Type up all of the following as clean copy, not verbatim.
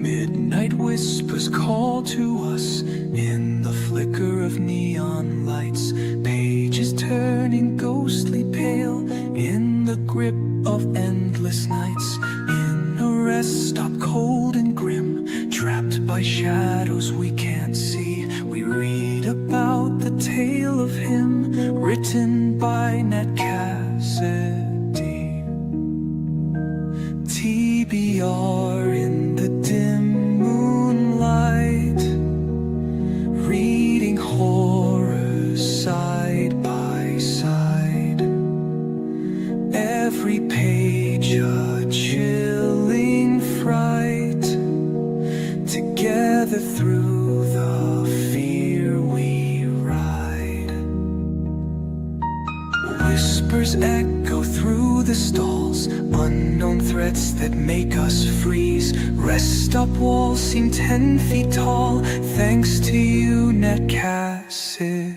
Midnight whispers call to us in the flicker of neon lights. Pages turning ghostly pale in the grip of endless nights. In a rest stop cold and grim, trapped by shadows we can't see. We read about the tale of him, written by Nat Cassidy. TBR in the dim moonlight, reading horrors side by side. Every page a chilling fright, together through the fear we ride. Whispers echo through the stalls, unknown threats that make us freeze. Rest stop walls seem 10 feet tall, thanks to you, Nat Cassidy.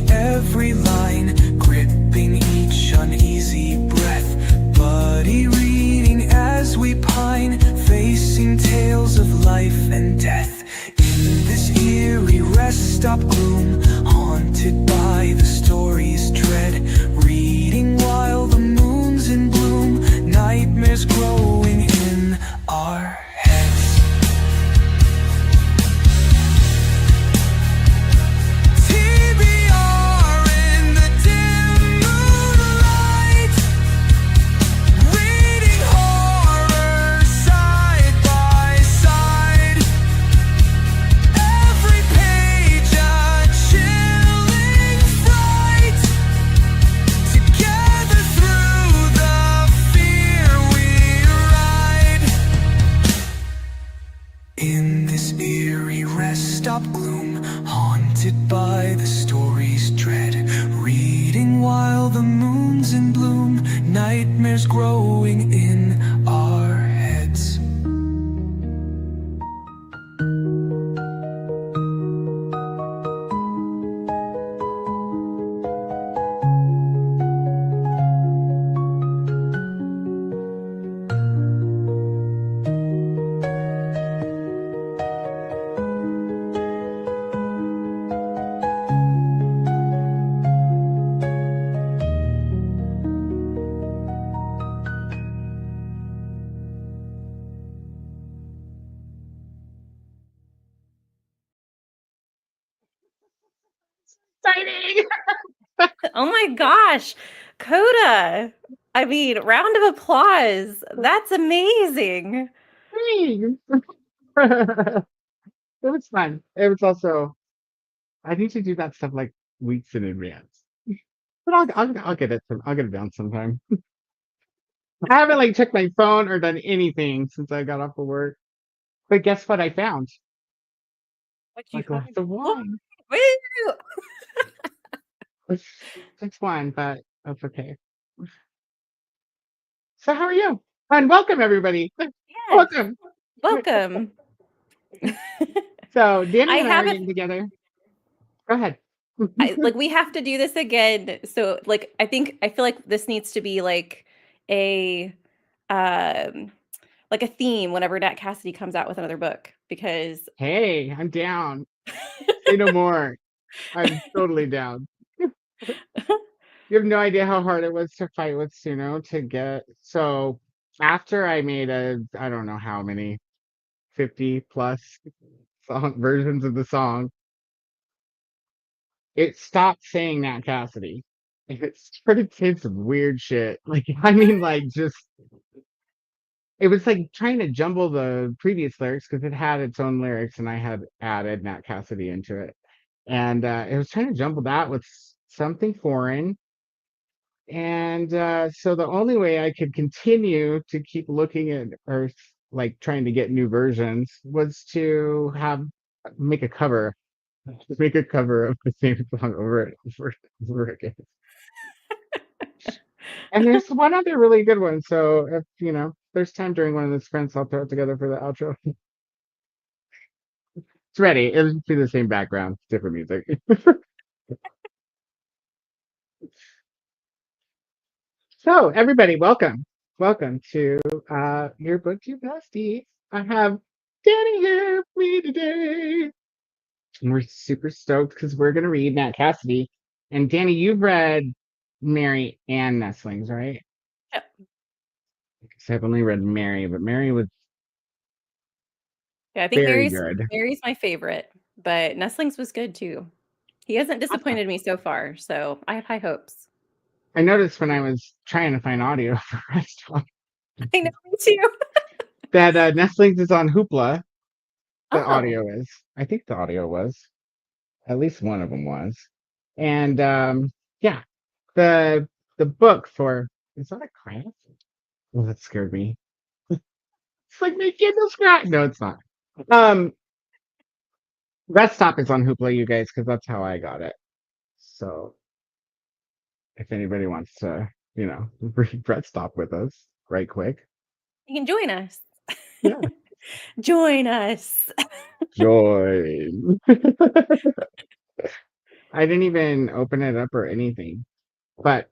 Every line, gripping each uneasy breath. Bloody reading as we pine, facing tales of life and death. In this eerie rest stop gloom, haunted by the story's dread. Reading while the moon's in bloom, nightmares growing in our heads. In this eerie rest stop gloom, haunted by the story's dread. Reading while the moon's in bloom, nightmares growing in our heads. Exciting! Oh my gosh, Koda! I mean, round of applause. That's amazing. Thanks. It was fun. It was also, I need to do that stuff like weeks in advance. But I'll get it. I'll get it down sometime. I haven't like checked my phone or done anything since I got off of work. But guess what I found? What A you glass find? of wine. Woo! It's wine, but that's okay. So how are you? And welcome everybody. Yes, Welcome. welcome. So Danny I and I are haven't getting together. Go ahead. like we have to do this again. So like I feel like this needs to be a um like a theme whenever Nat Cassidy comes out with another book because Hey, I'm down. Say no more. I'm totally down. You have no idea how hard it was to fight with Suno to get. So after I made I don't know how many, 50 plus song versions of the song, it stopped saying Nat Cassidy. It started saying some weird shit. Like, I mean, like, just, it was like trying to jumble the previous lyrics because it had its own lyrics and I had added Nat Cassidy into it. And it was trying to jumble that with something foreign. And so the only way I could continue to keep looking at or like trying to get new versions was to make a cover, make a cover of the same song over and over again. And there's one other really good one. So if there's time during one of the sprints, I'll throw it together for the outro. It's ready. It'll be the same background, different music. So everybody, welcome. Welcome to your BookTube bestie. I have Danny here with me today. And we're super stoked because we're gonna read Nat Cassidy. And Danny, you've read Mary and Nestlings, right? Yep. Because I've only read Mary, but Mary was Yeah, I think very Mary's good. Mary's my favorite, but Nestlings was good too. He hasn't disappointed me so far, so I have high hopes. I noticed when I was trying to find audio for Restaurant I know, me too. that Nestlings is on Hoopla. The Oh, audio is. I think the audio was. At least one of them was. And yeah, the book for is that a class? Oh, that scared me. It's like my Kindle scratch. No, it's not. Um, Rest Stop is on Hoopla, you guys, because that's how I got it. So if anybody wants to, read Rest Stop with us, right quick. you can join us. Yeah. Join us. Join. I didn't even open it up or anything. But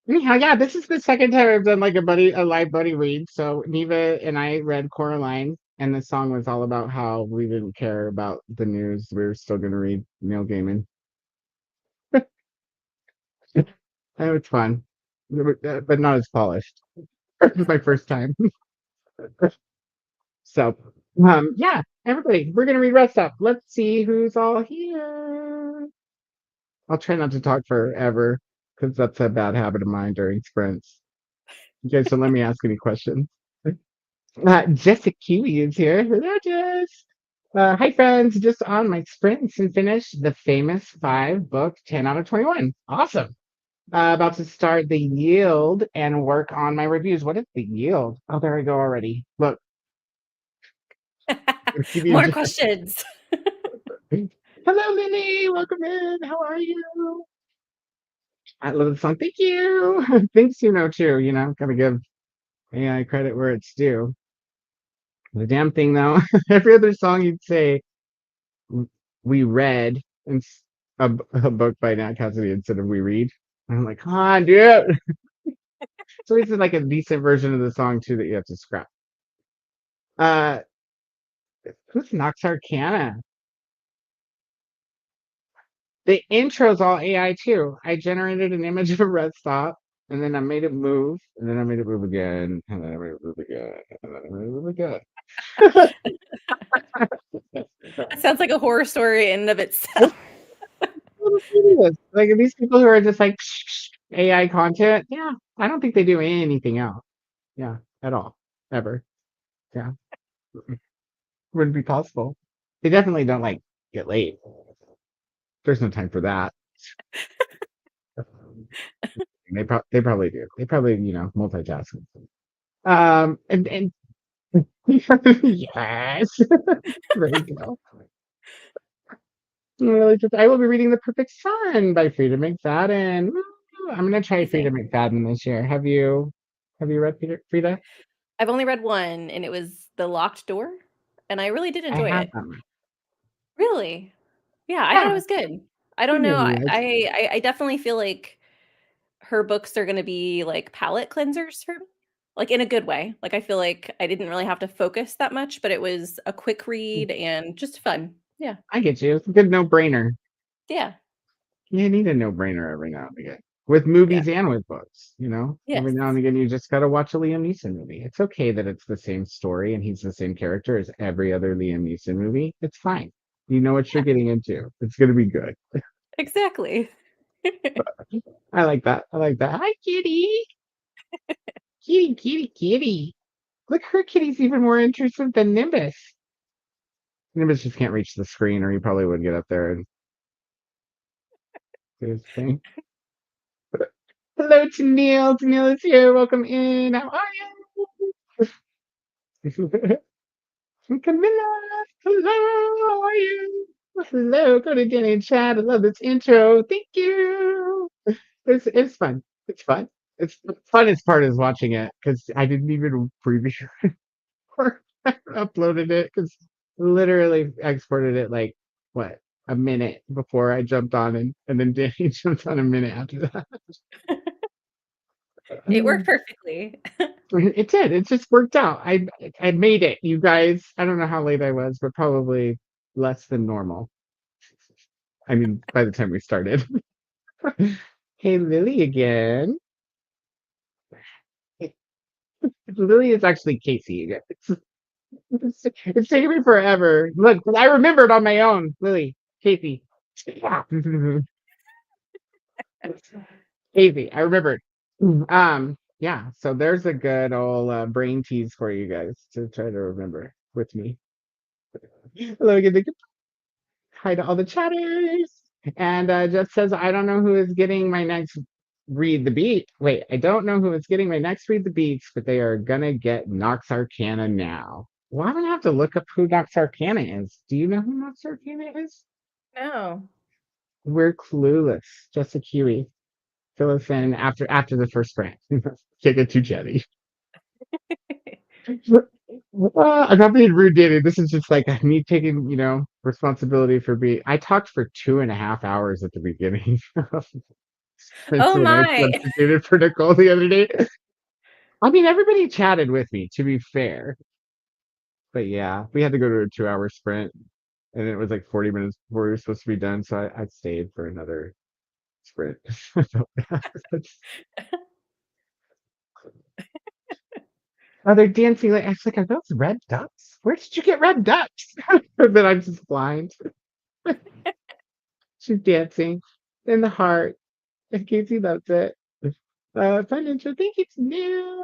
anyhow, yeah, this is the second time I've done like a live buddy read. So Neva and I read Coraline, and the song was all about how we didn't care about the news. We were still gonna read Neil Gaiman. And it's fun, but not as polished. It was my first time. So, yeah, everybody, we're gonna read Rest Up. Let's see who's all here. I'll try not to talk forever because that's a bad habit of mine during sprints. You guys don't let me ask any questions. Jessica Kiwi is here. Hello, Jess. Hi, friends. Just on my sprints and finished the famous 5-book 10 out of 21. Awesome. About to start the yield and work on my reviews. What is the yield? Oh, there I go already. Look. More questions. Hello, Lily. Welcome in. How are you? I love the song. Thank you. Thanks, Suno, too. Gotta give AI credit where it's due. The damn thing, though, every other song you'd say, we read a book by Nat Cassidy instead of we read. And I'm like, come on, dude. So it's like a decent version of the song, too, that you have to scrap. Who's Nox Arcana? The intro's all AI, too. I generated an image of a red stop, and then I made it move, and then I made it move again, and then I made it move again, and then I made it move again. That sounds like a horror story in and of itself. Like these people who are just like AI content, yeah, I don't think they do anything else. Yeah, at all, ever. Yeah, wouldn't be possible. They definitely don't like get late. There's no time for that. They probably do. They probably multitask. And yes, there you go. I will be reading The Perfect Sun by Frida McFadden. Woo! I'm gonna try Frida McFadden this year. Have you read Frida? I've only read one, and it was The Locked Door, and I really did enjoy it. Really? Yeah, I thought it was good. I don't know. I definitely feel like her books are gonna be like palate cleansers for me, like in a good way. Like I feel like I didn't really have to focus that much, but it was a quick read and just fun. Yeah. I get you. It's a good no-brainer. Yeah. You need a no-brainer every now and again. With Yeah. movies and with books, Every Yes. now and again you just gotta watch a Liam Neeson movie. It's okay that it's the same story and he's the same character as every other Liam Neeson movie. It's fine. You know what you're getting into. It's gonna be good. Exactly. I like that. I like that. Hi, kitty. Kitty, kitty, kitty. Look, her kitty's even more interested than Nimbus. Nimbus just can't reach the screen, or he probably would get up there and do his thing. Hello, Tennille. Tennille is here. Welcome in. How are you? Camilla, hello, how are you? Hello, go to Danny and chat. I love this intro. Thank you. It's fun. It's fun. It's the funnest part is watching it because I didn't even preview or uploaded it because literally exported it like what a minute before I jumped on and then Danny jumped on a minute after that. It worked perfectly. It did. It just worked out. I made it, you guys. I don't know how late I was, but probably less than normal. I mean, by the time we started. Hey, Lily again. Lily is actually Casey again. It's taking me forever. Look, I remembered on my own. Lily, Casey. Casey, I remembered. Yeah, so there's a good old brain tease for you guys to try to remember with me. Hello again. Hi to all the chatters. And Jeff says, I don't know who is getting my next read the beat. Wait, I don't know who is getting my next read the beats, but they are gonna get Nox Arcana now. Well, I'm gonna have to look up who Nox Arcana is. Do you know who Nox Arcana is? No. We're clueless. Just a Kiwi. Fill us in after the first sprint. Can't get too chatty. I'm not being rude, Danny. This is just like me taking, responsibility for being. I talked for 2.5 hours at the beginning. Oh When I my. substituted for Nicole the other day. I mean, everybody chatted with me, to be fair. But yeah, we had to go to a 2-hour sprint, and it was like 40 minutes before we were supposed to be done. So I stayed for another sprint. Oh, they're dancing. Like, I was like, are those red ducks? Where did you get red ducks? But I'm just blind. She's dancing in the heart. And Casey loves it. Fun intro. Thank you, Neil.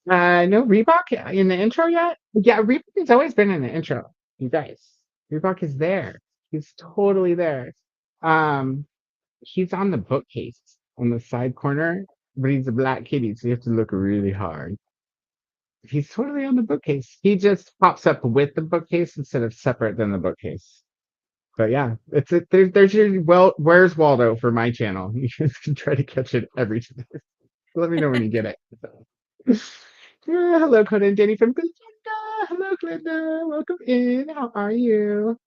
No Reebok in the intro yet? Yeah, Reebok has always been in the intro. You guys, Reebok is there. He's totally there. Um, he's on the bookcase on the side corner, but he's a black kitty, so you have to look really hard. He's totally on the bookcase. He just pops up with the bookcase instead of separate than the bookcase. But yeah, there's your where's Waldo for my channel. You guys can try to catch it every time. Let me know when you get it. Yeah, hello, Koda and Danny from Glenda. Hello, Glenda. Welcome in. How are you?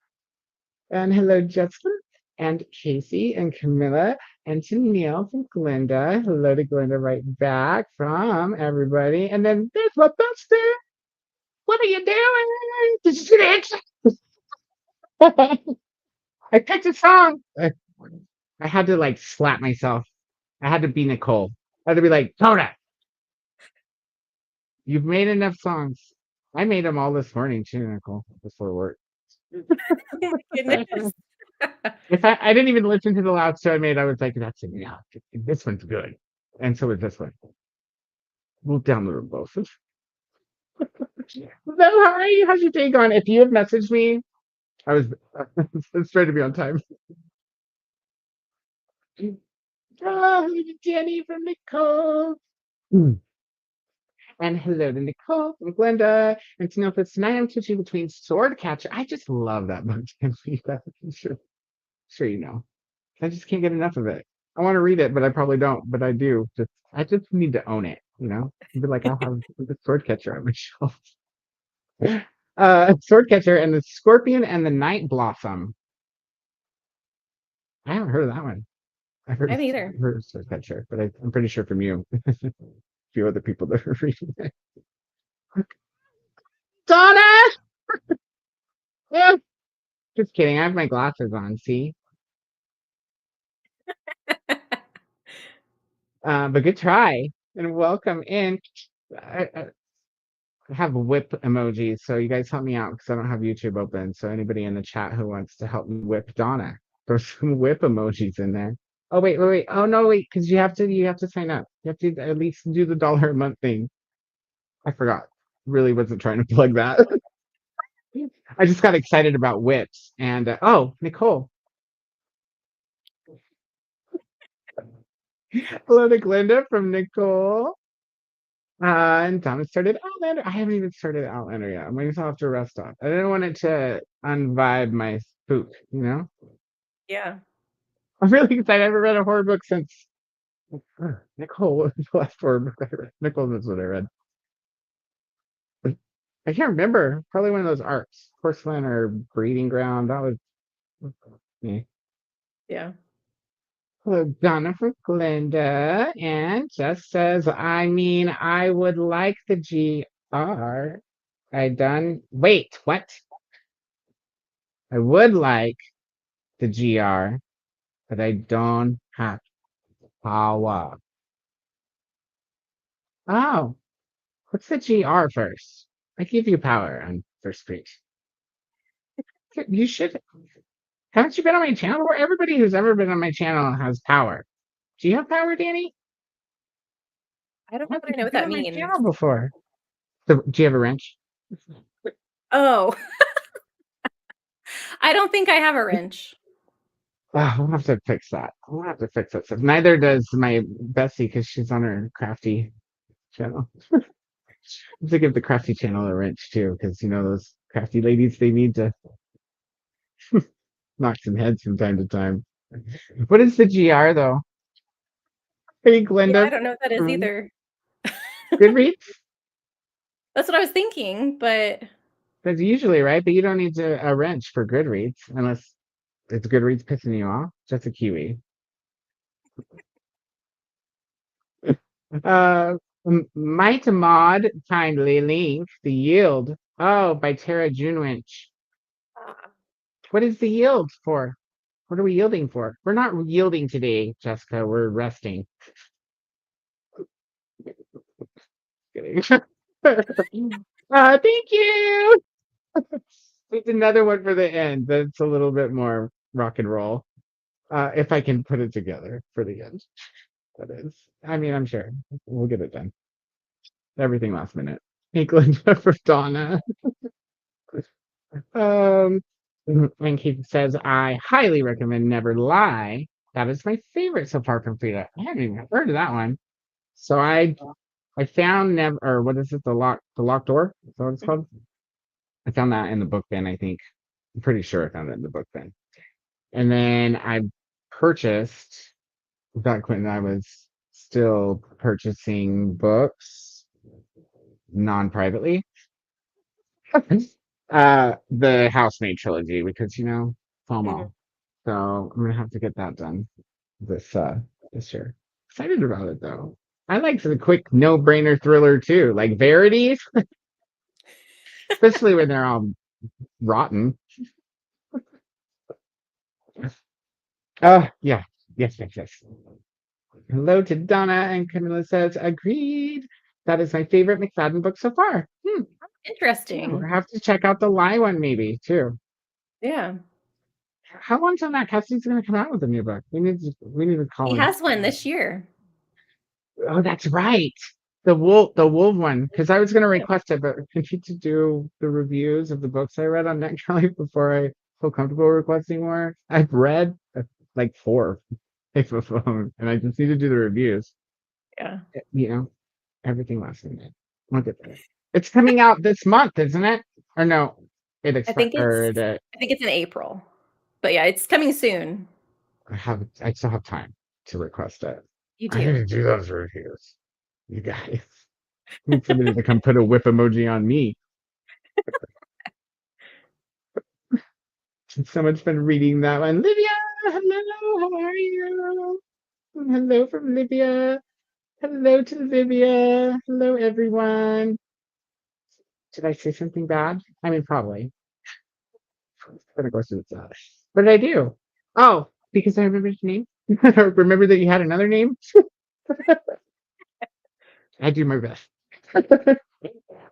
And hello, Jessica and Casey and Camilla and to Neil from Glenda. Hello to Glenda right back from everybody. And then there's my bestie. What are you doing? Did you see the intro? I picked a song. I had to like slap myself. I had to be Nicole. I had to be like, Koda, you've made enough songs. I made them all this morning too, Nicole, before work. Goodness. If I didn't even listen to the last show I made, I was like, that's enough. This one's good. And so is this one. We'll download them both. So how are you? How's your day going? If you have messaged me, I was trying to be on time. Oh, Danny from Nicole. And hello to Nicole from Glenda. And to know if tonight I'm switching between Swordcatcher. I just love that book. I'm sure you know. I just can't get enough of it. I want to read it, but I probably don't. But I do. I just need to own it. Be like, I'll have the Swordcatcher on my shelf. Swordcatcher and the Scorpion and the Night Blossom. I haven't heard of that one. I I haven't either. heard of Swordcatcher, but I'm pretty sure from you. A few other people that are reading it. Donna! Yeah. Just kidding. I have my glasses on. See? But good try and welcome in. I have whip emojis, so you guys help me out because I don't have YouTube open. So anybody in the chat who wants to help me whip Donna, throw some whip emojis in there. Oh wait. Oh no, wait, because you have to sign up. You have to at least do the $1 a month thing. I forgot. Really wasn't trying to plug that. I just got excited about whips and oh, Nicole. Hello to Glenda from Nicole. And Donna started Outlander. I haven't even started Outlander yet. I'm waiting till after rest off. I didn't want it to unvibe my spook, you know? Yeah. I'm really excited. I haven't read a horror book since Nicole. What was the last horror book I read? Nicole knows what I read. I can't remember. Probably one of those arcs. Porcelain or Breeding Ground. That was me. Yeah. Hello, Donna from Glenda. And just says, I mean, I would like the GR. Wait, what? I would like the GR, but I don't have power. Oh, what's the GR first? I give you power on first page. You should. Haven't you been on my channel before? Everybody who's ever been on my channel has power. Do you have power, Danny? I don't know, but I know You've what been that on my means. channel before. So, do you have a wrench? Oh. I don't think I have a wrench. We'll have to fix that. We'll have to fix that stuff. Neither does my Bessie because she's on her crafty channel. I have to give the crafty channel a wrench too, because you know those crafty ladies, they need to knock some heads from time to time. What is the GR though? Hey, Yeah, I Glenda don't know what that is from either. Goodreads? That's what I was thinking, but That's usually right, but you don't need a wrench for Goodreads unless it's Goodreads pissing you off. Just a Kiwi. Uh, Might Mod kindly link the yield. Oh, by Tara Junewinch. What is the yield for? What are we yielding for? We're not yielding today, Jessica. We're resting. Kidding. Thank you. It's another one for the end. That's a little bit more rock and roll. If I can put it together for the end. That is. I mean, I'm sure we'll get it done. Everything last minute. Hey, Glenda for Donna. Um, and Keith says, I highly recommend Never Lie. That is my favorite so far from Frida. I haven't even heard of that one. So I found Never, or what is it? The locked door. Is that what it's called? I found that in the book bin. I think I'm pretty sure I found it in the book bin. And then I purchased back when I was still purchasing books non-privately. The Housemaid trilogy because you know FOMO. So I'm gonna have to get that done this year. Excited about it though. I like the quick no-brainer thriller too, like Verities, especially when they're all rotten. Yeah, yes. Hello to Donna and Camilla says agreed. That is my favorite McFadden book so far. Yeah, interesting. we'll have to check out the Lie one maybe too. Yeah. How long till Nat Cassidy's gonna come out with a new book? We need to call He him. has one this year. Oh, that's right. The wolf one. Because I was gonna request it, but I need to do the reviews of the books I read on NetGalley before I feel comfortable requesting more. I've read like 4 of a phone, and I just need to do the reviews. Yeah. You know, everything last minute. I'll get there. It's coming out this month, isn't it? Or no? It I think expired. it's in April. But yeah, it's coming soon. I still have time to request it. You I need to do. do those reviews. You guys. I need somebody to come put a whip emoji on me. It's so much fun reading that one. Livia, hello, how are you? Hello from Libya. Hello to Libya. Hello, everyone. Did I say something bad? I mean, probably. But of course it's not. What did I do? Oh, because I remembered your name. Remember that you had another name. I do my best.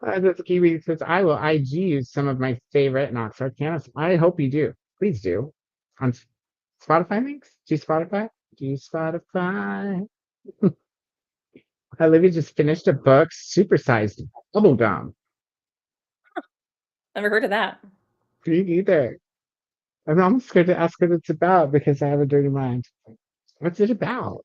That's Kiwi says I will IG you some of my favorite Knoxville pianists. I hope you do. Please do. On Spotify links? G Spotify? G Spotify. Olivia just finished a book, Supersized Bubblegum. Never heard of that. Me either. I'm almost scared to ask what it's about because I have a dirty mind. What's it about?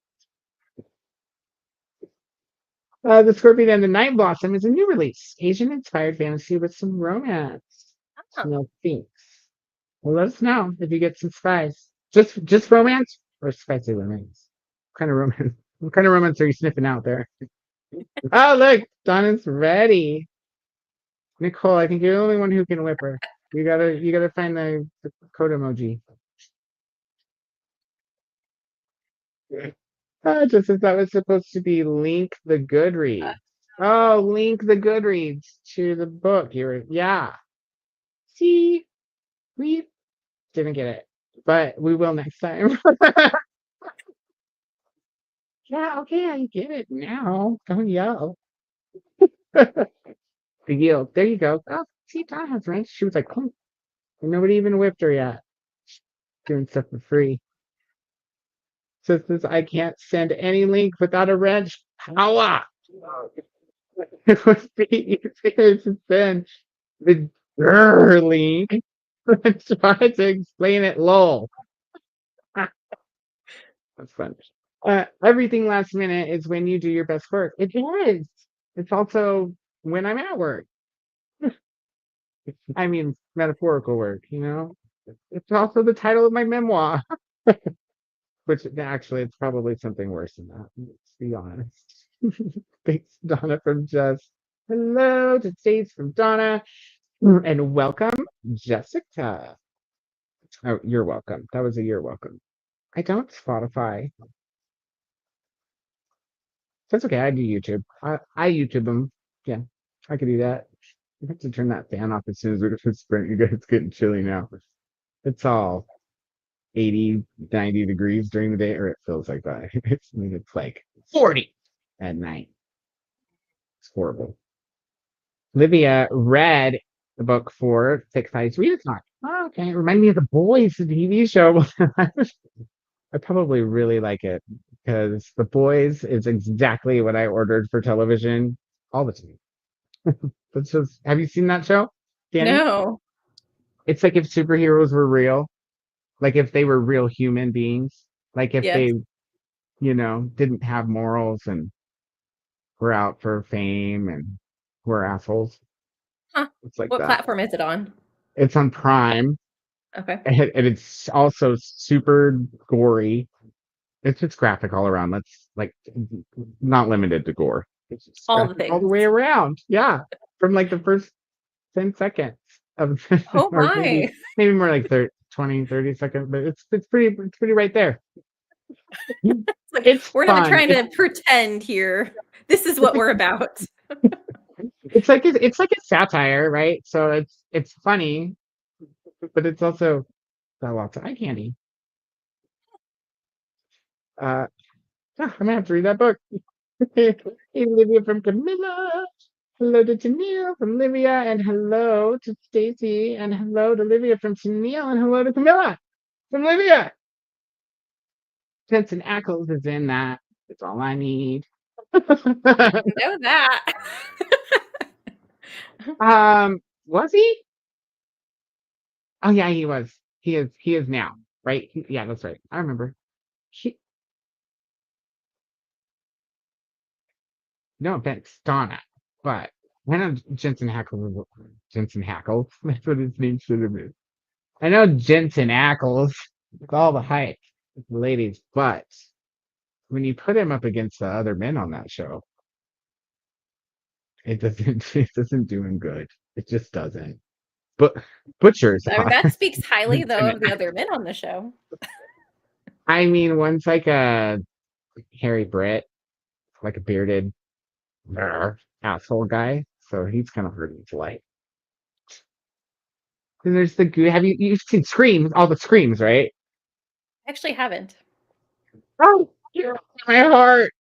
The Scorpion and the Night Blossom is a new release, Asian-inspired fantasy with some romance. Oh. No thanks. Well, let us know if you get some spice. Just romance or spicy romance? What kind of romance? What kind of romance are you sniffing out there? Oh, look, Donna's ready. Nicole, I think you're the only one who can whip her. You gotta find the code emoji. Just as that was supposed to be link the Goodreads. Oh, link the Goodreads to the book. Yeah. See, we didn't get it, but we will next time. Yeah, okay, I get it now. Don't yell. The yield. There you go. Oh, see, Donna has range. She was like, "Hmm," and nobody even whipped her yet. Doing stuff for free. Says I can't send any link without a wrench. Power. It would be easier to send the link than try to explain it. Lol. That's fun. Everything last minute is when you do your best work. It is. It's also when I'm at work. I mean, metaphorical work, you know? It's also the title of my memoir, which actually it's probably something worse than that. Let's be honest. Thanks, Donna, from Jess. Hello to Stace from Donna. And welcome, Jessica. Oh, you're welcome. That was a you're welcome. I don't Spotify. That's okay. I do YouTube. I YouTube them. Yeah, I could do that. I have to turn that fan off as soon as we go to sprint. You guys, it's getting chilly now. It's all 80, 90 degrees during the day, or it feels like that. It's like 40 at night. It's horrible. Livia read the book for Six Eyes Readathon. Oh, okay. It reminded me of The Boys, the TV show. I probably really like it because The Boys is exactly what I ordered for television all the time. It's just, have you seen that show, Danny? No. It's like if superheroes were real, like if they were real human beings, like if Yes. they, didn't have morals and were out for fame and were assholes. Huh. It's like What that. platform is it on? It's on Prime, Okay. and it's also super gory. It's just graphic all around. That's like not limited to gore. It's just All the graphic all the things. way around. Yeah, from like the first 10 seconds of, Oh or maybe my. maybe more like 30, 20, 30 seconds, but it's pretty right there. Like, It's we're not fun. trying to pretend here. This is what we're about. It's like a satire, right? So it's funny, but it's also got lots of eye candy. Uh, I'm gonna have to read that book. Hey, Olivia from Camilla. Hello to Tennille from Livia, and hello to Stacy, and hello to Livia from Tennille, and hello to Camilla from Livia. Jensen Ackles is in that. That's all I need. Know that. Was he? Oh yeah, he was. He is now, right? Yeah, that's right. I remember. He, no offense, Donna, but I know Jensen Ackles. Jensen Ackles. That's what his name should have been. I know Jensen Ackles with all the hype with the ladies, but when you put him up against the other men on that show, it doesn't do him good. It just doesn't. But Butcher's I mean, hot. that speaks highly, though, of the other men on the show. I mean, one's like a hairy Brit, like a bearded asshole guy, so he's kind of hurting to like. Then there's the have you've seen Screams, all the Screams, right? I actually haven't. Oh, my heart.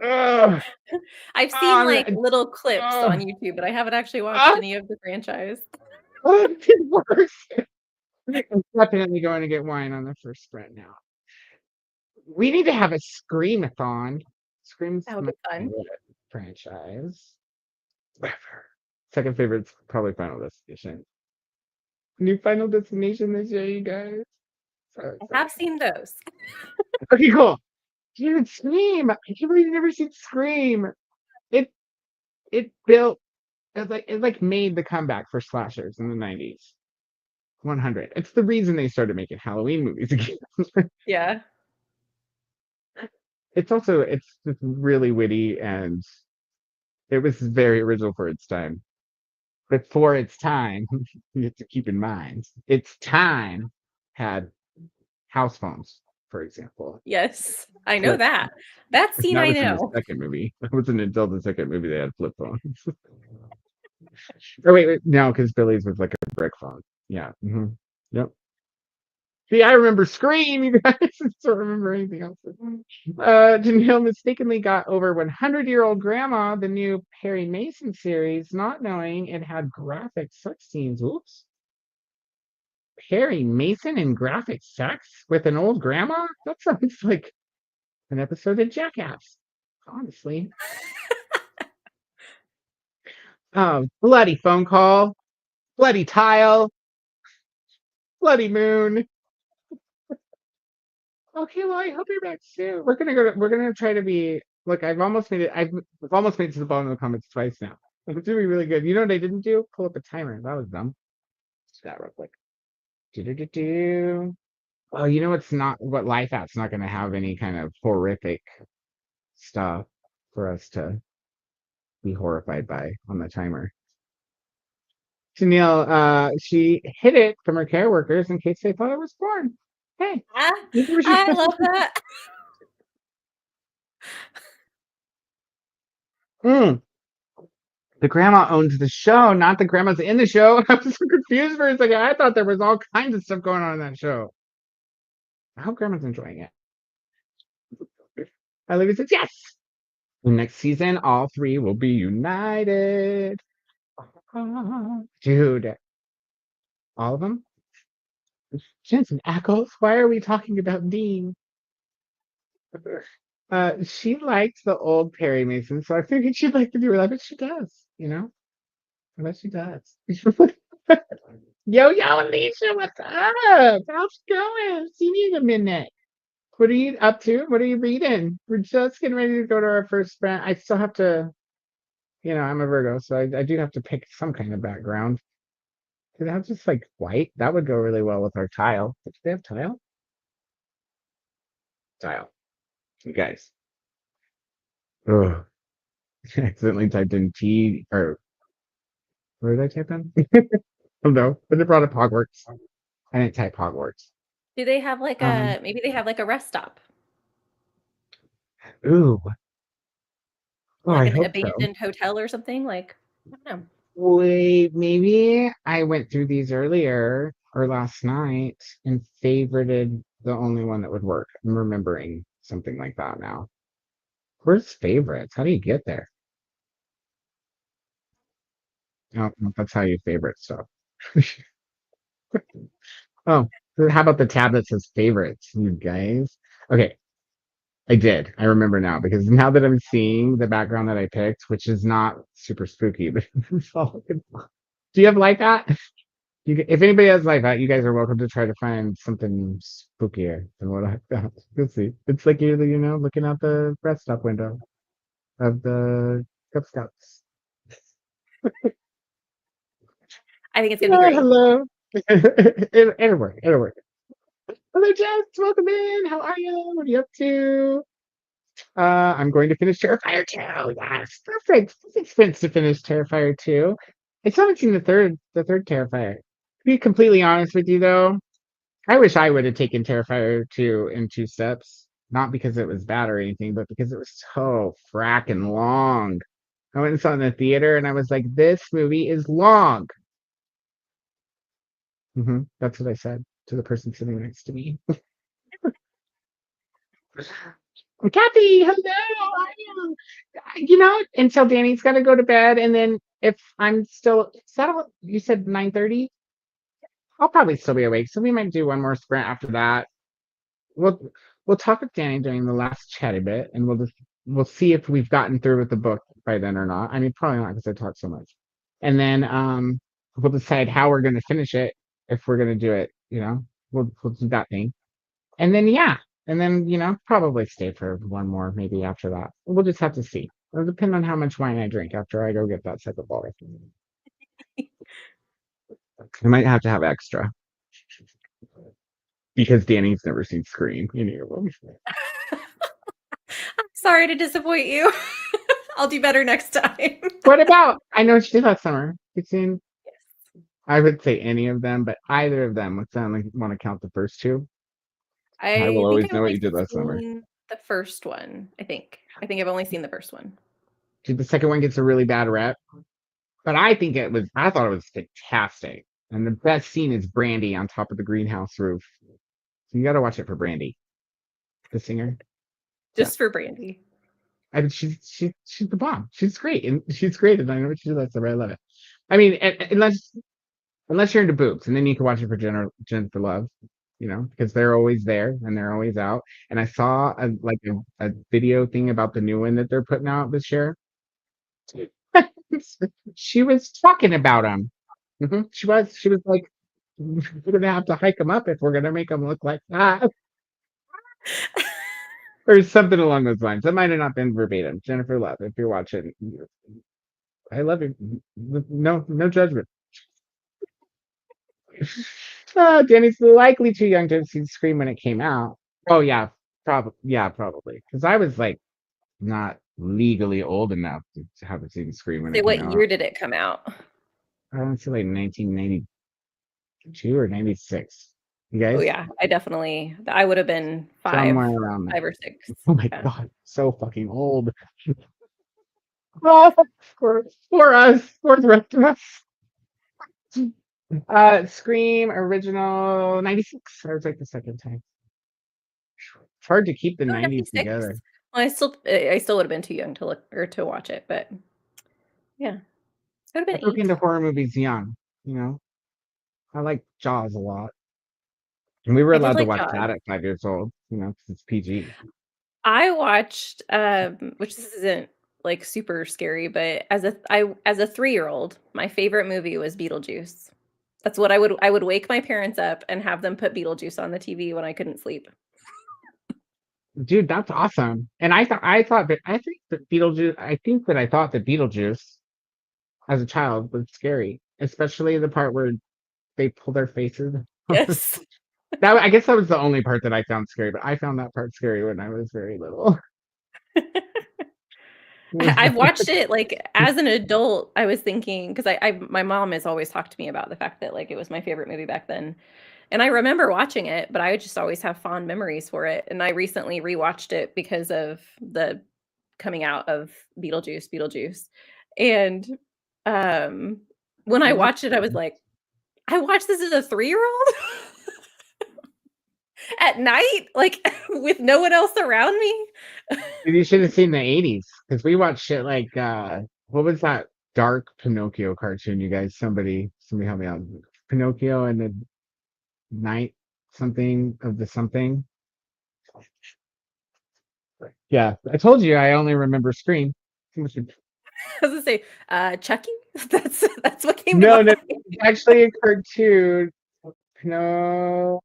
Ugh. I've seen like Oh, little clips oh, on YouTube, but I haven't actually watched oh, any of the franchise. it did worse. I'm definitely going to get wine on the first sprint now. We need to have a Screamathon. Scream's That would my be fun. favorite franchise. Whatever. Second favorite's probably Final Destination. New Final Destination this year, you guys. So I have seen those. okay, cool. Dude, Scream! I can't believe you've never seen Scream. It it built it made the comeback for slashers in the 90s. 100. It's the reason they started making Halloween movies again. Yeah. It's just really witty, and it was very original for its time. But for its time, you have to keep in mind, its time had house phones, for example. Yes. I know Flip. that. That scene That I was in the know. second movie. That wasn't until the second movie they had flip phones. Oh wait, no, because Billy's was like a brick phone. Yeah. Yep. See, I remember Scream, you guys. I don't remember anything else. Janelle mistakenly got over 100-year-old grandma the new Perry Mason series, not knowing it had graphic sex scenes. Oops. Perry Mason in graphic sex with an old grandma? That sounds like an episode of Jackass, honestly. Bloody phone call, bloody tile, bloody moon. Okay, well, I hope you're back soon. We're gonna try to be. Look, I've almost made it to the bottom of the comments twice now. It's doing really good. You know what I didn't do? Pull up a timer. That was dumb. Let's do that real quick. Do. Oh, you know what Life App's not gonna have any kind of horrific stuff for us to be horrified by on the timer. Tennille, she hid it from her care workers in case they thought it was porn. Hey, I love that. Mm, the grandma owns the show, not the grandma's in the show. I was so confused for a second. I thought there was all kinds of stuff going on in that show. I hope grandma's enjoying it. Olivia says yes. The next season, all three will be united. Dude, all of them? Jensen Ackles, why are we talking about Dean? She liked the old Perry Mason, so I figured she'd like to do it. I bet she does, you know? I bet she does. Yo, Alicia, what's up? How's it going? Seen you in a minute. What are you up to? What are you reading? We're just getting ready to go to our first sprint. I still have to, I'm a Virgo, so I do have to pick some kind of background. Could I have just like white? That would go really well with our tile. Do they have tile? Tile. You guys. Oh, I accidentally typed in T or where did I type in? Oh no, but it brought up Hogwarts. I didn't type Hogwarts. Do they have like Um, maybe they have like a rest stop, ooh. Oh, like I an hope so. abandoned hotel or something? Like, I don't know. Wait, maybe I went through these earlier or last night and favorited the only one that would work. I'm remembering something like that now. Where's favorites? How do you get there? Oh, that's how you favorite stuff. Oh, how about the tab that says favorites, you guys? Okay, I did. I remember now because now that I'm seeing the background that I picked, which is not super spooky, but it's all good. Do you have like that? If anybody has like that, you guys are welcome to try to find something spookier than what I've got. You'll see. It's like you're, looking out the rest stop window of the Cub Scouts. I think it's gonna be great. Hello. It'll work. It'll work. Hello, Jess. Welcome in. How are you? What are you up to? I'm going to finish Terrifier 2. Yes, perfect. Perfect expense to finish Terrifier 2. I still haven't seen the third Terrifier. To be completely honest with you, though, I wish I would have taken Terrifier 2 in 2 steps. Not because it was bad or anything, but because it was so fracking long. I went and saw it in the theater, and I was like, "This movie is long." That's what I said to the person sitting next to me. Kathy, hello, how are you? Until Danny's got to go to bed, and then if I'm still, you said 9:30? I'll probably still be awake, so we might do one more sprint after that. We'll we'll talk with Danny during the last chatty bit, and we'll see if we've gotten through with the book by then or not. I mean, probably not because I talk so much. And then we'll decide how we're going to finish it if we're going to do it. We'll do that thing, and then yeah. And then, probably stay for one more maybe after that. We'll just have to see. It'll depend on how much wine I drink after I go get that second ball. I might have to have extra because Danny's never seen Scream. Sorry to disappoint you. I'll do better next time. What about? I know what you did last summer. You've seen. I would say any of them, but either of them. Let's only want to count the first two. I will always know what you did last summer. The first one, I think. I think I've only seen the first one. Dude, the second one gets a really bad rep, but I thought it was fantastic. And the best scene is Brandy on top of the greenhouse roof. So you got to watch it for Brandy, the singer. Just for Brandy. I mean, she's the bomb. She's great, and I know what she did last summer. I love it. I mean, unless you're into boobs, and then you can watch it for Jennifer Love, because they're always there and they're always out. And I saw a video thing about the new one that they're putting out this year. She was talking about them. She was like, we're gonna have to hike them up if we're gonna make them look like that. Or something along those lines. That might have not been verbatim. Jennifer Love, if you're watching, I love you. No judgment. Danny's likely too young to have seen Scream when it came out. Oh yeah, probably. Because I was like not legally old enough to have seen Scream when it came out. What year did it come out? I want to say like 1992 or 96. You guys? Oh yeah, I would have been 5, somewhere around there. 5 or 6. Oh my god, so fucking old. Oh, for us, for the rest of us. Scream original 96. I was like the second time. It's hard to keep the 90s 96. together. Well, I still would have been too young to look or to watch it, but yeah, I would have been 8. Into horror movies young, I like Jaws a lot, and we were allowed to watch that at 5 years old, because it's PG. I watched, which this isn't like super scary, but as a 3-year-old, my favorite movie was Beetlejuice. That's what I would wake my parents up and have them put Beetlejuice on the TV when I couldn't sleep. Dude, that's awesome. And I thought that Beetlejuice as a child was scary, especially the part where they pull their faces. Yes. I guess that was the only part that I found scary, but I found that part scary when I was very little. I've watched it like as an adult. I was thinking, because my mom has always talked to me about the fact that like it was my favorite movie back then. And I remember watching it, but I just always have fond memories for it. And I recently rewatched it because of the coming out of Beetlejuice. And when I watched it, I was like, I watched this as a 3-year-old at night, like with no one else around me. You should have seen the 80s, because we watched shit like what was that dark Pinocchio cartoon, you guys? Somebody help me out. Pinocchio and the night something of the something. Yeah, I told you I only remember Scream. I was gonna say Chucky. That's what came to mind. No, it's actually a cartoon. Pinocchio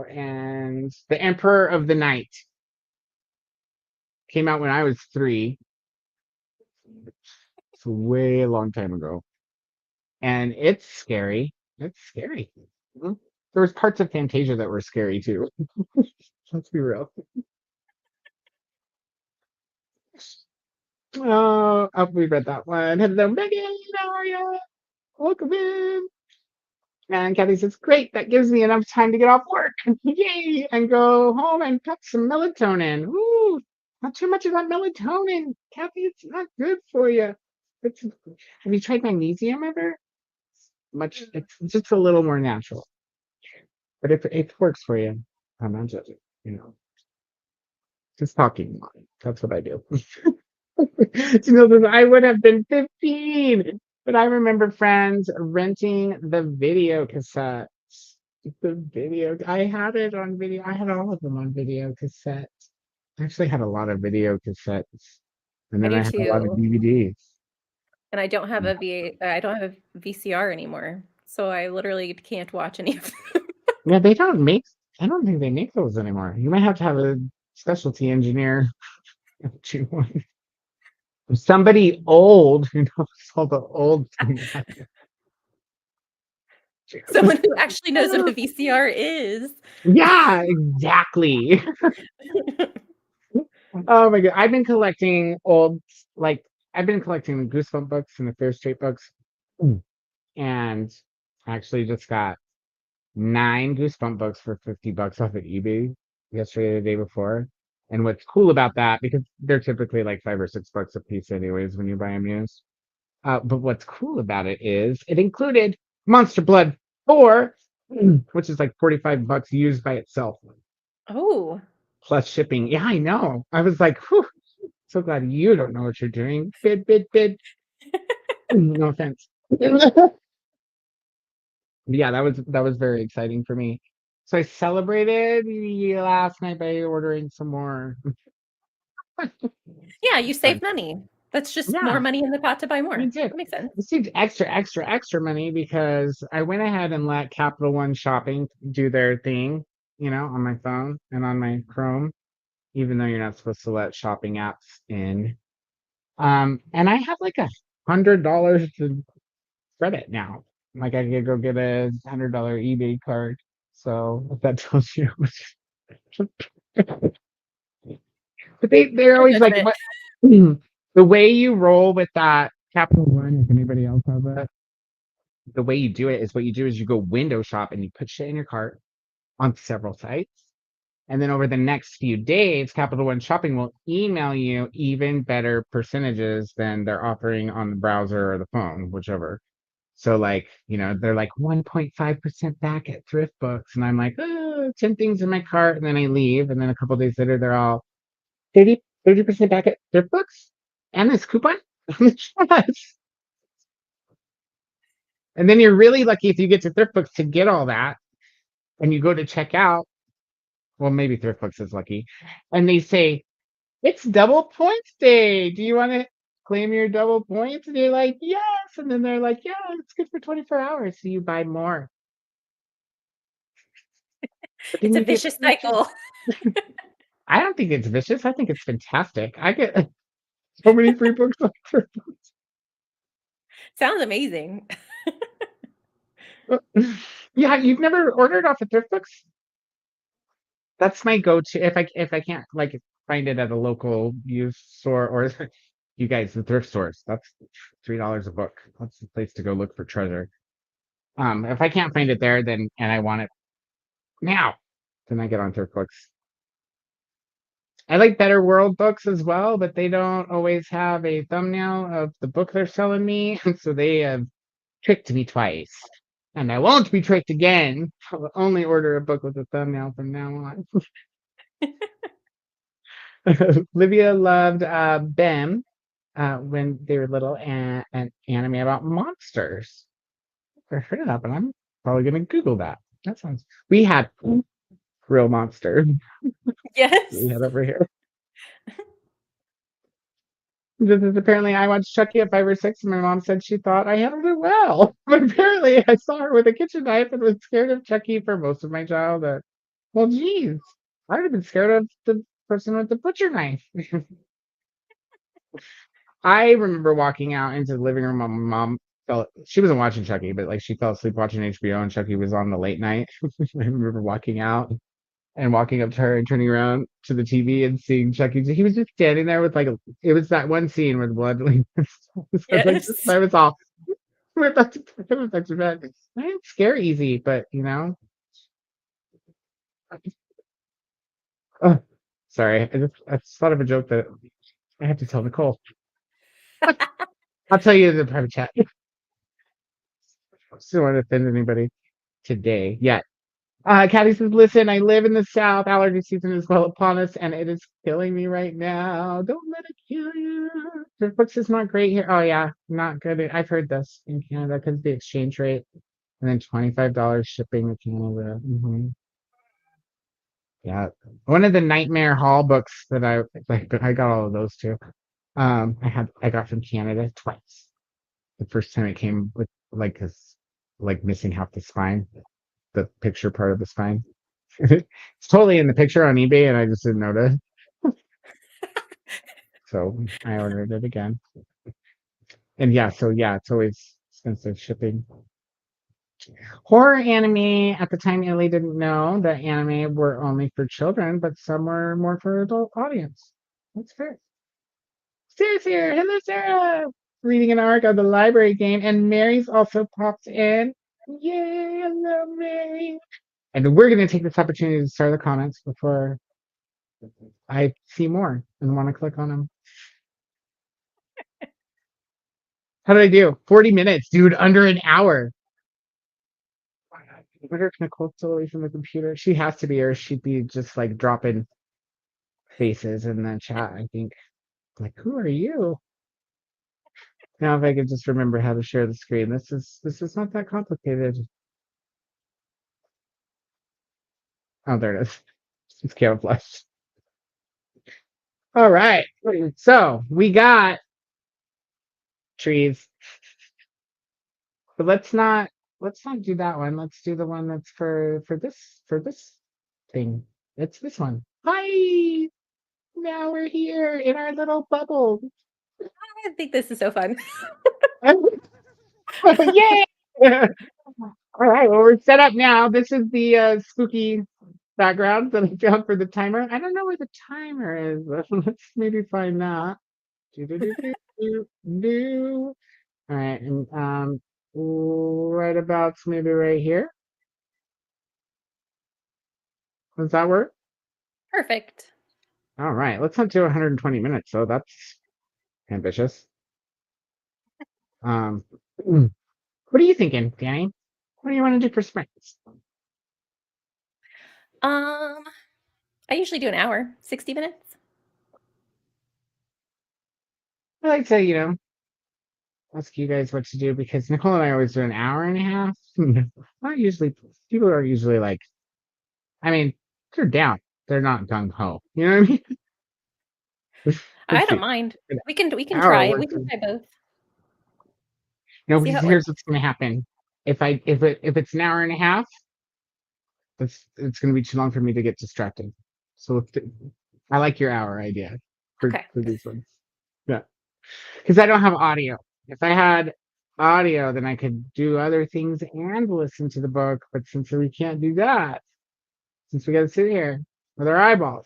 and the Emperor of the Night came out when I was 3. It's way a long time ago, and it's scary. There was parts of Fantasia that were scary too. Let's be real. Oh, we read that one. Hello, Megan. How are you? Welcome in. And Kathy says, great, that gives me enough time to get off work. Yay! And go home and cut some melatonin. Ooh, not too much of that melatonin. Kathy, it's not good for you. Have you tried magnesium ever? It's just a little more natural. But if it works for you, I'm not judging, Just talking. That's what I do. I would have been 15. But I remember friends renting the video cassettes. I had it on video. I had all of them on video cassette. I actually had a lot of video cassettes. And then I had a lot of DVDs. And I don't have a VCR anymore. So I literally can't watch any of them. Yeah, they don't make I don't think they make those anymore. You might have to have a specialty engineer do one. Somebody old who knows all the old thematic. Someone who actually knows what a VCR is. Yeah, exactly. Oh my god, I've been collecting old, like I've been collecting the Goosebump books and the Fair Street books, and I actually just got 9 Goosebump books for $50 off of eBay yesterday, or the day before. And what's cool about that, because they're typically like $5 or $6 a piece, anyways, when you buy them used. But what's cool about it is it included Monster Blood 4, which is like $45 used by itself, Oh. plus shipping. Yeah, I know. I was like, whew, so glad you don't know what you're doing. Bid, bid, bid. No offense. Yeah, that was very exciting for me. So I celebrated last night by ordering some more. Yeah, you Fun. save money. That's just more Yeah, money in the pot to buy more. we did. That makes sense. This seems extra, extra, extra money because I went ahead and let Capital One Shopping do their thing, on my phone and on my Chrome, even though you're not supposed to let shopping apps in. And I have like $100 to credit now. Like I could go get a $100 eBay card. So if that tells you how much. But they're No always like, judgment. what? The way you roll with that Capital One, if anybody else has that, the way you do it is what you do is you go window shop and you put shit in your cart on several sites. And then over the next few days, Capital One Shopping will email you even better percentages than they're offering on the browser or the phone, whichever. So like, they're like 1.5% back at thrift books. And I'm like, 10 things in my cart. And then I leave. And then a couple days later, they're all 30% back at thrift books and this coupon. And then you're really lucky if you get to thrift books to get all that. And you go to check out. Well, maybe thrift books is lucky. And they say, it's double points day. Do you want to claim your double points? And you're like, yes. And then they're like, yeah, it's good for 24 hours. So you buy more. But then It's a you get vicious free shit. cycle. I don't think it's vicious. I think it's fantastic. I get so many free books on thrift Sounds amazing. books. Yeah, you've never ordered off of thrift books? That's my go-to if I can't like find it at a local used store or you guys, the thrift stores. That's $3 a book. That's the place to go look for treasure. If I can't find it there, then and I want it now, then I get on thrift books. I like Better World books as well, but they don't always have a thumbnail of the book they're selling me, so they have tricked me twice. And I won't be tricked again. I'll only order a book with a thumbnail from now on. Livia loved Bem when they were little and an anime about monsters. I heard of that, but I'm probably gonna Google that. That sounds. We had real monster Yes. we had over here. This is apparently I watched Chucky at 5 or 6, and my mom said she thought I handled it well. But apparently I saw her with a kitchen knife and was scared of Chucky for most of my childhood. Well, geez, I would have been scared of the person with the butcher knife. I remember walking out into the living room. My mom she wasn't watching Chucky, but like she fell asleep watching HBO and Chucky was on the late night. I remember walking out and walking up to her and turning around to the TV and seeing Chucky. He was just standing there with it was that one scene where the blood. Yes. I was all, we're about to bed. I didn't scare easy, but oh, sorry. I just thought of a joke that I have to tell Nicole. I'll tell you in the private chat. I don't want to offend anybody today yet. Kathy says, listen, I live in the South. Allergy season is well upon us, and it is killing me right now. Don't let it kill you. The books is not great here. Oh, yeah, not good. I've heard this in Canada because the exchange rate and then $25 shipping to Canada. Yeah. One of the Nightmare Hall books that I got all of those too. I got from Canada twice. The first time it came with like missing half the spine, the picture part of the spine. It's totally in the picture on eBay, and I just didn't notice. So I ordered it again. And yeah, so yeah, it's always expensive shipping. Horror anime, at the time, Italy didn't know that anime were only for children, but some were more for adult audience. That's fair. Sarah's here. Hello, Sarah. Reading an arc of the library game, and Mary's also popped in. Yay, hello, Mary. And we're going to take this opportunity to start the comments before I see more and want to click on them. How did I do? 40 minutes, dude, under an hour. I wonder if Nicole's still away from the computer. She has to be, or she'd be just like dropping faces in the chat, I think. Like, who are you? Now if I could just remember how to share the screen. This is not that complicated. Oh, there it is. It's camouflaged. All right. So we got trees. But let's not do that one. Let's do the one that's for this thing. It's this one. Hi. Now we're here in our little bubble. I think this is so fun. Yay! All right, well, we're set up now. This is the spooky background that I found for the timer. I don't know where the timer is. Let's maybe find that. Do. All right, and right about maybe right here. Does that work? Perfect. All right, let's not do 120 minutes. So that's ambitious. What are you thinking, Danny? What do you want to do for sprints? I usually do an hour, 60 minutes. I like to, ask you guys what to do because Nicole and I always do an hour and a half. Not usually, people are usually like, I mean, they're down. They're not gung ho. You know what I mean? I Let's don't see. mind. An We can hour try. We works. can try both. No, See because how it works. here's what's going to happen. If it's an hour and a half, it's going to be too long for me to get distracted. So I like your hour idea Okay. for these ones. Yeah, because I don't have audio. If I had audio, then I could do other things and listen to the book. But since we can't do that, since we got to sit here with our eyeballs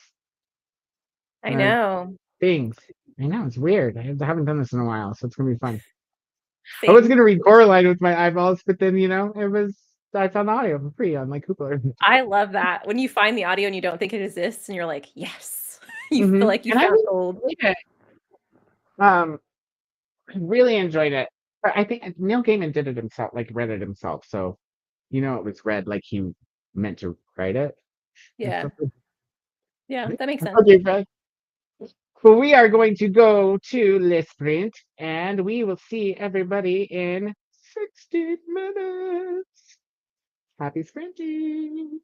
I and our know. things, I know it's weird. I haven't done this in a while, so it's gonna be fun. I was Same. gonna read Coraline with my eyeballs, but then I found the audio for free on like Hoopla. I love that. When you find the audio and you don't think it exists and you're like, yes. You feel And like you I found really gold. enjoyed it. I really enjoyed it. But I think Neil Gaiman did it himself, like read it himself. So it was read like he meant to write it and Yeah. stuff. Yeah, that makes sense. Okay, Fred. Well, we are going to go to Le Sprint, and we will see everybody in 60 minutes. Happy sprinting.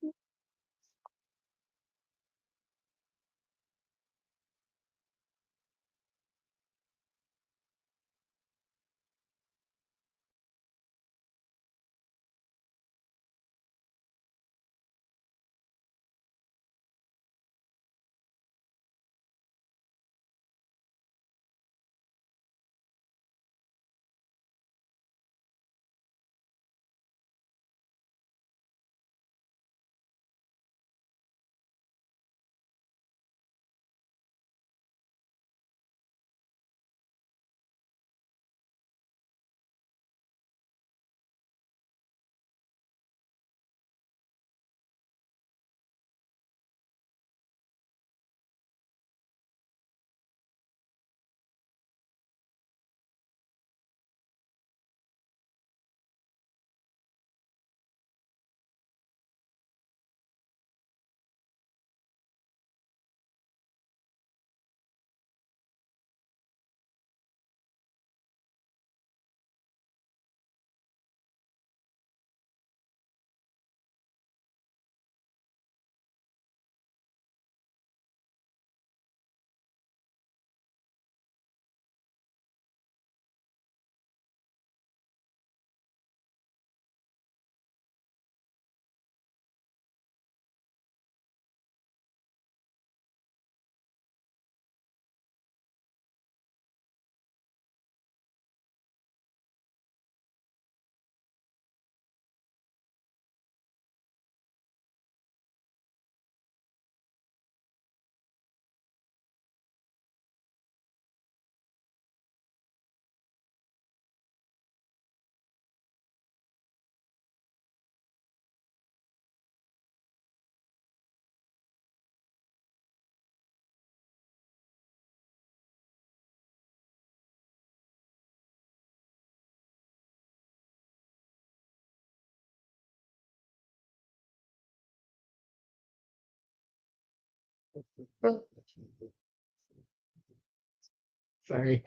Sorry.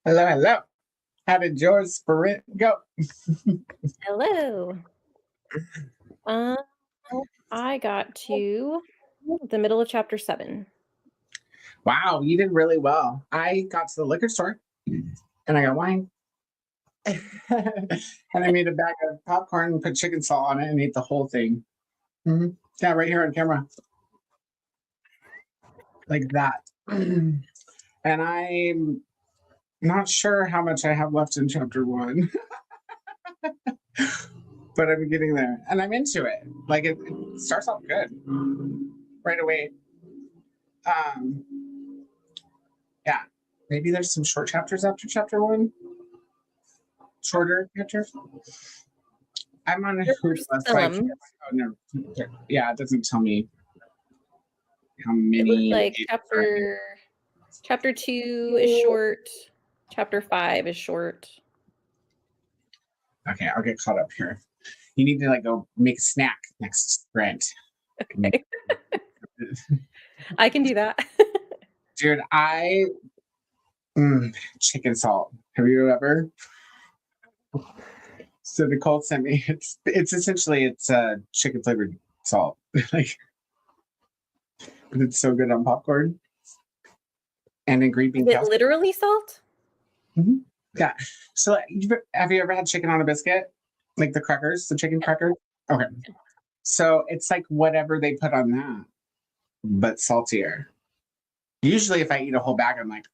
Hello, hello. How did your sprint go? Hello. I got to the middle of chapter 7. Wow, you did really well. I got to the liquor store and I got wine. And I made a bag of popcorn and put chicken salt on it and ate the whole thing. Yeah, right here on camera. Like that. And I'm not sure how much I have left in chapter 1. But I'm getting there. And I'm into it. Like it starts off good. Right away. Yeah. Maybe there's some short chapters after chapter 1. Shorter chapters. I'm on a website. Oh, no. Yeah, it doesn't tell me how many. It looks like chapter 2 is short. Chapter 5 is short. Okay, I'll get caught up here. You need to like go make a snack next sprint. Okay. I can do that. Dude, chicken salt. Have you ever? So Nicole sent me. It's essentially chicken flavored salt. Like, but it's so good on popcorn and in green bean Is it casserole. literally salt? Yeah. So have you ever had chicken on a biscuit? Like the crackers, the chicken crackers? Okay. So it's like whatever they put on that, but saltier. Usually if I eat a whole bag, I'm like,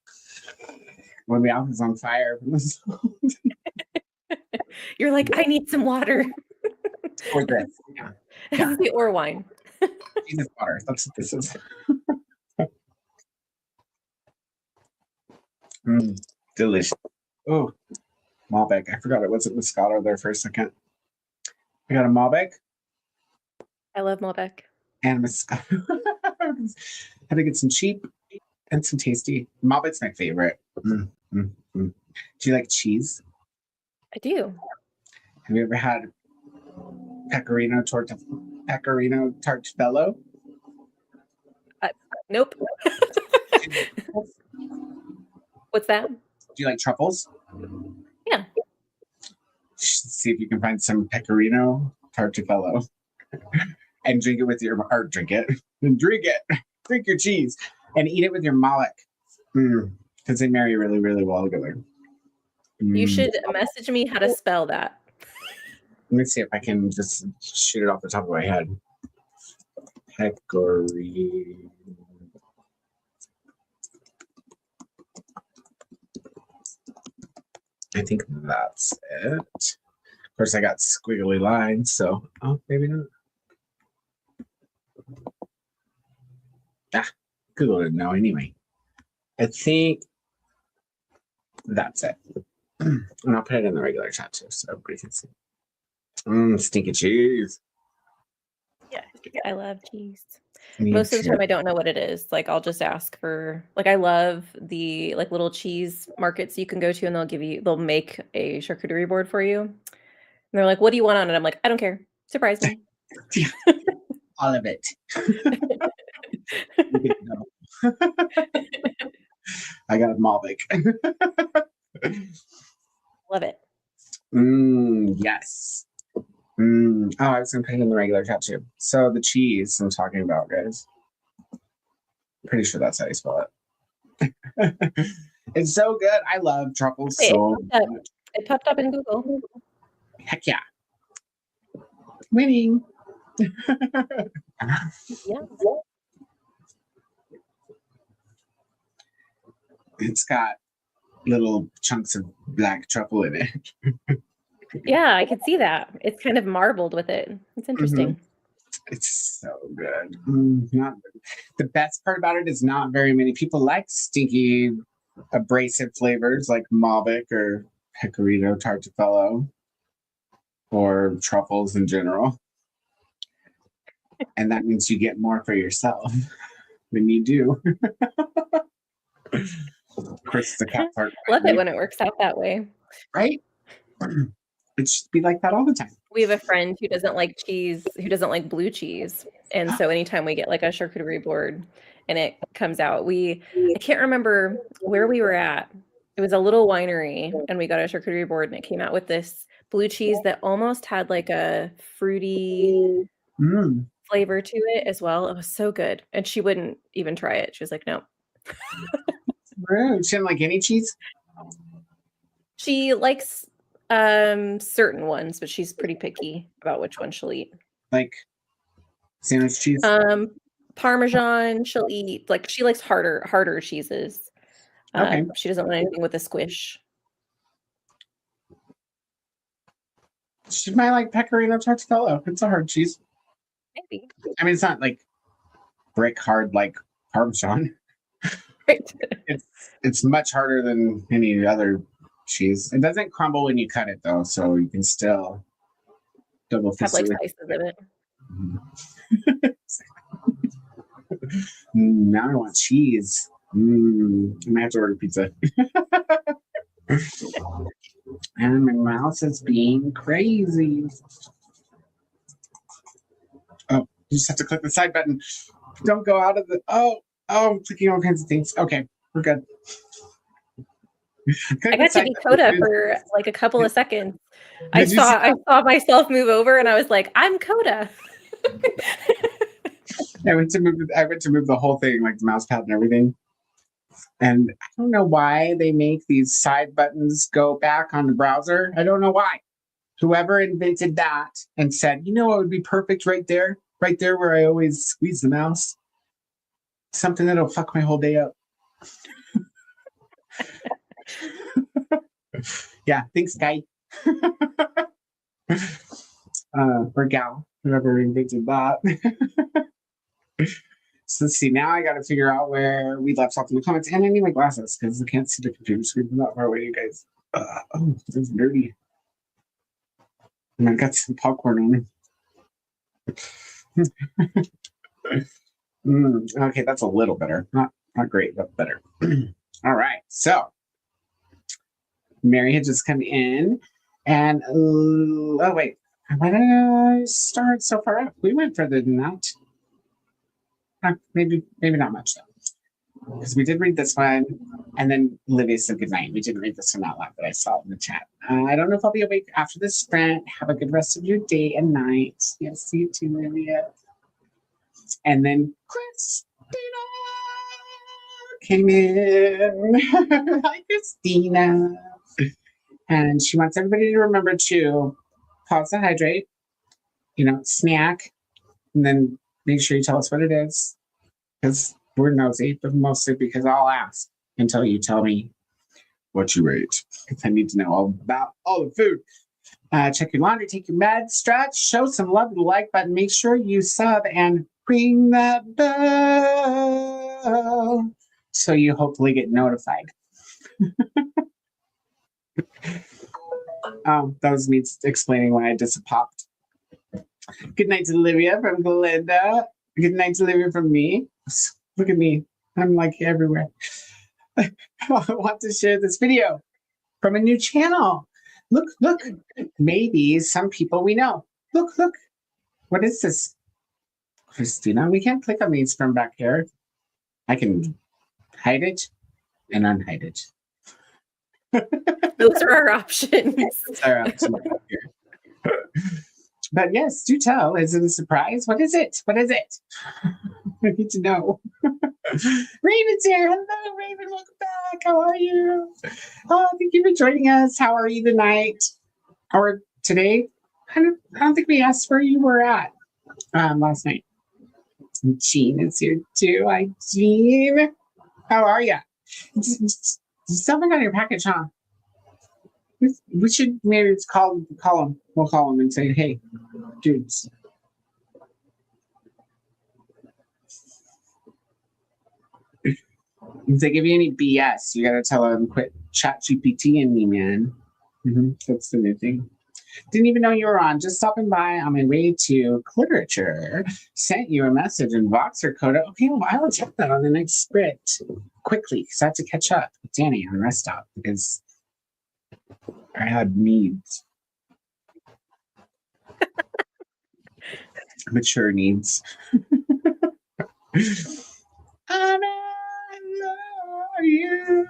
when the mouth is on fire from the salt. You're like, I need some water. Or this. Yeah. Or wine. Jesus water. That's what this is. Delicious. Oh, Malbec. I forgot it wasn't Moscato there for a second. I got a Malbec. I love Malbec. And Moscato. Had to get some cheap and some tasty. Malbec's my favorite. Do you like cheese? I do. Have you ever had pecorino tartuffello? Nope. What's that? Do you like truffles? Yeah. See if you can find some pecorino tartuffello and drink it with your drink your cheese and eat it with your Malbec because they marry really, really well together. You should message me how to spell that. Let me see if I can just shoot it off the top of my head. Pecorino. I think that's it. Of course, I got squiggly lines, so maybe not. Google didn't know anyway. I think that's it. And I'll put it in the regular chat too, so everybody can see. Stinky cheese. Yeah, I love cheese. Me Most of the too. time I don't know what it is. Like I'll just ask for I love the little cheese markets you can go to and they'll make a charcuterie board for you. And they're like, what do you want on it? I'm like, I don't care. Surprise me. All of it. I got a Malbec. Love it. Yes. Oh, I was gonna put it in the regular chat too. So the cheese I'm talking about, guys. Pretty sure that's how you spell it. It's so good. I love truffles so much. It popped up in Google. Heck yeah. Winning. Yeah. It's got little chunks of black truffle in it. Yeah, I could see that. It's kind of marbled with it. It's interesting. It's so good. Not the best part about it is not very many people like stinky, abrasive flavors like Malbec or pecorino tartuffello or truffles in general. And that means you get more for yourself than you do. Of course, it's a cat part. Love it when it works out that way. Right? It should be like that all the time. We have a friend who doesn't like cheese, who doesn't like blue cheese. And so anytime we get a charcuterie board and it comes out, I can't remember where we were at. It was a little winery, and we got a charcuterie board, and it came out with this blue cheese that almost had like a fruity flavor to it as well. It was so good. And she wouldn't even try it. She was like, no. Rude. She didn't like any cheese? She likes certain ones, but she's pretty picky about which one she'll eat. Like sandwich cheese? Parmesan, she'll eat. Like she likes harder cheeses. Okay. She doesn't want anything with a squish. She might like Pecorino Torticello. It's a hard cheese. Maybe. I mean, it's not like brick hard like Parmesan. Right. It's much harder than any other cheese. It doesn't crumble when you cut it though, so you can still double Have like it. slices of it. Now I want cheese. I might have to order pizza. And my mouse is being crazy. Oh, you just have to click the side button. Don't go out of the. Oh, I'm clicking all kinds of things. Okay, we're good. I got to be Koda for like a couple of seconds. I saw myself move over, and I was like, "I'm Koda." I went to move the whole thing, like the mouse pad and everything. And I don't know why they make these side buttons go back on the browser. I don't know why. Whoever invented that and said, you know what would be perfect right there where I always squeeze the mouse. Something that'll fuck my whole day up. Yeah, thanks, guy. Or gal, whoever invented that. So let's see. Now I got to figure out where we left off in the comments, and I need my glasses because I can't see the computer screen from that far away, you guys. Oh, this is dirty. And I got some popcorn on. Okay, that's a little better. Not great, but better. All right. So Mary had just come in, and oh wait, why did I start so far up? We went further than that. Maybe not much though, because we did read this one, and then Olivia said goodnight. We didn't read this one out loud, but I saw it in the chat. I don't know if I'll be awake after this sprint. Have a good rest of your day and night. Yes, see you too, Olivia. And then Christina came in. Hi, Christina. And she wants everybody to remember to pause to hydrate, snack, and then make sure you tell us what it is, because we're nosy, but mostly because I'll ask until you tell me what you ate, because I need to know all about all the food. Check your laundry, take your meds, stretch, show some love with the like button, make sure you sub, and ring that bell so you hopefully get notified. That was me explaining why I just popped. Good night to Olivia from Glenda. Good night to Olivia from me. Look at me. I'm like everywhere. I want to share this video from a new channel. Look. Maybe some people we know. Look. What is this? Christina, we can't click on these from back here. I can hide it and unhide it. Those are our options. Those are our options back here. But yes, do tell. Is it a surprise? What is it? I need to know. Raven's here. Hello, Raven. Welcome back. How are you? Oh, thank you for joining us. How are you tonight? Or today? I don't think we asked where you were at last night. Jean is here too. Hi, Jean. How are you? Something on your package, huh? We should maybe call him. We'll call him and say, hey, dudes. If they give you any BS, you gotta tell them quit ChatGPT and me, man. That's the new thing. Didn't even know you were on. Just stopping by on my way to literature. Sent you a message in Voxer Koda. Okay, well, I will check that on the next sprint quickly because I have to catch up with Danny on rest stop because I had needs. Mature needs. are you?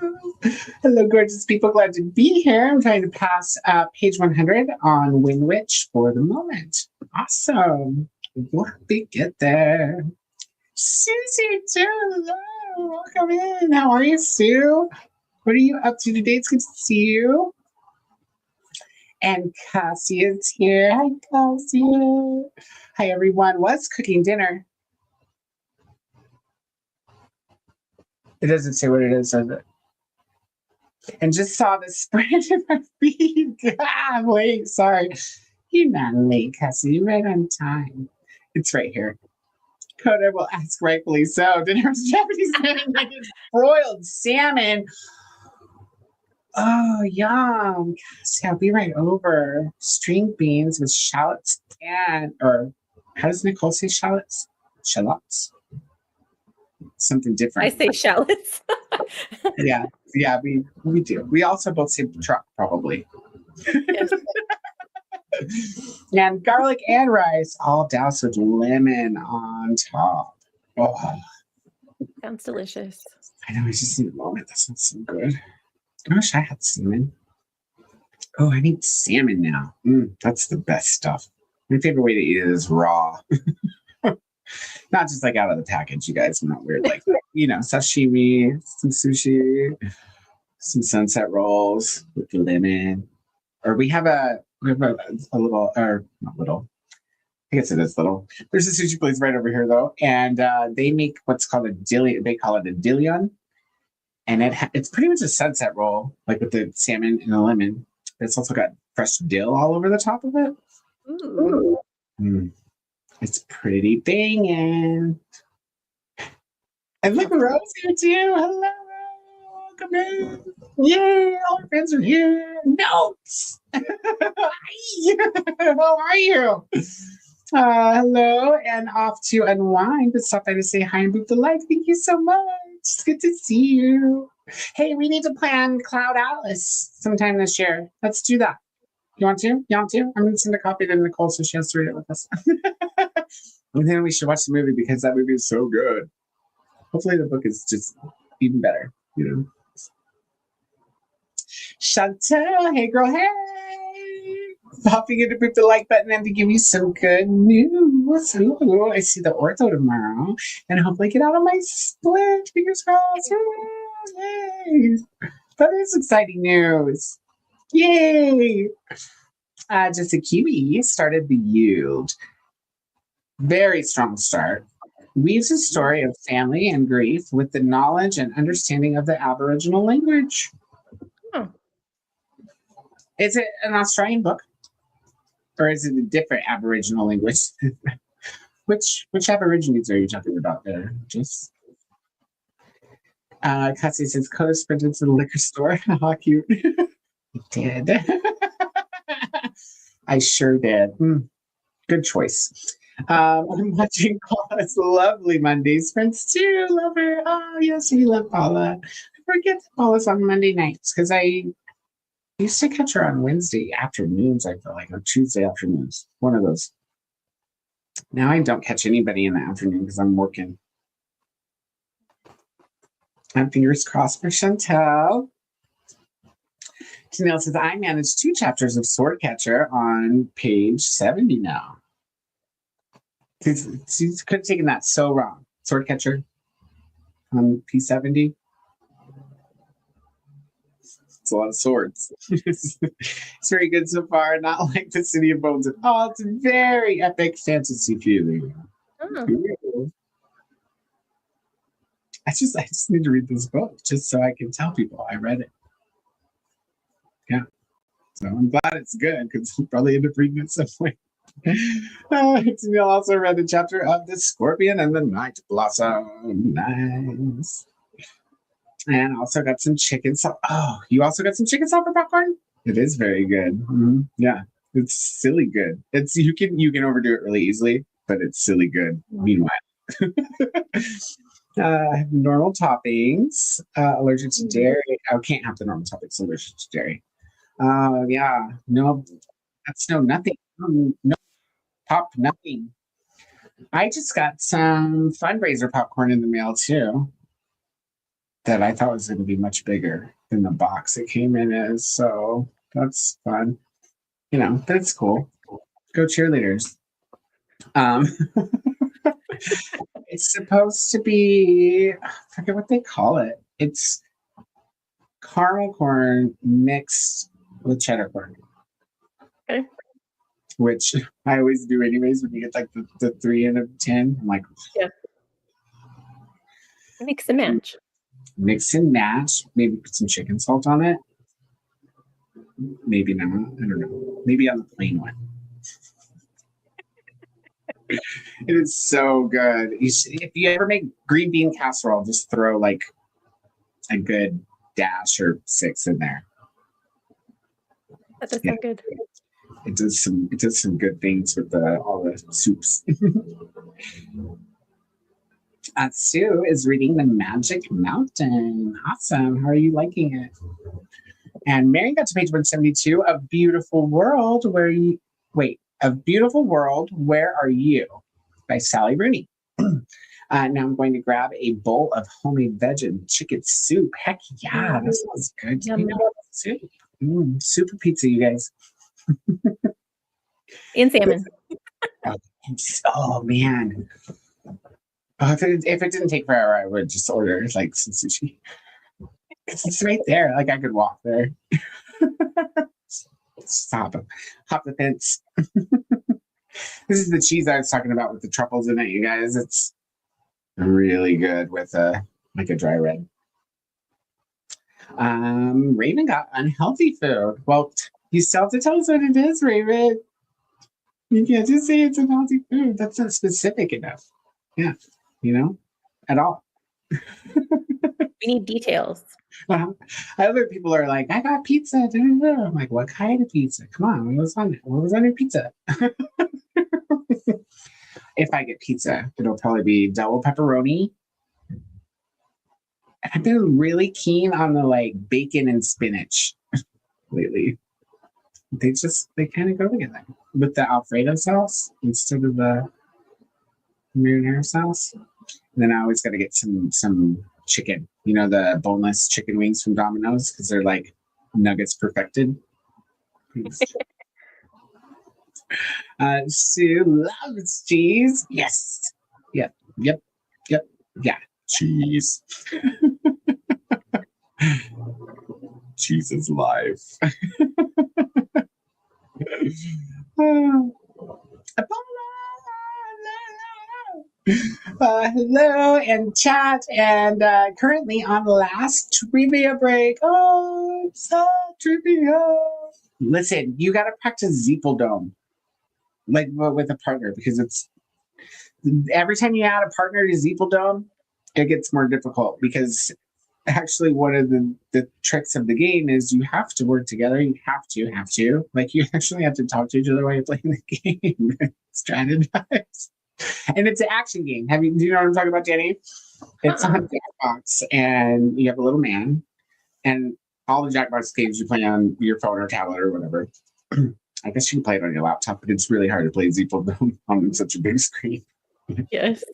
Hello, gorgeous people. Glad to be here. I'm trying to pass page 100 on Wind Witch for the moment. Awesome. We'll get there. Susie, too. Hello. Welcome in. How are you, Sue? What are you up to today? It's good to see you. And Cassie is here. Hi, Cassie. Hi, everyone. What's cooking dinner? It doesn't say what it is, does it? And just saw the spread in my feed. I'm late. Sorry. You're not late, Cassie. You're right on time. It's right here. Koda will ask rightfully so. Dinner's Japanese salmon, broiled salmon. Oh, yum. Cassie, I'll be right over. String beans with shallots and, or how does Nicole say shallots? Shallots? Something different. I say shallots. Yeah, we do. We also both say truck, probably. Yes. And garlic and rice, all doused with lemon on top. Oh, Sounds delicious. I know. I just need a moment. That sounds so good. I wish I had salmon. Oh, I need salmon now. That's the best stuff. My favorite way to eat it is raw. Not just like out of the package, you guys. I'm not weird. Like, sashimi, some sushi, some sunset rolls with lemon. Or we have a little, or not little. I guess it is little. There's a sushi place right over here though, and they make what's called a dillion. They call it a dillion, and it's pretty much a sunset roll, like with the salmon and the lemon. It's also got fresh dill all over the top of it. Ooh. It's pretty banging. And look, Rose here too. Hello, welcome in. Yay, all our friends are here. Notes. How are you? Hello, and off to unwind, but stop by to say hi and book the like. Thank you so much. It's good to see you. Hey, we need to plan Cloud Atlas sometime this year. Let's do that. You want to? I'm going to send a copy to Nicole so she has to read it with us. And then we should watch the movie because that movie is so good. Hopefully the book is just even better, Chantel, hey girl, hey! Popping in to put the like button and to give you some good news. Ooh, I see the ortho tomorrow, and hopefully get out of my split. Fingers crossed. Yay! That is exciting news. Yay! Just a Kiwi started the Yield. Very strong start. Weaves a story of family and grief with the knowledge and understanding of the Aboriginal language. Oh. Is it an Australian book? Or is it a different Aboriginal language? Which Aborigines are you talking about there? Just Cassie says Koda sprinted to the liquor store. How cute. I did. I sure did. Good choice. I'm watching Paula's lovely Mondays. Friends too. Love her. Oh, yes, we love Paula. I forget that Paula's on Monday nights because I used to catch her on Wednesday afternoons, I feel like, or Tuesday afternoons. One of those. Now I don't catch anybody in the afternoon because I'm working. And fingers crossed for Chantel. Janelle says, I managed 2 chapters of Swordcatcher on page 70 now. She could have taken that so wrong. Swordcatcher on P70. It's a lot of swords. It's very good so far. Not like the City of Bones at all. It's a very epic fantasy feeling. Oh. I just need to read this book just so I can tell people I read it. Yeah. So I'm glad it's good because I'll probably end up reading it some point. Neil also read a chapter of The Scorpion and the Night Blossom. Nice. And also got some chicken salt. Oh, you also got some chicken salt for popcorn? It is very good. Yeah, it's silly good. You can overdo it really easily, but it's silly good. Meanwhile. Normal toppings. Allergic to dairy. I can't have the normal toppings. Allergic to dairy. Yeah. No, that's nothing. No pop, nothing. I just got some fundraiser popcorn in the mail too. that I thought was going to be much bigger than the box it came in as. So that's fun. You know, that's cool. Go cheerleaders. It's supposed to be, I forget what they call it. It's caramel corn mixed with cheddar corn. Okay. Which I always do anyways when you get like the 3 out of 10. I'm like, Yeah. Mix and match. Mix and match. Maybe put some chicken salt on it. Maybe not. I don't know. Maybe on the plain one. It is so good. If you ever make green bean casserole, just throw like a good dash or 6 in there. That does sound good. It does some good things with all the soups. Sue is reading The Magic Mountain. Awesome. How are you liking it? And Mary got to page 172, A Beautiful World, A Beautiful World, Where Are You? By Sally Rooney. Now I'm going to grab a bowl of homemade veg and chicken soup. Heck yeah, that sounds good. Soup. Super pizza, you guys. And salmon. Oh man. If it didn't take forever, I would just order like some sushi. It's right there. Like I could walk there. Stop. Hop the fence. This is the cheese I was talking about with the truffles in it, you guys. It's really good with like a dry red. Raven got unhealthy food. Well, you still have to tell us what it is, Raven. You can't just say it's unhealthy food. That's not specific enough. Yeah, at all. We need details. Other people are like, I got pizza. I'm like, what kind of pizza? Come on, what was on it? What was on your pizza? If I get pizza, it'll probably be double pepperoni. I've been really keen on the like bacon and spinach lately. They kind of go together with the Alfredo sauce instead of the marinara sauce. And then I always got to get some chicken, the boneless chicken wings from Domino's, because they're like nuggets perfected. Sue loves cheese. Yes. Yep. Yeah. Cheese. Cheese is life. Hello and chat, and currently on the last trivia break. Oh, so trivia. Listen, you got to practice Zeepeldome, like with a partner, because it's every time you add a partner to Zeepeldome, it gets more difficult, because actually one of the tricks of the game is you have to work together. You have to. Like, you actually have to talk to each other while you're playing the game. Strategize. And it's an action game. Do you know what I'm talking about, Danny? It's on Jackbox, and you have a little man, and all the Jackbox games you play on your phone or tablet or whatever. I guess you can play it on your laptop, but it's really hard to play Zeepeldome on such a big screen. Yes.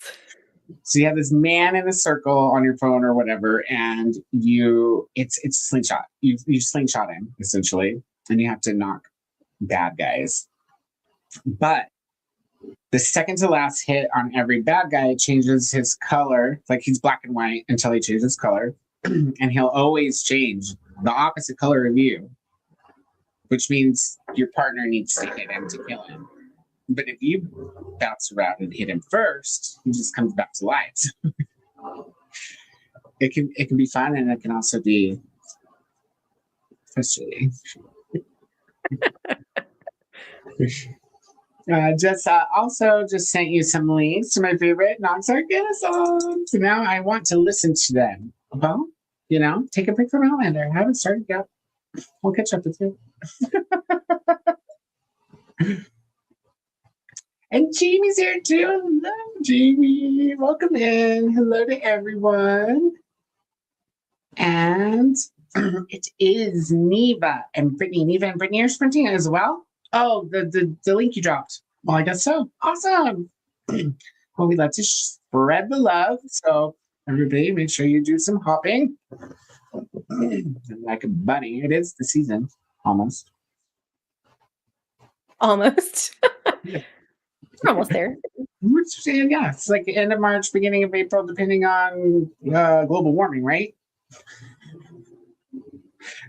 So you have this man in a circle on your phone or whatever, and it's a slingshot. You slingshot him, essentially, and you have to knock bad guys. But the second to last hit on every bad guy changes his color. Like, he's black and white until he changes color. And he'll always change the opposite color of you, which means your partner needs to hit him to kill him. But if you bounce around and hit him first, he just comes back to life. It can be fun, and it can also be frustrating. Also sent you some links to my favorite non-sarcastic songs. So now I want to listen to them. Well, take a break from Outlander. I haven't started yet. I'll catch up with you. And Jamie's here too. Hello, Jamie. Welcome in. Hello to everyone. And it is Neva and Brittany. Neva and Brittany are sprinting as well. Oh, the link you dropped. Well, I guess so. Awesome. Well, we love to spread the love. So Everybody, make sure you do some hopping. Like a bunny. It is the season, almost. Almost. Yeah. We're almost there. Yeah, it's like the end of March, beginning of April, depending on global warming, right?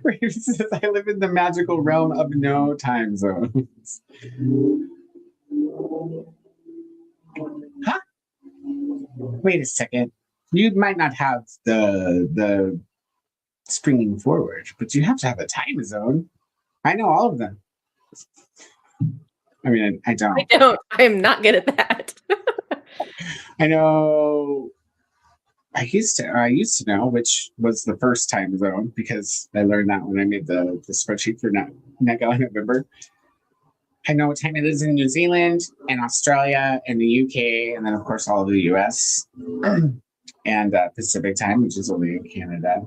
Where it says, I live in the magical realm of no time zones. Huh? Wait a second. You might not have the springing forward, but you have to have a time zone. I know all of them. I mean, I don't. I don't. I'm not good at that. I know. I used to know which was the first time zone because I learned that when I made the spreadsheet for Net November. I know what time it is in New Zealand and Australia and the UK, and then of course all of the US and Pacific time, which is only in Canada.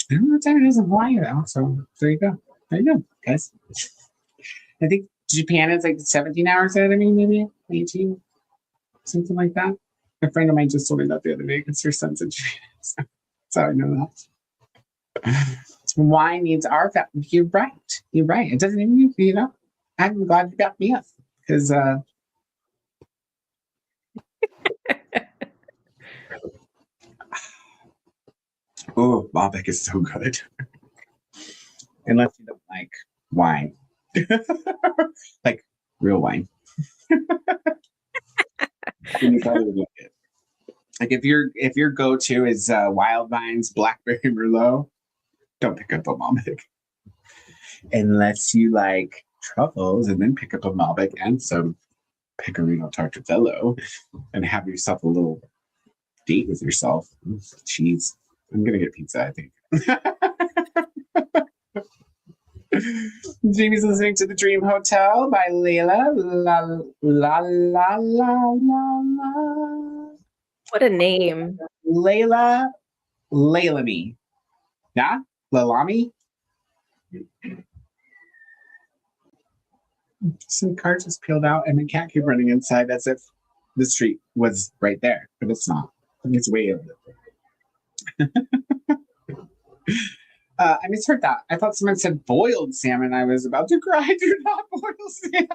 I don't know what time it is in Hawaii though, so there you go. There you go, guys. I think Japan is like 17 hours ahead of me, maybe 18, something like that. A friend of mine just told me that the other day because her son's in Japan. So that's how I know that. Wine needs our family. You're right. You're right. It doesn't even, you know, I'm glad you got me up because oh, Malbec is so good. Unless you don't like wine. Like real wine. Then you probably would like it. Like if your go-to is Wild Vines Blackberry Merlot, don't pick up a Malbec. Unless you like truffles, and then pick up a Malbec and some Pecorino Tartafello and have yourself a little date with yourself. Cheese. I'm gonna get pizza, I think. Jamie's listening to The Dream Hotel by Layla. La la la la la la. What a name. Laylami. Yeah? Lalami? Some car just peeled out and the cat kept running inside as if the street was right there, but it's not. It's way over there. I misheard that. I thought someone said boiled salmon. I was about to cry. Do not boil salmon.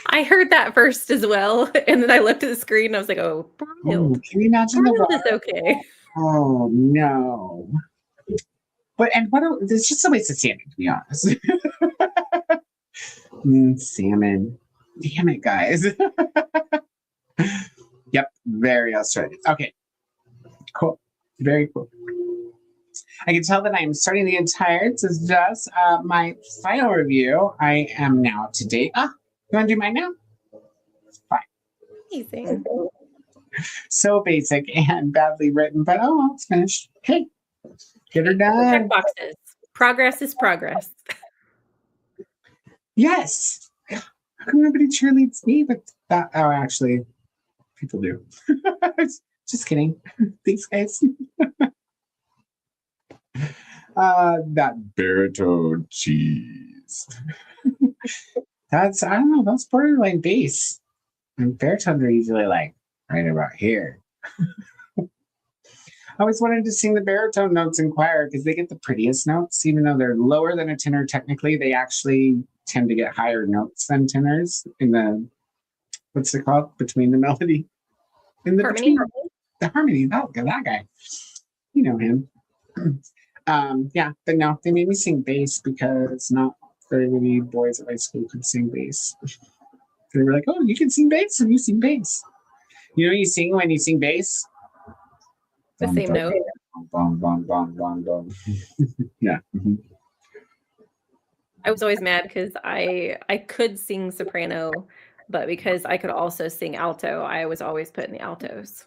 I heard that first as well. And then I looked at the screen and I was like, oh, Oh, broiled. can you imagine Broiled the is okay. Oh no. But there's just a waste of salmon, to be honest. Salmon. Damn it, guys. Yep, very Australian. Okay. Cool. Very cool. I can tell that I am starting the entire, this is just my final review. I am now up to date. You want to do mine now? Fine. Amazing. So basic and badly written, but oh well, it's finished. Okay. Get her done. Check boxes. Progress is progress. Yes. How come nobody cheerleads me? But that, oh, actually, people do. Just kidding. Thanks, guys. That baritone cheese. I don't know, that's borderline bass. And baritones are usually like right about here. I always wanted to sing the baritone notes in choir because they get the prettiest notes, even though they're lower than a tenor technically. They actually tend to get higher notes than tenors in the, what's it called? Between the melody. In the Harmony. The harmony, that guy. You know him. Yeah, but no, they made me sing bass because not very many boys at my school could sing bass. They were like, oh, you can sing bass and you sing bass. You know you sing when you sing bass? The same note. Bum, bum, bum, bum, bum. Yeah. Mm-hmm. I was always mad because I could sing soprano, but because I could also sing alto, I was always put in the altos.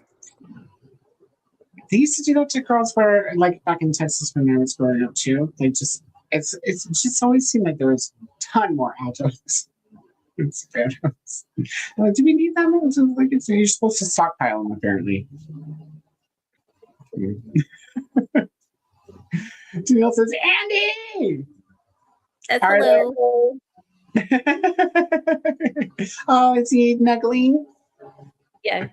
They used to do that to girls where, like back in Texas when I was growing up too. They just, it's just always seemed like there was a ton more altos than sopranos. Like, do we need that much? Like, you're supposed to stockpile them apparently. Janelle says, Andy! That's Are hello. Oh, is he nuggling? Yeah.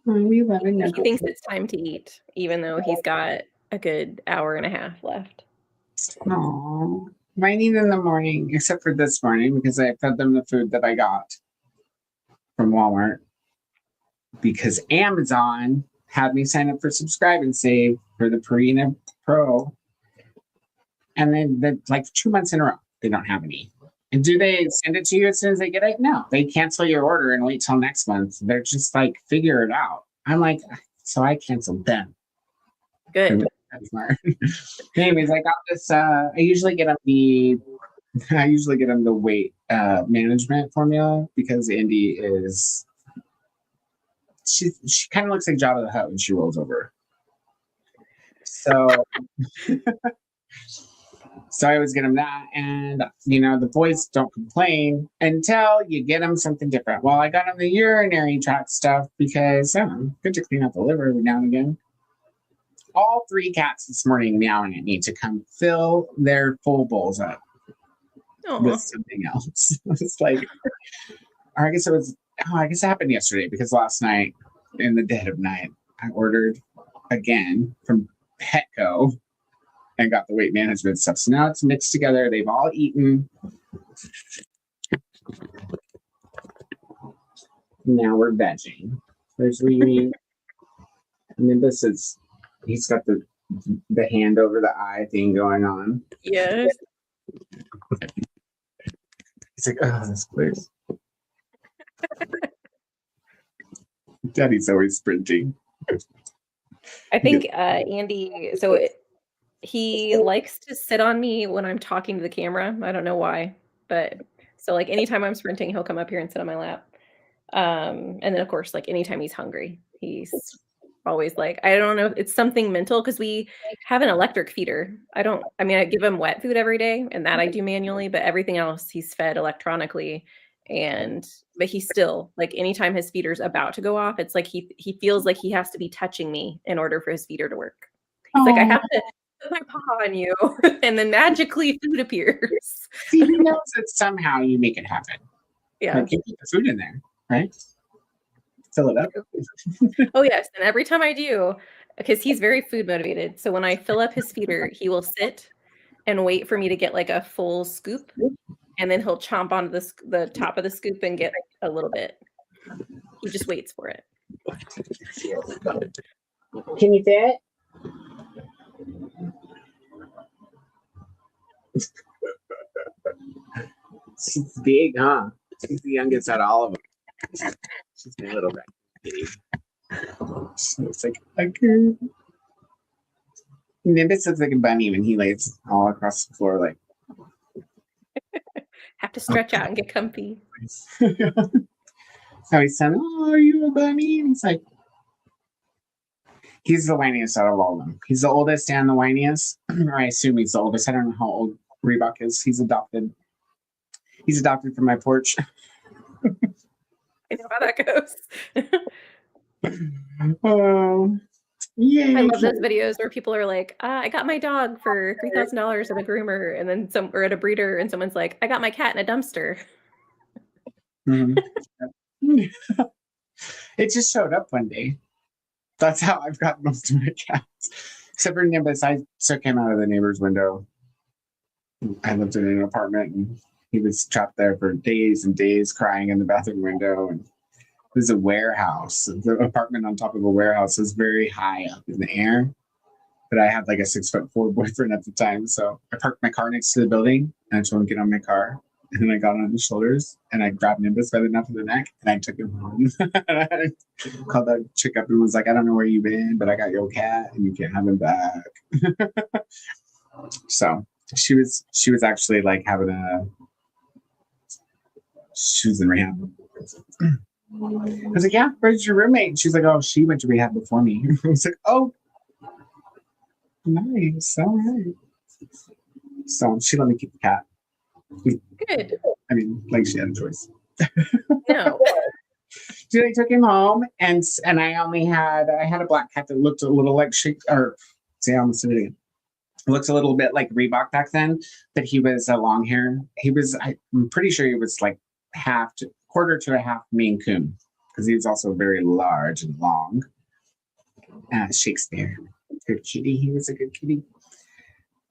We love it. He thinks it's time to eat, even though he's got a good hour and a half left. Oh, mine eat in the morning, except for this morning because I fed them the food that I got from Walmart because Amazon had me sign up for Subscribe and Save for the Purina Pro. And then like 2 months in a row, they don't have any. And do they send it to you as soon as they get it? No, they cancel your order and wait till next month. They're just like, figure it out. I'm like, so I canceled them. Good. That's smart. Anyways, I got this. I usually get them the weight management formula because Indy is she kind of looks like Jabba the Hutt when she rolls over. So so I always get them that, and the boys don't complain until you get them something different. Well, I got them the urinary tract stuff because good to clean out the liver every now and again. All 3 cats this morning meowing at me to come fill their full bowls up with something else. It's like, or I guess it happened yesterday because last night in the dead of night, I ordered again from Petco and got the weight management stuff. So now it's mixed together. They've all eaten. Now we're vegging. There's Riri. And then he's got the hand over the eye thing going on. Yes. He's like, oh, this place. Daddy's always sprinting. I think Andy, he likes to sit on me when I'm talking to the camera. I don't know why, but so like anytime I'm sprinting, he'll come up here and sit on my lap. And then of course, like anytime he's hungry, he's always like, I don't know, it's something mental because we have an electric feeder. I give him wet food every day and that I do manually, but everything else he's fed electronically. But he's still like, anytime his feeder's about to go off, it's like he feels like he has to be touching me in order for his feeder to work. He's like, I have to put my paw on you, and then magically food appears. See, he knows that somehow you make it happen. Yeah. Like you put the food in there, right? Fill it up. Oh yes, and every time I do, because he's very food motivated, so when I fill up his feeder, he will sit and wait for me to get like a full scoop, and then he'll chomp onto the top of the scoop and get a little bit. He just waits for it. Can you fit? She's big, huh? She's the youngest out of all of them. She's my little kitty. She looks like a girl. Nimbus looks like a bunny when he lays all across the floor like. Have to stretch out and get comfy. So he said, "Oh, are you a bunny?" And he's like, he's the whiniest out of all of them. He's the oldest and the whiniest. Or I assume he's the oldest. I don't know how old Reebok is. He's adopted. He's adopted from my porch. I know how that goes. Yeah. I love those videos where people are like, I got my dog for $3,000 at a groomer, and then or at a breeder, and someone's like, I got my cat in a dumpster. Mm-hmm. It just showed up one day. That's how I've got most of my cats. Except for Nimbus, I took him out of the neighbor's window. I lived in an apartment and he was trapped there for days and days crying in the bathroom window. And it was a warehouse. The apartment on top of a warehouse was very high up in the air. But I had like a 6'4" boyfriend at the time. So I parked my car next to the building and I told him to get on my car. And then I got on his shoulders and I grabbed Nimbus by the nape of the neck and I took him home. I called that chick up and was like, I don't know where you've been, but I got your cat and you can't have him back. So she was actually like she was in rehab. I was like, yeah, where's your roommate? And she's like, oh, she went to rehab before me. I was like, oh, nice. All right. So she let me keep the cat. Good. I mean, like she had a choice. No. So I took him home, and I had a black cat that looked a little like I almost did it again. Looks a little bit like Reebok back then, but he was a long hair. I'm pretty sure he was like quarter to a half Maine Coon. because he's also very large and long. Shakespeare. Good kitty. He was a good kitty.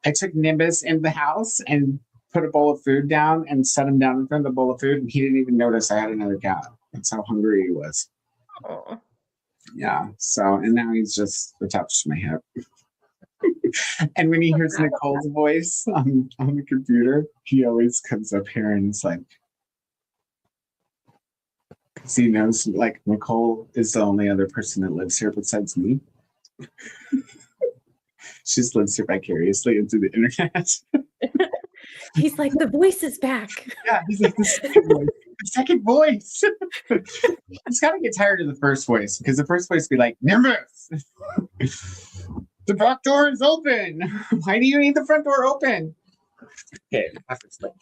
I took Nimbus into the house and put a bowl of food down and set him down in front of the bowl of food, and he didn't even notice I had another cat. That's how hungry he was. Oh. Yeah. So, and now he's just attached to my hip. And when he hears Nicole's voice on the computer, he always comes up here and it's like, because he knows like Nicole is the only other person that lives here besides me. She just lives here vicariously and through the internet. He's like, the voice is back. Yeah, he's like, the second voice. He's got to get tired of the first voice, because the first voice would be like, Nimbus, the back door is open. Why do you need the front door open? Okay, that's explain.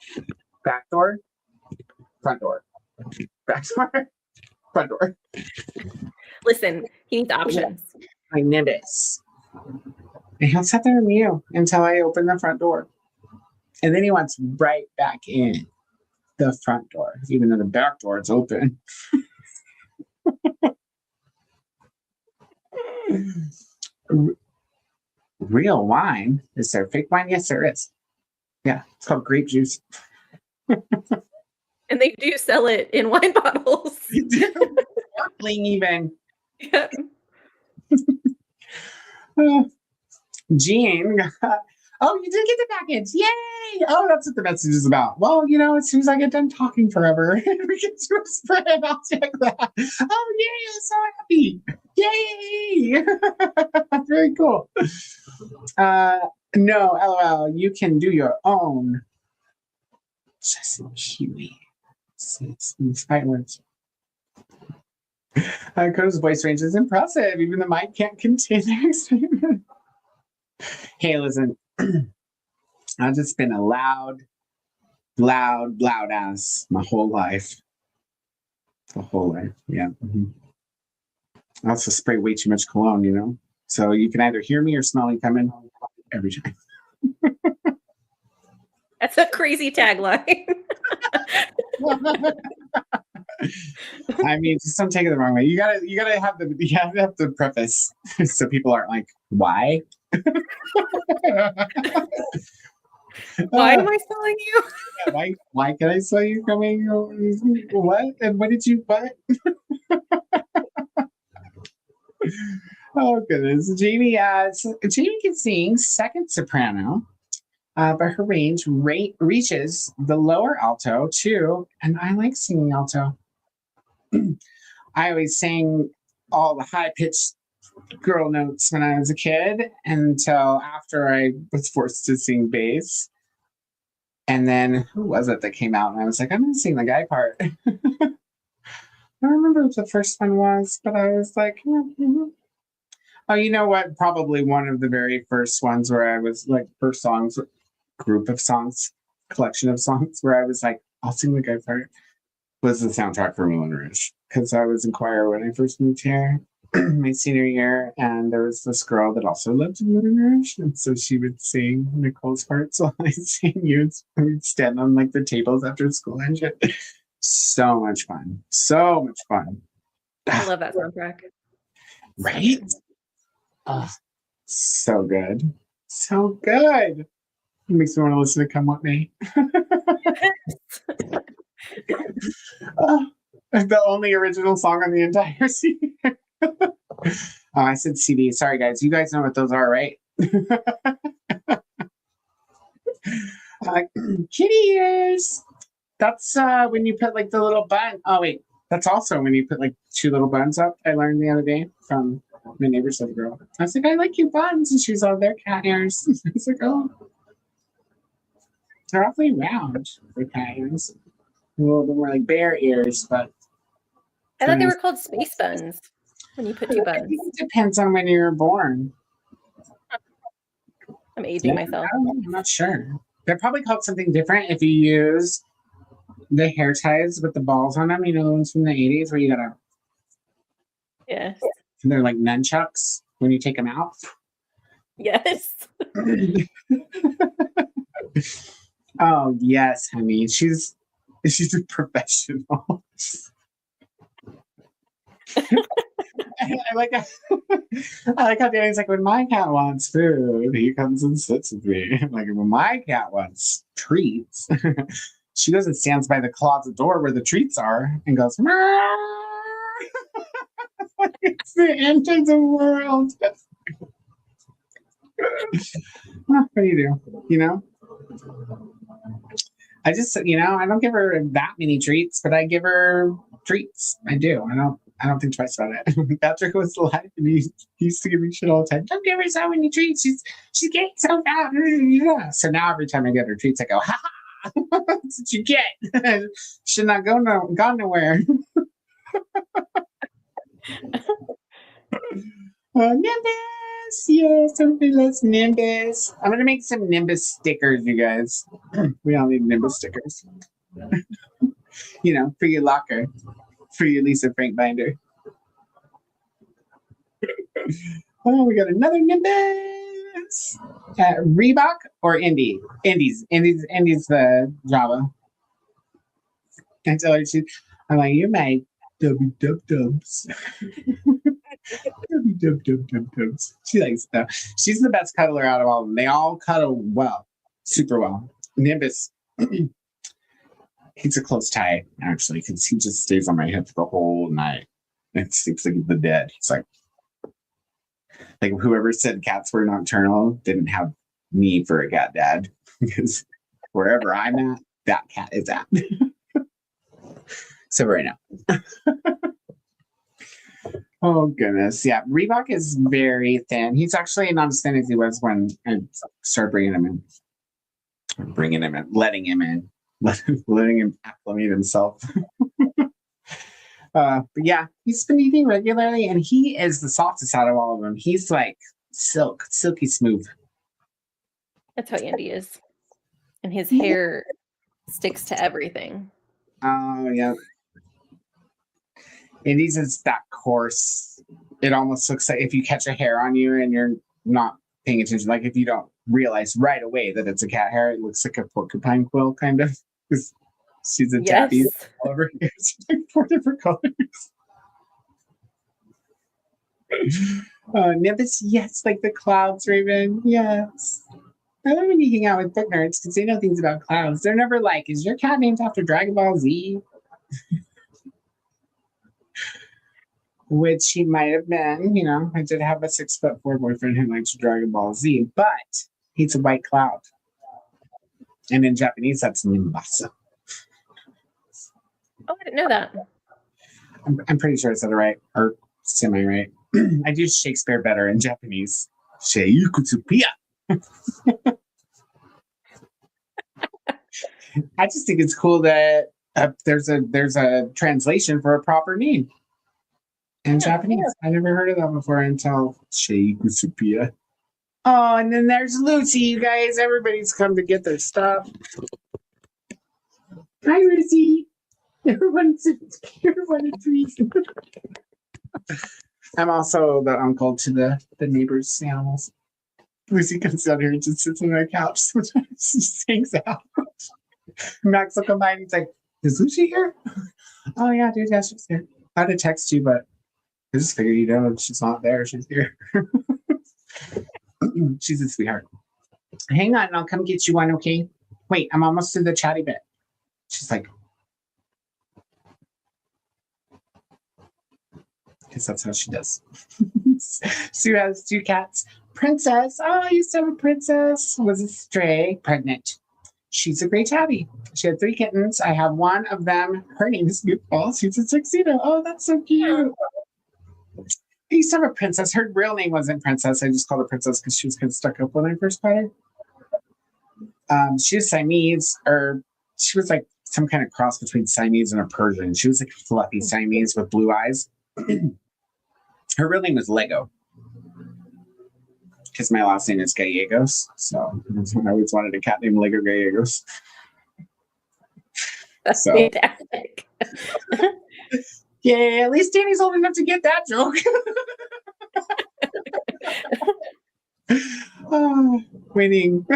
Back door, front door. Back door, front door. Listen, he needs options. My Nimbus. And he'll sit there and mew until I open the front door. And then he wants right back in the front door, even though the back door is open. Real wine? Is there fake wine? Yes, there is. Yeah, it's called grape juice. And they do sell it in wine bottles. Sparkling even. Yeah. Jean, oh, you did get the package. Yay! Oh, that's what the message is about. Well, as soon as I get done talking forever, we get to a spread, I'll check that. Oh, yay! I'm so happy. Yay! Very cool. No, LOL, you can do your own. Just kiwi. It's fight words. Koda's voice range is impressive. Even the mic can't contain their excitement. Hey, listen. I've just been a loud ass my whole life. The whole life, yeah. Mm-hmm. I also spray way too much cologne, So you can either hear me or smell me coming every time. That's a crazy tagline. I mean, just don't take it the wrong way. You gotta have the preface so people aren't like, why? Why am I selling you? Why can I sell you coming? What? And what did you what? Oh goodness. Jamie can sing second soprano. But her range reaches the lower alto too, and I like singing alto. I always sang all the high-pitched girl notes when I was a kid until after I was forced to sing bass. And then who was it that came out and I was like, I'm going to sing the guy part. I don't remember what the first one was, but I was like, mm-hmm. Oh, you know what? Probably one of the very first ones where I was like, first songs, group of songs, collection of songs where I was like, I'll sing the guy part, was the soundtrack for Moulin Rouge. Because I was in choir when I first moved here, my senior year, and there was this girl that also lived in Moulin Rouge, and so she would sing Nicole's parts while I sang you. We'd stand on like the tables after school and shit. So much fun. So much fun. I love that soundtrack. Right? So good. So good. It makes me want to listen to Come What May. The only original song on the entire CD. I said CD. Sorry, guys. You guys know what those are, right? Kitty ears. That's when you put like the little bun. Oh, wait. That's also when you put like two little buns up. I learned the other day from my neighbor's little girl. I was like, I like your buns. And she's all, they're cat ears. I was like, oh. They're awfully round for cat ears. A little bit more like bear ears, but I thought they were called space buns when you put two buns. I think it depends on when you were born. I'm aging myself. I don't know, I'm not sure. They're probably called something different if you use the hair ties with the balls on them. You know, the ones from the 80s where you gotta. Yes. They're like nunchucks when you take them out. Yes. Oh yes, honey. She's a professional. I like I like how Danny's like, when my cat wants food, he comes and sits with me. I'm like, when my cat wants treats, she goes and stands by the closet door where the treats are and goes, meow. Like it's the end of the world. What do you do? You know? I just, I don't give her that many treats, but I give her treats. I do. I don't think twice about it. Patrick was alive and he used to give me shit all the time. Don't give her so many treats. She's getting so fat. So now every time I get her treats, I go, ha ha, that's what you get. Should not gone nowhere. Nimbus, yes, somebody loves Nimbus. I'm gonna make some Nimbus stickers, you guys. We all need Nimbus stickers. For your locker, for your Lisa Frank binder. Oh, we got another Nimbus. Reebok or Indy? Indy's the Java. I tell her I'm like, you're my dubs. Dubs. She likes that. She's the best cuddler out of all of them. They all cuddle well, super well. Nimbus, he's a close tie, actually, because he just stays on my hip the whole night. It seems like the dead. He's like whoever said cats were nocturnal didn't have me for a cat dad, because wherever I'm at, that cat is at. So right now. Oh goodness, yeah. Reebok is very thin. He's actually not as thin as he was when I started bringing him in, letting him acclimate himself. But yeah, he's been eating regularly, and he is the softest out of all of them. He's like silky smooth. That's how Andy is, and his hair sticks to everything. Oh yeah. Andy's is that coarse. It almost looks like if you catch a hair on you and you're not paying attention, like if you don't realize right away that it's a cat hair, it looks like a porcupine quill, kind of. She's a tabby all over here. It's like 4 different colors. Nimbus, yes, like the clouds, Raven, yes. I love when you hang out with book nerds because they know things about clouds. They're never like, is your cat named after Dragon Ball Z? Which he might have been, I did have a 6'4" boyfriend who likes Dragon Ball Z, but he's a white cloud. And in Japanese, that's Nimbasa. Oh, I didn't know that. I'm pretty sure I said it right, or semi-right. I do Shakespeare better in Japanese. Sheikutsupiya. I just think it's cool that there's a translation for a proper name. In Japanese. I never heard of that before until Sheikutsupiya. Oh, and then there's Lucy, you guys. Everybody's come to get their stuff. Hi, Lucy. Everyone's trees. I'm also the uncle to the neighbors' animals. Lucy comes down here and just sits on my couch. Sometimes she just hangs out. Max will come by and he's like, is Lucy here? Oh, yeah, dude, yeah, she's here. I had to text you, but I just figured, she's not there. She's here. She's a sweetheart. Hang on, I'll come get you one, okay? Wait, I'm almost to the chatty bit. She's like, because that's how she does. Sue has 2 cats. Princess, oh, I used to have a princess. Was a stray, pregnant. She's a gray tabby. She had 3 kittens. I have one of them. Her name is Nicole. She's a tuxedo. Oh, that's so cute. I used to have a princess. Her real name wasn't Princess. I just called her Princess because she was kind of stuck up when I first got her. She was Siamese, or she was like some kind of cross between Siamese and a Persian. She was like fluffy Siamese with blue eyes. Her real name was Lego. Because my last name is Gallegos. So I always wanted a cat named Lego Gallegos. That's fantastic. Yeah, at least Danny's old enough to get that joke. Winning.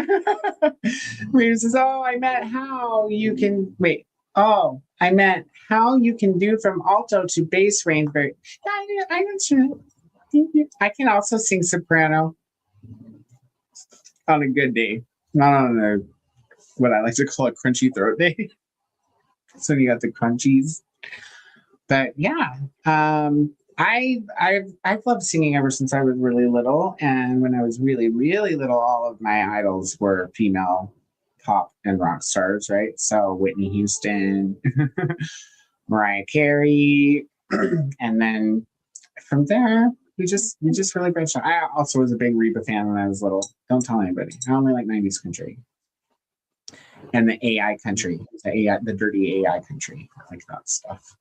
Reader says, oh, I met how you can wait. Oh, I meant how you can do from alto to bass range. Very, yeah, I know. I can also sing soprano on a good day, not on a what I like to call a crunchy throat day. So you got the crunchies. But yeah, I've loved singing ever since I was really little, and when I was really little, all of my idols were female pop and rock stars, right? So Whitney Houston, Mariah Carey, and then from there we just really branched out. I also was a big Reba fan when I was little. Don't tell anybody. I only like 90s country and the AI country, the dirty AI country. I like that stuff.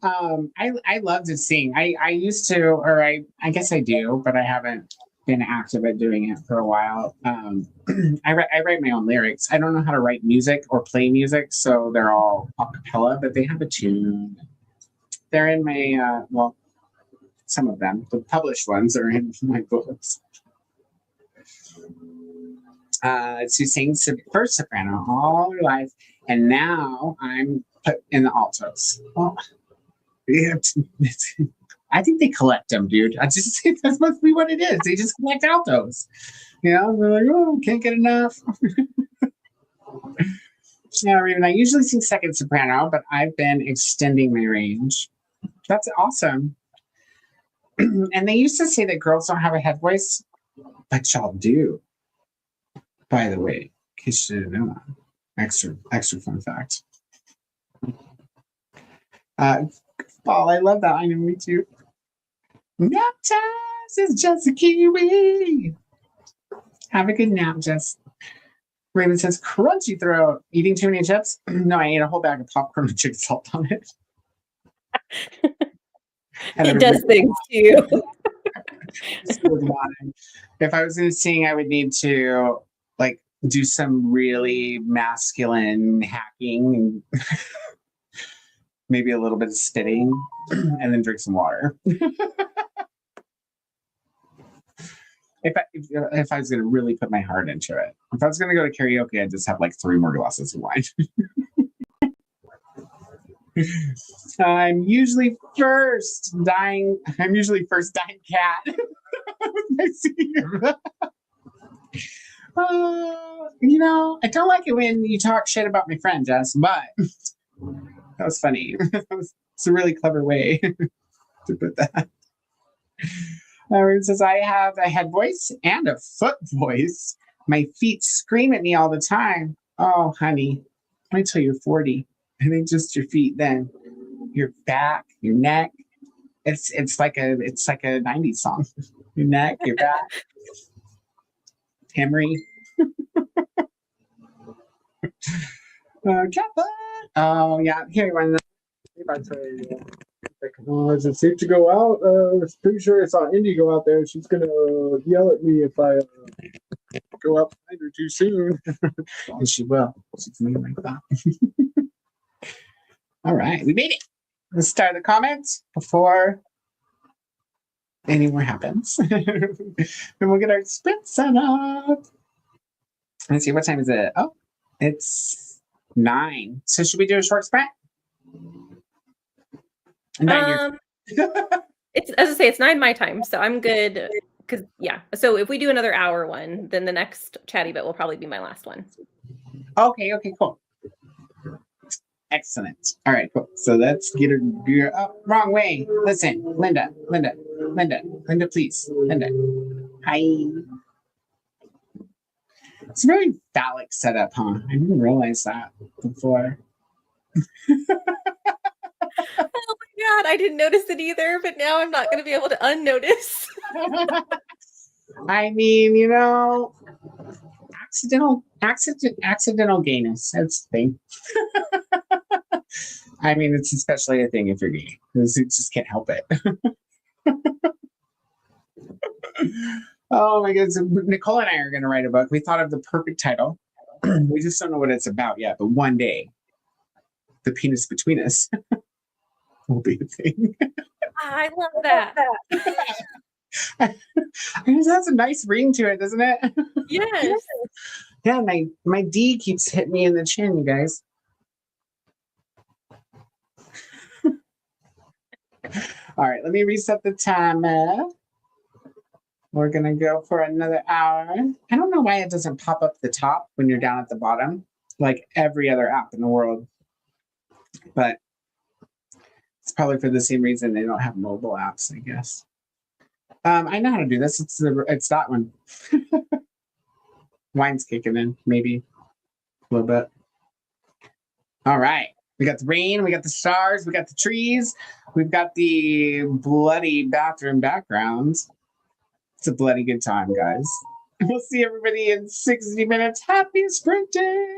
I love to sing. I used to, or I guess I do, but I haven't been active at doing it for a while. I write my own lyrics. I don't know how to write music or play music, so they're all a cappella, but they have a tune. They're in my, well, some of them, the published ones are in my books. She sings first soprano all her life, and now I'm put in the altos. Well, I think they collect them, dude. I just think that must be what it is. They just collect altos. You know, they're like, oh, can't get enough. Yeah, Raven, I usually sing second soprano, but I've been extending my range. That's awesome. And they used to say that girls don't have a head voice, but y'all do. By the way, in case you didn't know that. Extra fun fact. Paul, I love that. I know, me too. Nap time is just a kiwi. Have a good nap, Jess. Raven says, crunchy throat. Eating too many chips? No, I ate a whole bag of popcorn with chicken salt on it. It does things to you. If I was going to sing, I would need to like do some really masculine hacking and maybe a little bit of spitting and then drink some water. If I was going to really put my heart into it. If I was going to go to karaoke, I'd just have like 3 more glasses of wine. I'm usually first dying cat with my senior. You know, I don't like it when you talk shit about my friend, Jess, but that was funny. It's a really clever way to put that. It says, I have a head voice and a foot voice. My feet scream at me all the time. Oh, honey, wait till you're 40. I think just your feet then. Your back, your neck. It's like a 90s song. Your neck, your back. Henry. Oh, yeah. Here you want to know. If I tell you, is it safe to go out? I was pretty sure I saw Indy go out there. She's going to yell at me if I go out behind her too soon. And she will. She's moving like that. All right. We made it. Let's start the comments before any more happens. Then we'll get our sprint set up. Let's see. What time is it? Oh, it's 9. So should we do a short sprint? 9 It's, as I say, it's 9 my time, so I'm good. Because yeah, so if we do another hour one, then the next chatty bit will probably be my last one. Okay, cool. Excellent. All right, cool. So let's get her wrong way. Listen, Linda, please. Linda. Hi. It's a very phallic setup, huh? I didn't realize that before. Oh my god, I didn't notice it either, but now I'm not going to be able to unnotice. I mean, you know, accidental gayness. That's the thing. I mean, it's especially a thing if you're gay, because you just can't help it. Oh my goodness. Nicole and I are going to write a book. We thought of the perfect title. We just don't know what it's about yet, but one day, the penis between us will be a thing. I love that. It has a nice ring to it, doesn't it? Yes. Yeah, my D keeps hitting me in the chin, you guys. All right, let me reset the timer. We're gonna go for another hour. I don't know why it doesn't pop up the top when you're down at the bottom, like every other app in the world. But it's probably for the same reason they don't have mobile apps, I guess. I know how to do this. It's that one. Wine's kicking in, maybe a little bit. All right. We got the rain, we got the stars, we got the trees, we've got the bloody bathroom backgrounds. It's a bloody good time, guys. We'll see everybody in 60 minutes. Happy sprinting!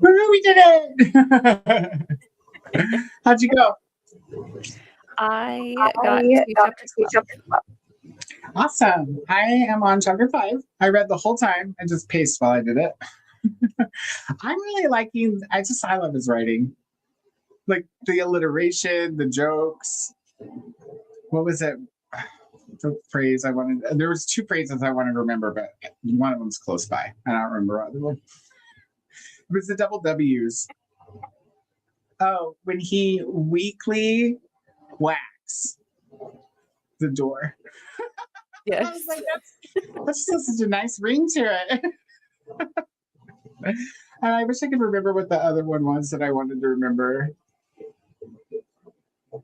Woo, we did it! How'd you go? I got to chapter 12. Awesome. I am on chapter 5. I read the whole time and just paced while I did it. I'm really liking, I love his writing. Like the alliteration, the jokes. What was it? The phrase I wanted, there was 2 phrases I wanted to remember, but one of them's close by. I don't remember other one. It was the double W's. Oh, when he weakly whacks the door. I Yes. was like, that's still such a nice ring to it. And I wish I could remember what the other one was that I wanted to remember. Oh,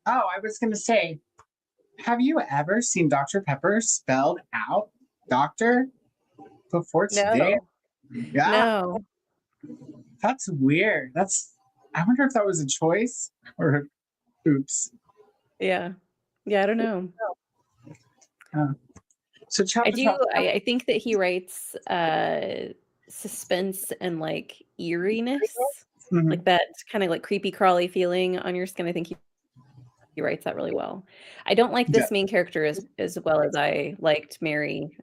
I was going to say, have you ever seen Dr. Pepper spelled out, doctor, before today? No. Yeah, No. that's weird. I wonder if that was a choice or oops. Yeah. Yeah, I don't know. So chapter I do. 12. I think that he writes suspense and like eeriness, Mhm. like that kind of like creepy crawly feeling on your skin. I think he writes that really well. I don't like this main character as well as I liked Mary,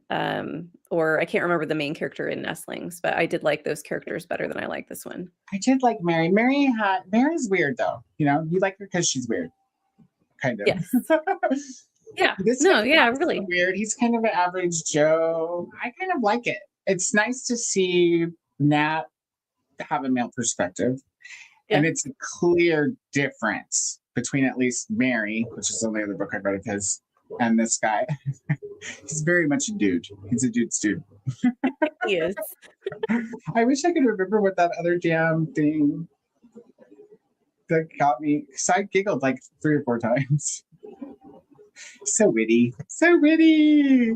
or I can't remember the main character in Nestlings, but I did like those characters better than I like this one. I did like Mary. Mary's weird though. You know, you like her because she's weird. Kind of. Yes. Yeah. This No, guy's yeah, not so really. weird. He's kind of an average Joe. I kind of like it. It's nice to see Nat have a male perspective. And Yeah. it's a clear difference between at least Mary, which is the only other book I've read of his, and this guy. He's very much a dude. He's a dude's dude. He is. I wish I could remember what that other damn thing that got me, because I giggled like 3 or 4 times. So witty. So witty.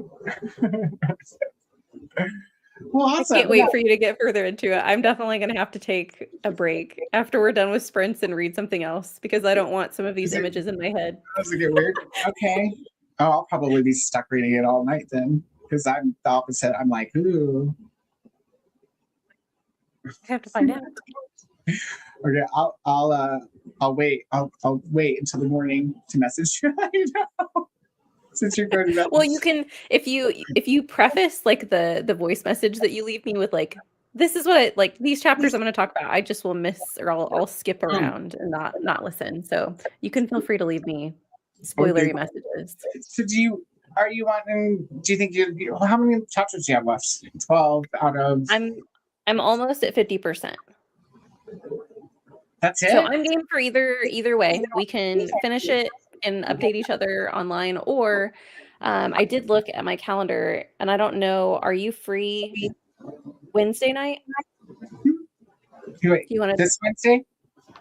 Well, awesome. I can't wait for you to get further into it. I'm definitely going to have to take a break after we're done with sprints and read something else because I don't want some of these images in my head. Does it get weird? Okay. Oh, I'll probably be stuck reading it all night then because I'm the opposite. I'm like, ooh. I have to find out. Okay, I'll wait. I'll wait until the morning to message you. You know, since you're going to. Well, you can if you preface like the voice message that you leave me with like this is what like these chapters I'm going to talk about. I just will miss or I'll skip around and not listen. So you can feel free to leave me spoilery messages. So do you think how many chapters do you have left? 12 out of. I'm almost at 50%. That's it. So I'm game for either way. We can finish it and update each other online, or I did look at my calendar and I don't know. Are you free Wednesday night? Wait, Do you want to? this Wednesday?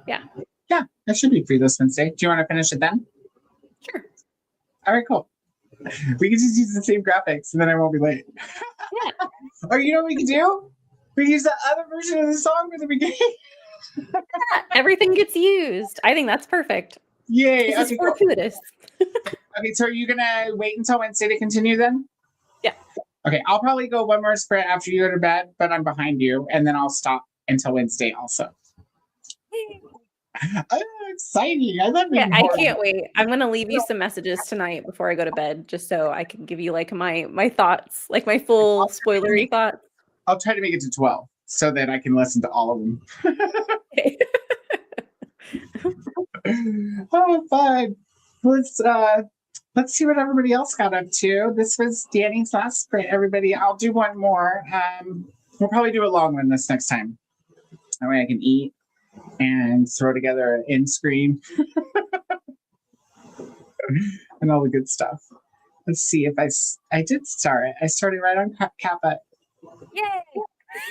Yeah. Yeah, I should be free this Wednesday. Do you want to finish it then? Sure. All right, cool. We can just use the same graphics and then I won't be late. Yeah. Or you know what we can do? We can use the other version of the song for the beginning. Yeah, everything gets used. I think that's perfect. Yay. This is Okay, cool. fortuitous. Okay, so are you going to wait until Wednesday to continue then? Yeah. Okay, I'll probably go one more sprint after you go to bed, but I'm behind you, and then I'll stop until Wednesday also. Oh, exciting. I love Yeah, being I bored. can't wait. I'm going to leave you some messages tonight before I go to bed, just so I can give you like my thoughts, like my full spoilery thoughts. I'll try to make it to 12 so that I can listen to all of them. Okay. Oh, fun. Let's see what everybody else got up to. This was Danny's last sprint, everybody. I'll do one more. We'll probably do a long one this next time. That way I can eat and throw together an end screen and all the good stuff. Let's see if I did start it. I started right on Kappa. Yay!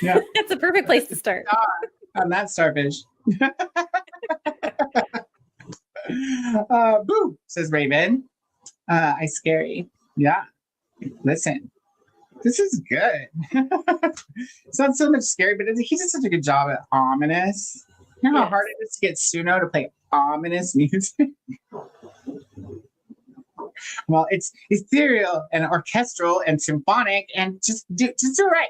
Yeah. That's a perfect place to start. On that starfish. Boo, says Raven. I scary. Yeah. Listen, this is good. It's not so much scary, but he did such a good job at ominous. You know how hard it is to get Suno to play ominous music? Well, it's ethereal and orchestral and symphonic and just do it right.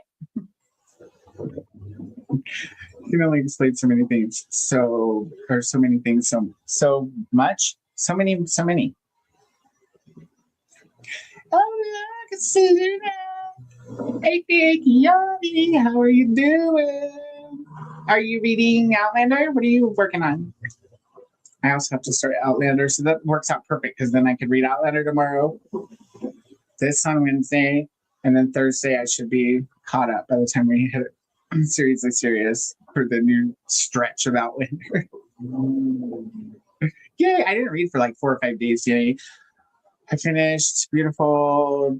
You can only explain so many things. So many things. So much. So many. Oh, I can see you now. Hey, Yanni, how are you doing? Are you reading Outlander? What are you working on? I also have to start Outlander, so that works out perfect because then I could read Outlander tomorrow, this on Wednesday, and then Thursday I should be caught up by the time we hit Seriously Serious for the new stretch of Outlander. Yay! I didn't read for like 4 or 5 days. Yay! I finished Beautiful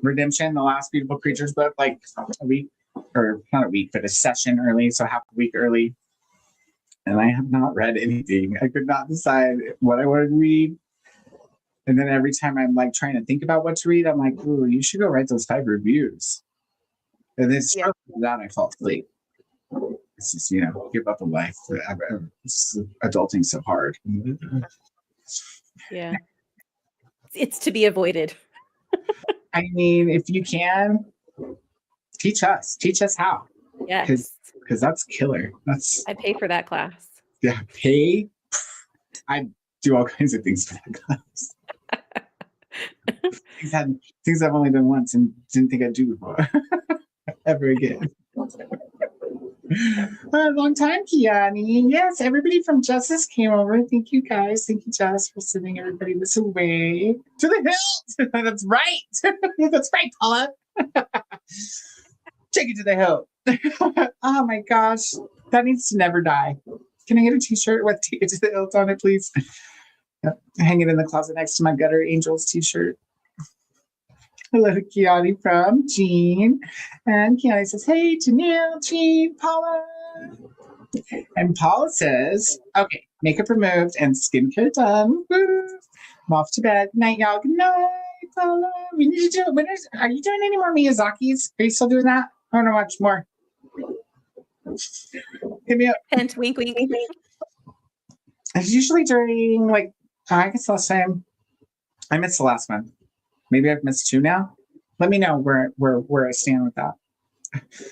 Redemption, the last Beautiful Creatures book, like a week, or not a week, but a session early, so half a week early. And I have not read anything. I could not decide what I wanted to read. And then every time I'm like trying to think about what to read, I'm like, ooh, you should go write those 5 reviews. And then that I fall asleep. It's just, give up on life. Adulting so hard. Yeah. It's to be avoided. I mean, if you can, teach us how. Yes. Because that's killer. I pay for that class. Yeah, pay. I do all kinds of things for that class. things I've only done once and didn't think I'd do before. Ever again. Long time, Kiani. Yes, everybody from Justice came over. Thank you, guys. Thank you, Jess, for sending everybody this away. To the hilt! That's right. That's right, Paula. Take it to the hilt. Oh my gosh. That needs to never die. Can I get a t-shirt with Take It to the Hilt on it, please? Yep. Hang it in the closet next to my Gutter Angels t-shirt. Hello, Kiani from Jean. And Kiani says, hey, Janelle, Jean, Paula. And Paula says, okay, makeup removed and skincare done. Woo. I'm off to bed. Good night, y'all. Good night, Paula. We need to do it. Are you doing any more Miyazaki's? Are you still doing that? I want to watch more. Hit me up. Hint, wink, wink. It's usually during, like, I guess last time. I missed the last one. Maybe I've missed 2 now. Let me know where I stand with that.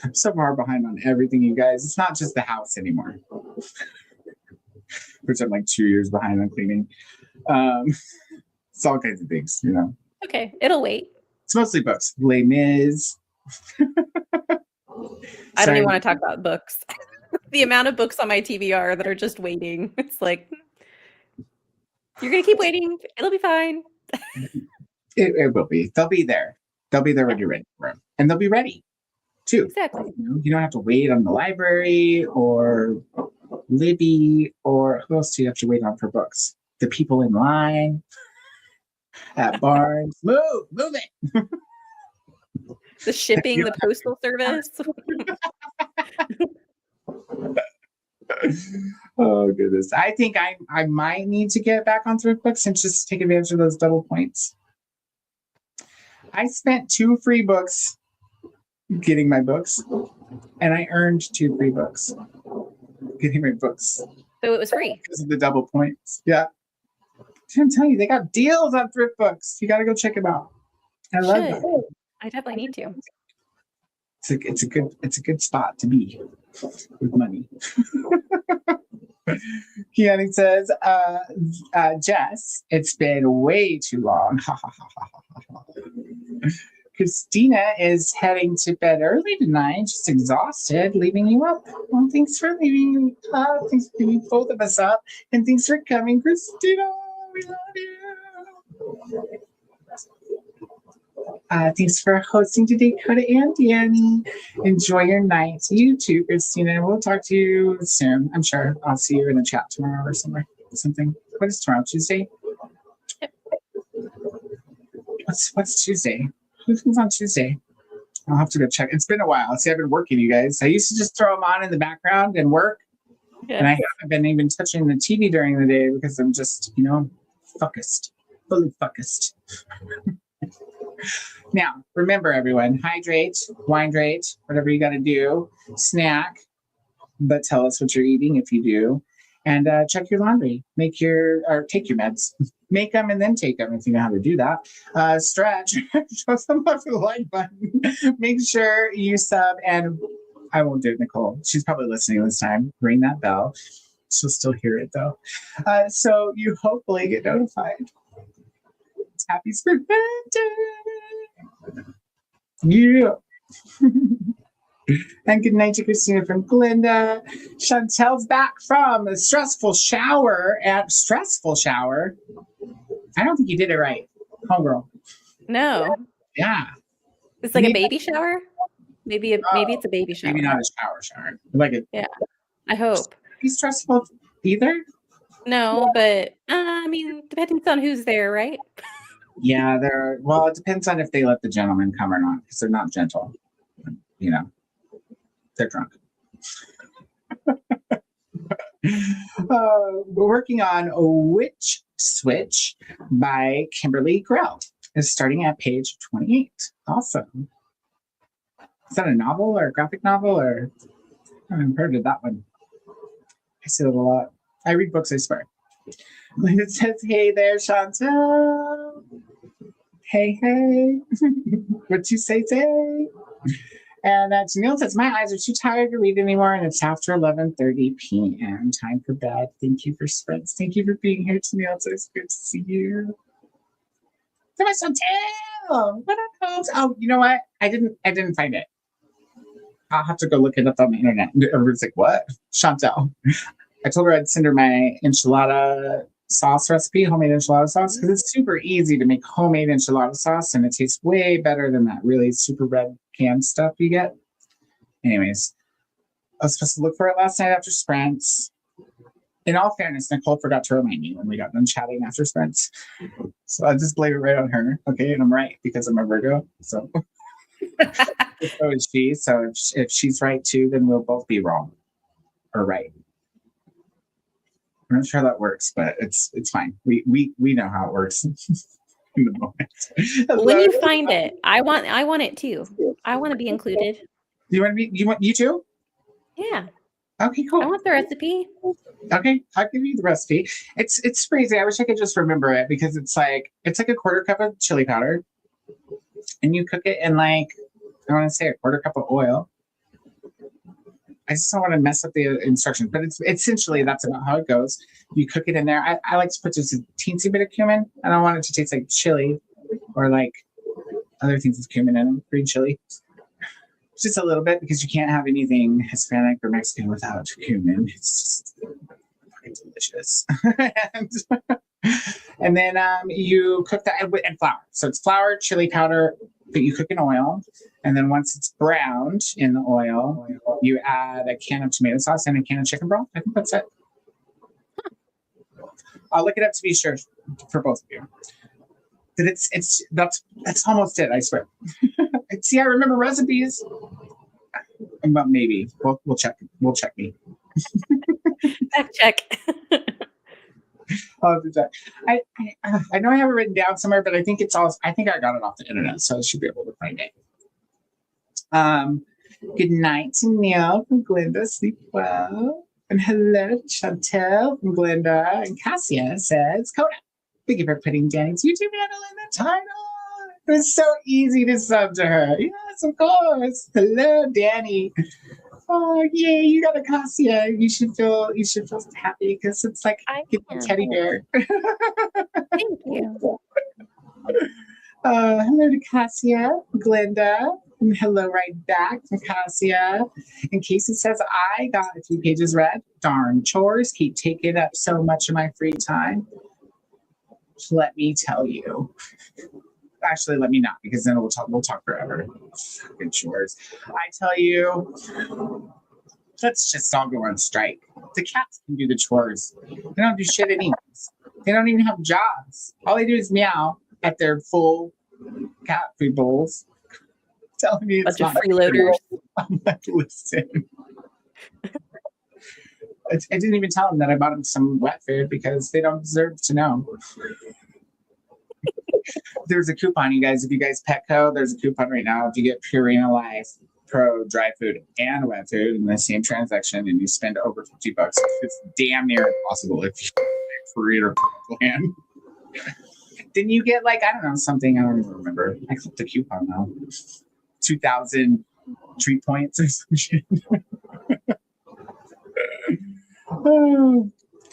I'm so far behind on everything, you guys. It's not just the house anymore, which I'm like 2 years behind on cleaning. It's all kinds of things, Okay, it'll wait. It's mostly books. Les Mis. I don't even want to talk about books. The amount of books on my TBR that are just waiting. It's like, you're going to keep waiting. It'll be fine. It will be. They'll be there. They'll be there when you're ready for them. And they'll be ready, too. Exactly. You don't have to wait on the library or Libby or who else do you have to wait on for books? The people in line at Barnes. Move it. The shipping, the postal service. Oh, goodness. I think I might need to get back on thrift books and just take advantage of those double points. I spent 2 free books getting my books, and I earned 2 free books getting my books. So it was free. Because of the double points. Yeah. I'm telling you, they got deals on thrift books. You got to go check them out. I love that. I definitely need to. It's a good spot to be with money. Kiani says, Jess, it's been way too long. Christina is heading to bed early tonight, just exhausted, leaving you up. Well, thanks for leaving me up. Thanks for leaving both of us up. And thanks for coming, Christina. We love you. Thanks for hosting today, Koda and Danny. Enjoy your night. You too, Christina. We'll talk to you soon. I'm sure I'll see you in the chat tomorrow or something. What is tomorrow? Tuesday? Yep. What's Tuesday? Who's on Tuesday? I'll have to go check. It's been a while. See, I've been working, you guys. I used to just throw them on in the background and work. Yes. And I haven't been even touching the TV during the day because I'm just, focused. Fully focused. Now, remember, everyone, hydrate, winedrate, whatever you got to do. Snack, but tell us what you're eating if you do. And check your laundry. Take your meds. Make them and then take them if you know how to do that. Stretch. Show some love for the like button. Make sure you sub and I won't do it, Nicole. She's probably listening this time. Ring that bell. She'll still hear it though. So you hopefully get notified. Happy spring birthday! Yeah. And good night to Christina from Glinda. Chantel's back from a stressful shower. I don't think you did it right, homegirl. No. Yeah. It's like a baby shower? Maybe it's a baby shower. Maybe not a shower. Like it. Yeah. I hope. Be stressful either. No, but I mean, depends on who's there, right? Yeah, well, it depends on if they let the gentleman come or not, because they're not gentle. You know, they're drunk. We're working on Witch Switch by Kimberly Grell. It's starting at page 28. Awesome. Is that a novel or a graphic novel? Or I haven't heard of that one. I see it a lot. I read books, I swear. It says, hey there, Chantel. Hey. What you say? And Janelle says, my eyes are too tired to read anymore, and it's after 11:30 p.m. Time for bed. Thank you for spreads. Thank you for being here, Janelle. It's good to see you. So much Chantel. What up, folks? Oh, you know what? I didn't find it. I'll have to go look it up on the internet. Everyone's like, what? Chantel. I told her I'd send her my enchilada sauce recipe, homemade enchilada sauce, because it's super easy to make homemade enchilada sauce, and it tastes way better than that really super red canned stuff you get. Anyways, I was supposed to look for it last night after sprints. In all fairness, Nicole forgot to remind me when we got done chatting after sprints. So I just blame it right on her. Okay, and I'm right because I'm a Virgo. So, so is she. So if she's right too, then we'll both be wrong or right. I'm not sure how that works, but it's fine. We know how it works in the moment. When you find it, I want it too. I want to be included. You want you too? Yeah. Okay, cool. I want the recipe. Okay, I'll give you the recipe. It's crazy. I wish I could just remember it because it's like a quarter cup of chili powder, and you cook it in like I want to say a quarter cup of oil. I just don't want to mess up the instructions, but it's essentially that's about how it goes. You cook it in there. I like to put just a teensy bit of cumin. I don't want it to taste like chili or like other things with cumin in them, green chili. Just a little bit because you can't have anything Hispanic or Mexican without cumin. It's just fucking delicious. and then you cook that and flour. So it's flour, chili powder that you cook in oil. And then once it's browned in the oil, you add a can of tomato sauce and a can of chicken broth. I think that's it. I'll look it up to be sure for both of you. But that's almost it, I swear. See, I remember recipes. But maybe we'll check. We'll check me. Check. I'll have to check. I know I have it written down somewhere, but I think I got it off the internet, so I should be able to find it. Good night to Neil from Glinda. Sleep well. And hello to Chantel from Glinda. And Cassia says, Koda, thank you for putting Danny's YouTube handle in the title. It was so easy to sub to her. Yes, of course. Hello, Danny. Oh, yay, you got a Cassia. You should feel happy because it's like getting a teddy bear. Thank you. Hello to Cassia, Glinda. And hello right back from Cassia. And Casey says, I got a few pages read. Darn chores keep taking up so much of my free time. Let me tell you. Actually, let me not, because then we'll talk forever. Fucking chores. I tell you, let's just all go on strike. The cats can do the chores. They don't do shit anyways. They don't even have jobs. All they do is meow at their full cat food bowls. Telling me it's bunch of freeloaders. I'm like, listen. I didn't even tell them that I bought them some wet food because they don't deserve to know. There's a coupon, you guys. If you guys Petco, there's a coupon right now. If you get Purina Life Pro dry food and wet food in the same transaction, and you spend over $50, it's damn near impossible if you Purina Pro plan. Then you get like I don't know something. I don't even remember. I clicked the coupon though. 2,000 treat points or some shit. Oh.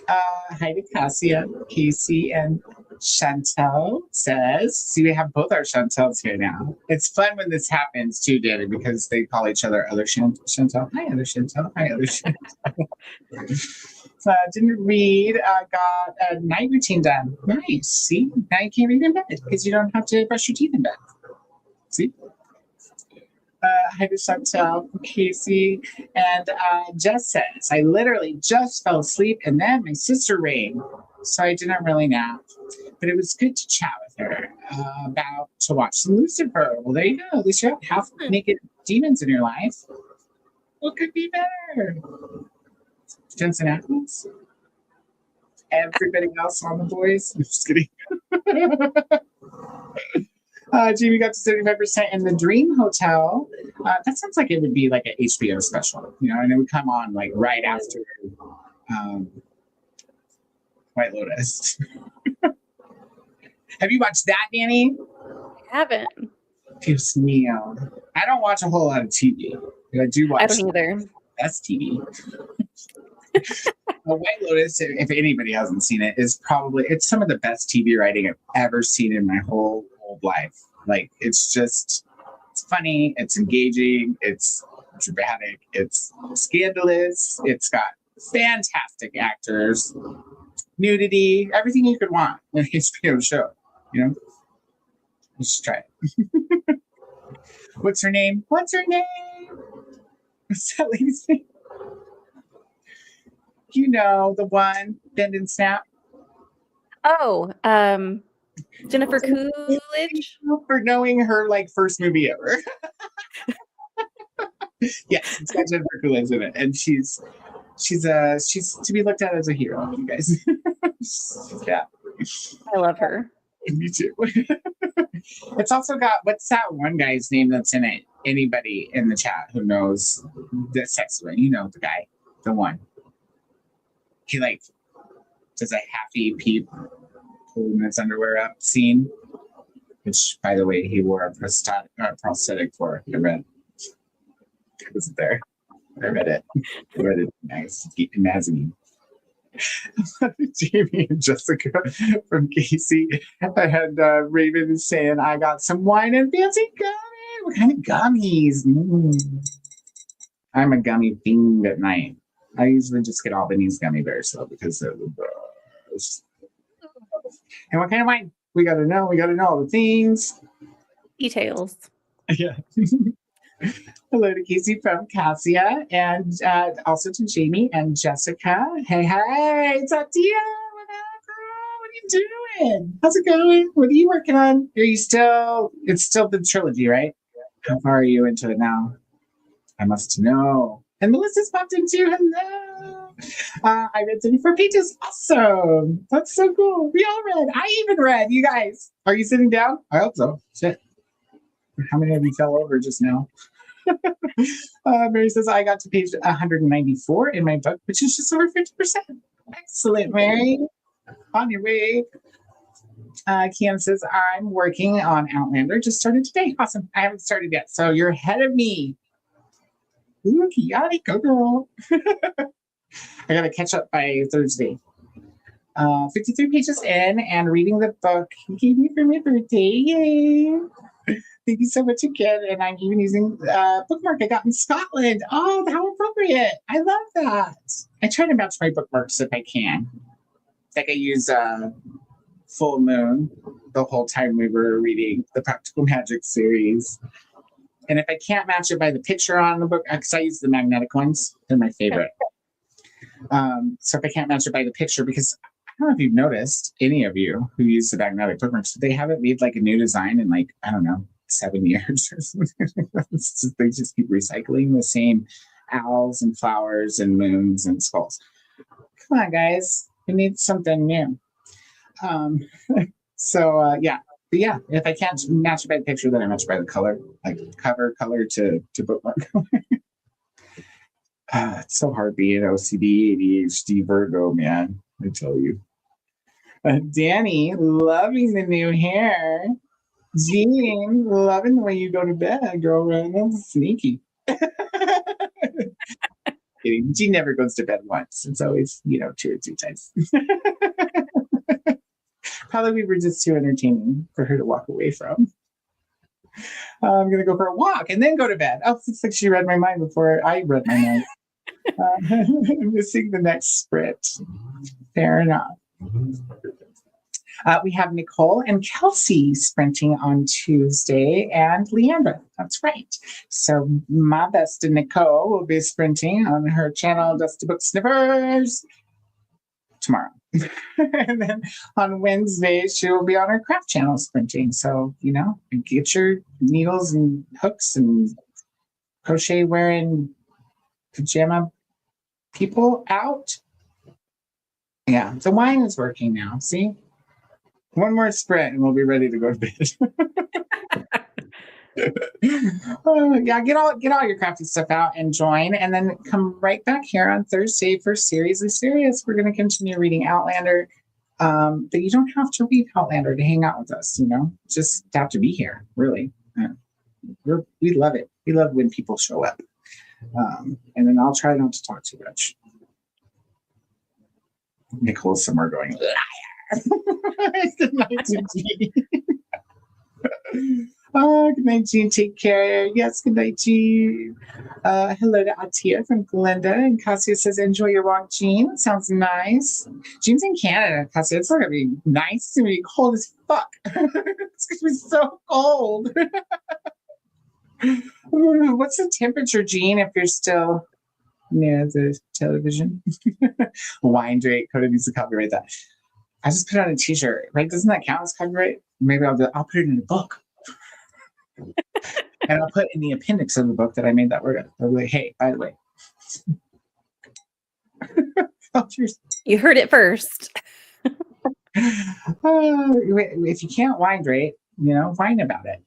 Hi to Cassia, Casey, and Chantel says, see, we have both our Chantels here now. It's fun when this happens too, Danny, because they call each other other Chantel. Hi, other Chantel. Hi, other Chantel. Didn't read, got a night routine done. Nice. See, now you can't read in bed because you don't have to brush your teeth in bed. See? Hi to Chantel, Casey, and Jess says, I literally just fell asleep and then my sister rang, so I didn't really nap. But it was good to chat with her about to watch some Lucifer. Well, there you go. At least you have half naked demons in your life. What could be better? Jensen Atkins? Everybody else on the boys? I'm just kidding. Jamie got to 75% in the Dream Hotel. That sounds like it would be like an HBO special, you know, and it would come on like right after White Lotus. Have you watched that, Danny? I haven't. Dios mío. I don't watch a whole lot of TV, but I do watch. I don't either. That's TV. White Lotus, if anybody hasn't seen it, is probably, it's some of the best TV writing I've ever seen in my whole life. Like, it's just, it's funny, it's engaging, it's dramatic, it's scandalous, it's got fantastic actors, nudity, everything you could want in an HBO show, you know? You should try it. What's her name? What's her name? What's that lady's name? You know, the one, Bend and Snap. Oh, Jennifer Coolidge. For knowing her like first movie ever. Yes, it's got Jennifer Coolidge in it, and she's to be looked at as a hero, you guys. Yeah, I love her. Me too. It's also got, what's that one guy's name that's in it? Anybody in the chat who knows the sex one? You know the guy, the one. He like does a halfy peep, pulling his underwear up scene, which, by the way, he wore a prosthetic for. I read. It was there. I read it. I read it. Nice. Mezzanine. Jamie and Jessica from Casey and Raven is saying, I got some wine and fancy gummies. What kind of gummies? I'm a gummy fiend at night. I usually just get Albanese gummy bears though, because they're the best. And what kind of wine? We gotta know all the things. Details. Yeah. Hello to Casey from Cassia, and also to Jamie and Jessica. Hey, Tatia, what up, girl? What are you doing? How's it going? What are you working on? It's still the trilogy, right? How far are you into it now? I must know. And Melissa's popped in too. Hello. I read 34 pages. Awesome. That's so cool. We all read. I even read. You guys, are you sitting down? I hope so. Shit. How many of you fell over just now? Mary says, I got to page 194 in my book, which is just over 50%. Excellent, Mary. On your way. Kian says, I'm working on Outlander. Just started today. Awesome. I haven't started yet. So you're ahead of me. Ooh, Kiani, go girl. I got to catch up by Thursday. 53 pages in and reading the book you gave me for my birthday. Yay. Thank you so much again. And I'm even using bookmark I got in Scotland. Oh, how appropriate. I love that. I try to match my bookmarks if I can. Like I use Full Moon the whole time we were reading the Practical Magic series. And if I can't match it by the picture on the book, because I use the magnetic ones, they're my favorite. So if I can't match it by the picture, because I don't know if you've noticed, any of you who use the magnetic bookmarks, they haven't made like a new design in like, I don't know, 7 years or something. They just keep recycling the same owls and flowers and moons and skulls. Come on, guys. We need something new. Yeah. But yeah, if I can't match it by the picture, then I match it by the color, like cover color to bookmark color. It's so hard being OCD, ADHD, Virgo, man. I tell you. Danny, loving the new hair. Jean, loving the way you go to bed, girl. Right? That's sneaky. Kidding. Jean never goes to bed once. It's always, 2 or 3 times. Probably we were just too entertaining for her to walk away from. I'm going to go for a walk and then go to bed. Oh, it's like she read my mind before I read my mind. Missing the next sprint. Fair enough. We have Nicole and Kelsey sprinting on Tuesday, and Leandra. That's right. So my bestie Nicole will be sprinting on her channel, Dusty Book Snippers, tomorrow. And then on Wednesday, she will be on her craft channel sprinting. So, get your needles and hooks and crochet wearing pajama people out. Yeah, the wine is working now. See? One more sprint and we'll be ready to go to bed. Yeah, get all your crafty stuff out and join, and then come right back here on Thursday for Seriously Serious. We're going to continue reading Outlander. But you don't have to read Outlander to hang out with us, just have to be here, really. We love it. We love when people show up. And then I'll try not to talk too much. Nicole's somewhere going, liar. Good night, Jean. Oh, good night, Jean. Take care. Yes, good night, Jean. Hello to Atia from Glenda. And Cassia says, enjoy your walk, Jean. Sounds nice. Jean's in Canada, Cassia. It's not going to be nice. It's going to be cold as fuck. It's going to be so cold. What's the temperature, Jean, if you're still near the television? Wine Drake. Koda needs to copyright that. I just put on a t-shirt, right? Doesn't that count as copyright? Maybe I'll put it in a book. And I'll put in the appendix of the book that I made that word up. I'll be like, hey, by the way. Oh, cheers. You heard it first. If you can't wine rate, whine about it.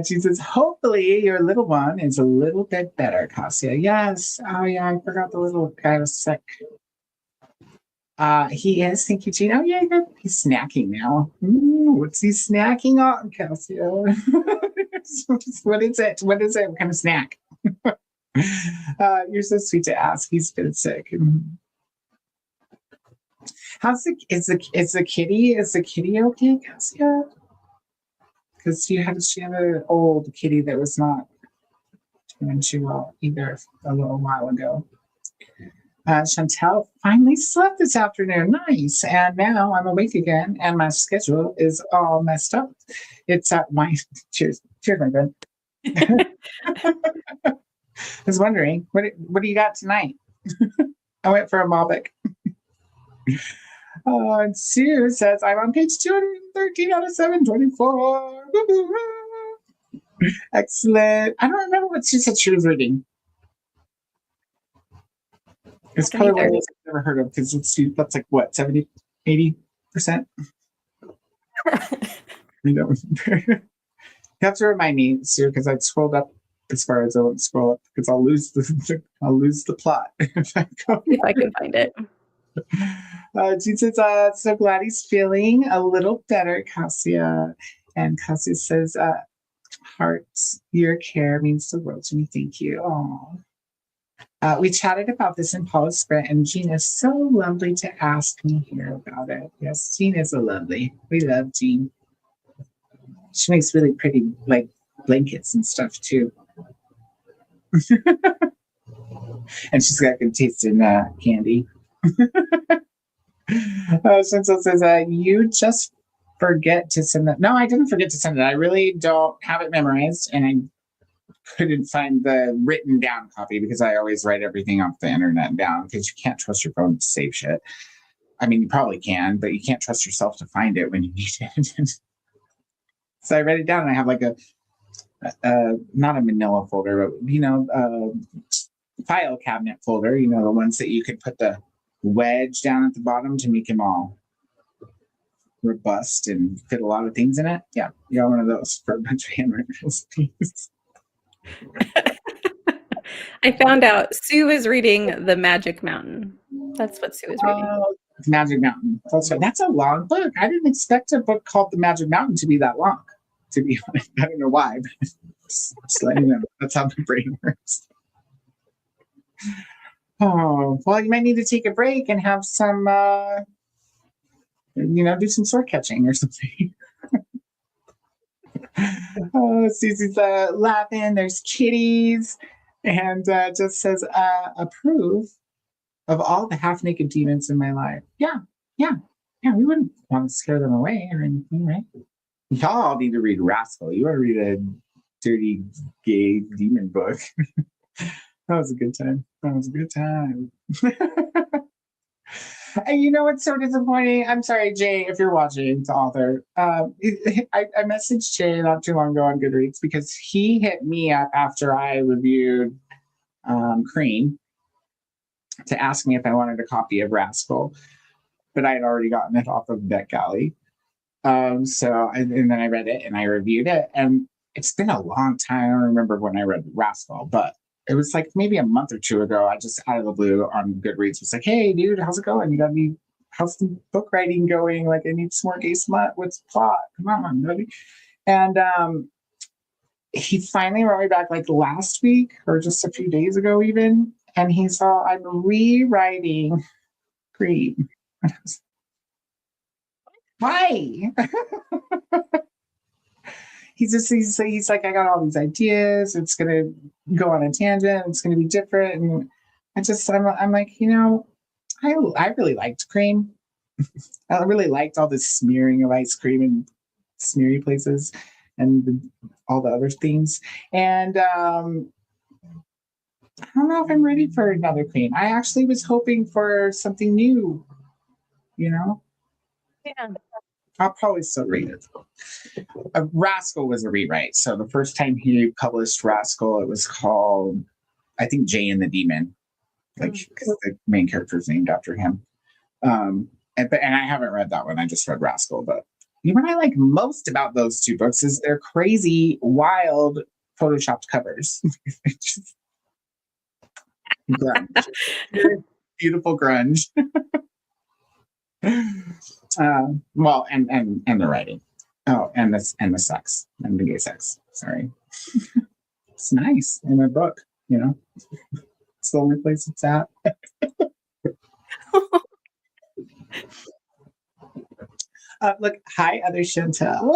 She says, hopefully your little one is a little bit better, Cassia. Yes. Oh, yeah, I forgot the little guy was sick. He is. Thank you, Jean. Oh, yeah, he's snacking now. What's he snacking on, Cassia? What is it? What kind of snack? You're so sweet to ask. He's been sick. Is the kitty okay, Cassia? Because she had an old kitty that was not doing too well either a little while ago. Chantel finally slept this afternoon. Nice. And now I'm awake again, and my schedule is all messed up. It's at my cheers, my friend. I was wondering, what do you got tonight? I went for a Malbec. And Sue says, I'm on page 213 out of 724. Excellent. I don't remember what she said she was reading. It's probably one of those I've never heard of, because that's like what, 70, 80%? You have to remind me, Sue, because I scrolled up as far as I won't scroll up, because I'll lose the plot if I can find it. She says, so glad he's feeling a little better, Cassia. And Cassia says, hearts, your care means the world to me. Thank you. Aww. We chatted about this in Paula's sprint, and Jean is so lovely to ask me here about it. Yes, Jean is so lovely. We love Jean. She makes really pretty, like, blankets and stuff, too. And she's got good taste in candy. Shinzo says, you just forget to send that. No, I didn't forget to send it. I really don't have it memorized, and I couldn't find the written down copy because I always write everything off the internet down, because you can't trust your phone to save shit. I mean, you probably can, but you can't trust yourself to find it when you need it. So I write it down, and I have like a not a manila folder, but file cabinet folder, the ones that you could put the wedge down at the bottom to make them all robust and fit a lot of things in it. Yeah, you got one of those for a bunch of handwritten recipes. I found out Sue is reading The Magic Mountain. That's what Sue is reading. Magic Mountain. That's a long book. I didn't expect a book called The Magic Mountain to be that long. To be honest, I don't know why, but just letting you know. That's how my brain works. Oh, well, you might need to take a break and have some, do some sword catching or something. Oh, Susie's laughing. There's kitties. And just says, approve of all the half-naked demons in my life. Yeah. We wouldn't want to scare them away or anything, right? Y'all need to read Rascal. You want to read a dirty, gay demon book. That was a good time. And you know what's so disappointing? I'm sorry, Jay, if you're watching, to author. I messaged Jay not too long ago on Goodreads because he hit me up after I reviewed Cream to ask me if I wanted a copy of Rascal, but I had already gotten it off of NetGalley. And then I read it and I reviewed it, and it's been a long time. I don't remember when I read Rascal, but it was like maybe a month or two ago. I just out of the blue on Goodreads was like, "Hey, dude, how's it going? How's the book writing going? Like, I need some more gay smut. What's the plot? Come on, buddy." And he finally wrote me back like last week or just a few days ago, even, and he saw I'm rewriting Cream. Why? He's like, I got all these ideas. It's gonna go on a tangent. It's gonna be different. And I'm like, I really liked Cream. I really liked all the smearing of ice cream and smeary places and all the other things. And I don't know if I'm ready for another Cream. I actually was hoping for something new. Yeah. I'll probably still read it. Rascal was a rewrite. So the first time he published Rascal, it was called, I think, Jay and the Demon. Like, the main character is named after him. And I haven't read that one. I just read Rascal. But what I like most about those two books is their crazy, wild, photoshopped covers. Grunge. Beautiful grunge. Well, and the writing. Oh, and the sex and the gay sex. Sorry, it's nice in a book. It's the only place it's at. Look, hi, other Chantel.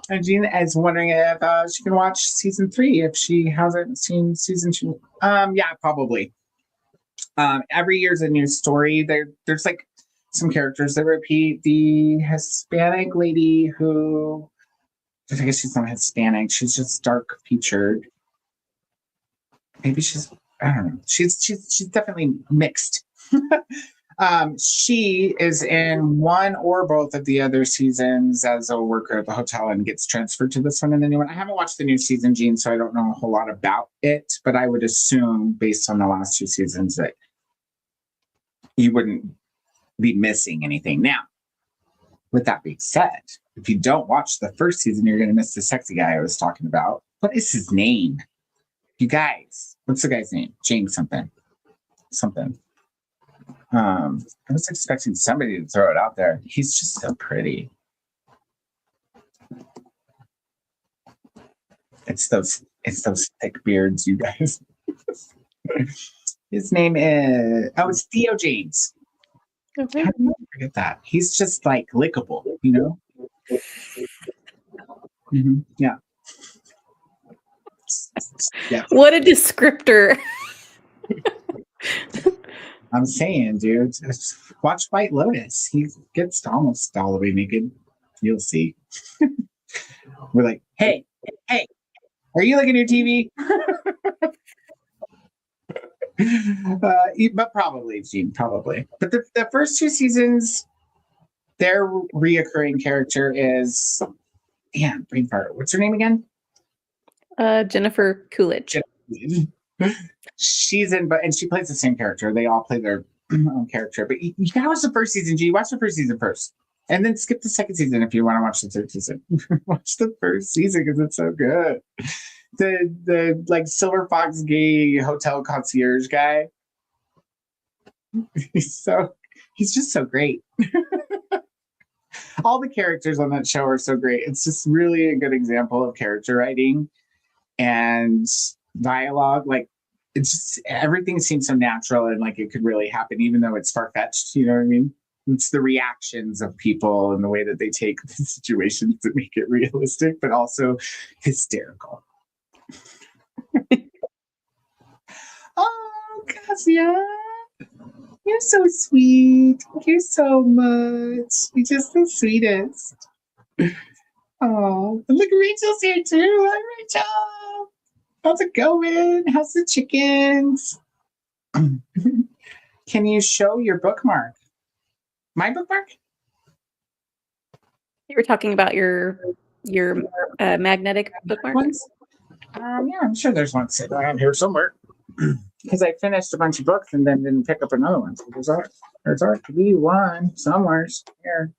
And Jean is wondering if she can watch season 3 if she hasn't seen season 2. Yeah, probably. Every year's a new story. There's like some characters that repeat. The Hispanic lady who, I guess she's not Hispanic. She's just dark featured. Maybe I don't know. She's definitely mixed. She is in one or both of the other seasons as a worker at the hotel and gets transferred to this one and the new one. I haven't watched the new season, Jean, so I don't know a whole lot about it, but I would assume based on the last 2 seasons that you wouldn't be missing anything. Now, with that being said, if you don't watch the first season, you're going to miss the sexy guy I was talking about. What is his name? You guys, what's the guy's name? James something. I was expecting somebody to throw it out there. He's just so pretty. It's those thick beards, you guys. His name is it's Theo James. Okay. How do I forget that? He's just like lickable, Mm-hmm. Yeah. Yeah. What a descriptor. I'm saying, dude, watch White Lotus. He gets almost all the way naked. You'll see. We're like, hey, are you looking at your TV? But probably, Gene, probably. But the first 2 seasons, their reoccurring character is, brain fart. What's her name again? Jennifer Coolidge. She's in, and she plays the same character. They all play their own character. But you gotta watch the first season, G. Watch the first season first. And then skip the second season if you want to watch the third season. Watch the first season because it's so good. The like Silver Fox gay hotel concierge guy. He's just so great. All the characters on that show are so great. It's just really a good example of character writing and dialogue. Like, it's just everything seems so natural and like it could really happen, even though it's far-fetched. You know what I mean? It's the reactions of people and the way that they take the situations that make it realistic, but also hysterical. Oh, Cassia, you're so sweet. Thank you so much. You're just the sweetest. Oh, look, Rachel's here too. Hi, Rachel. How's it going? How's the chickens? Can you show your bookmark? My bookmark? You were talking about your magnetic bookmark. Ones? Yeah, I'm sure there's one sitting around here somewhere. Because I finished a bunch of books and then didn't pick up another one. So there's art to be one somewhere here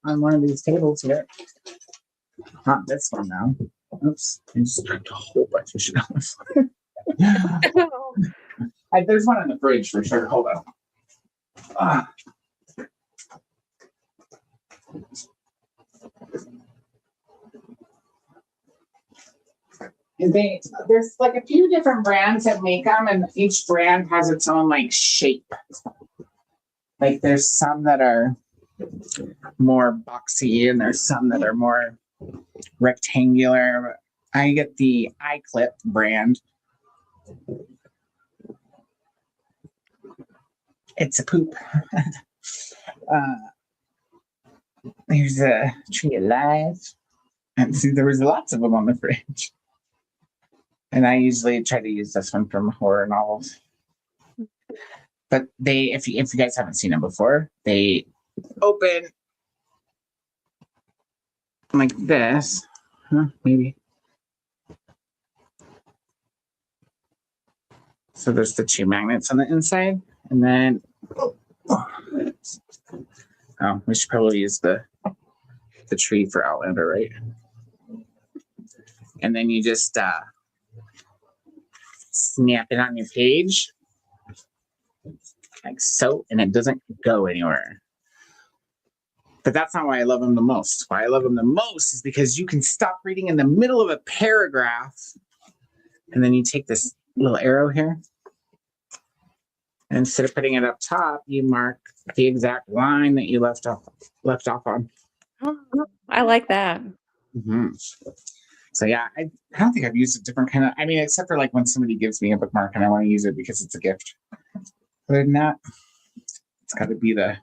on one of these tables here. Not this one now. Oops, I just dropped a whole bunch of shit on the floor. There's one in the fridge for sure. Hold on. And there's like a few different brands that make them, and each brand has its own like shape. Like there's some that are more boxy, and there's some that are more rectangular. I get the iClip brand. It's a poop. Here's a Tree of Life. And see, there was lots of them on the fridge. And I usually try to use this one from horror novels. But if you guys haven't seen them before, they open like this. Huh, maybe. So there's the two magnets on the inside. And then, we should probably use the tree for Outlander, right? And then you just snap it on your page like so, and it doesn't go anywhere. But that's not why I love them the most. Why I love them the most is because you can stop reading in the middle of a paragraph, and then you take this little arrow here, and instead of putting it up top, you mark the exact line that you left off on. I like that. Mm-hmm. So yeah, I don't think I've used a different kind of. I mean, except for like when somebody gives me a bookmark and I want to use it because it's a gift. Other than that, it's got to be the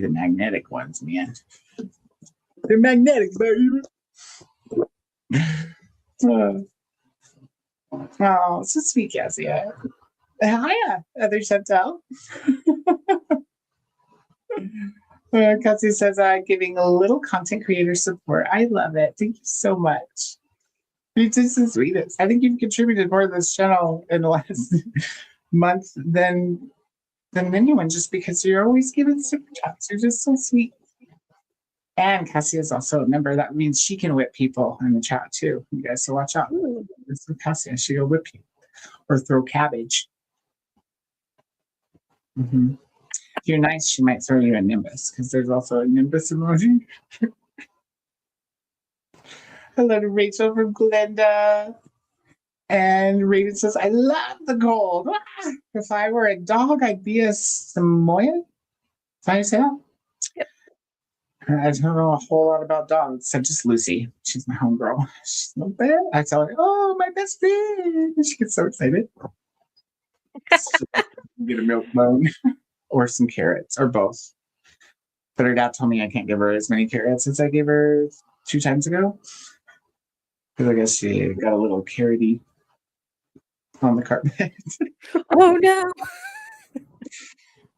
magnetic ones, man. They're magnetic, baby. Oh, so sweet, Cassia. Hiya, other Chantel. Cassie says, giving a little content creator support. I love it. Thank you so much. You're just the sweetest. I think you've contributed more to this channel in the last month than anyone, just because you're always giving super chats. You're just so sweet. And Cassie is also a member. That means she can whip people in the chat too. You guys, so watch out. This is Cassie. She'll whip you or throw cabbage. Mm-hmm. If you're nice, she might throw you a Nimbus, because there's also a Nimbus emoji. Hello to Rachel from Glenda. And Raven says, I love the gold. Ah, if I were a dog, I'd be a Samoyed. Is that how you say that? Yep. I don't know a whole lot about dogs, except just Lucy. She's my homegirl. She's no bad. I tell her, oh, my best friend. She gets so excited. Get a milk bone. Or some carrots, or both. But her dad told me I can't give her as many carrots as I gave her 2 times ago. Because I guess she got a little carroty on the carpet. Oh no.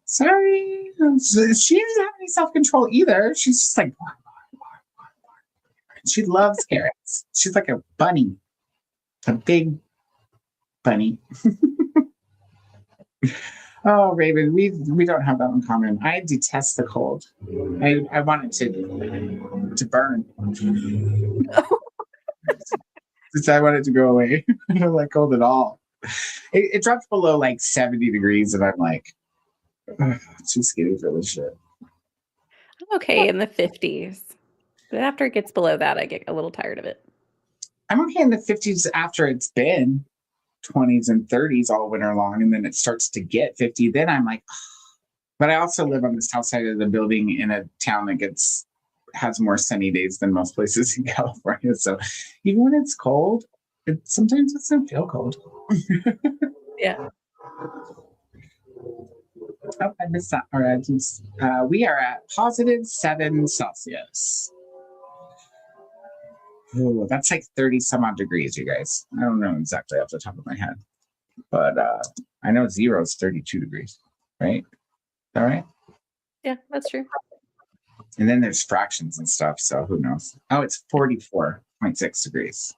Sorry. She doesn't have any self-control either. She's just like, she loves carrots. She's like a bunny. A big bunny. Oh, Raven, we don't have that in common. I detest the cold. I want it to burn. I want it to go away. I don't like cold at all. It drops below like 70 degrees, and I'm like, too skinny for this shit. I okay in the 50s. But after it gets below that, I get a little tired of it. I'm okay in the 50s after it's been 20s and 30s all winter long, and then it starts to get 50. Then I'm like, but I also live on the south side of the building in a town that has more sunny days than most places in California. So even when it's cold, sometimes it doesn't feel cold. Yeah. Oh, I missed that. All right. We are at +7 Celsius. Ooh, that's like 30 some odd degrees, you guys. I don't know exactly off the top of my head, but I know 0 is 32 degrees, right? Is that right? Yeah, that's true. And then there's fractions and stuff, so who knows? Oh, it's 44.6 degrees.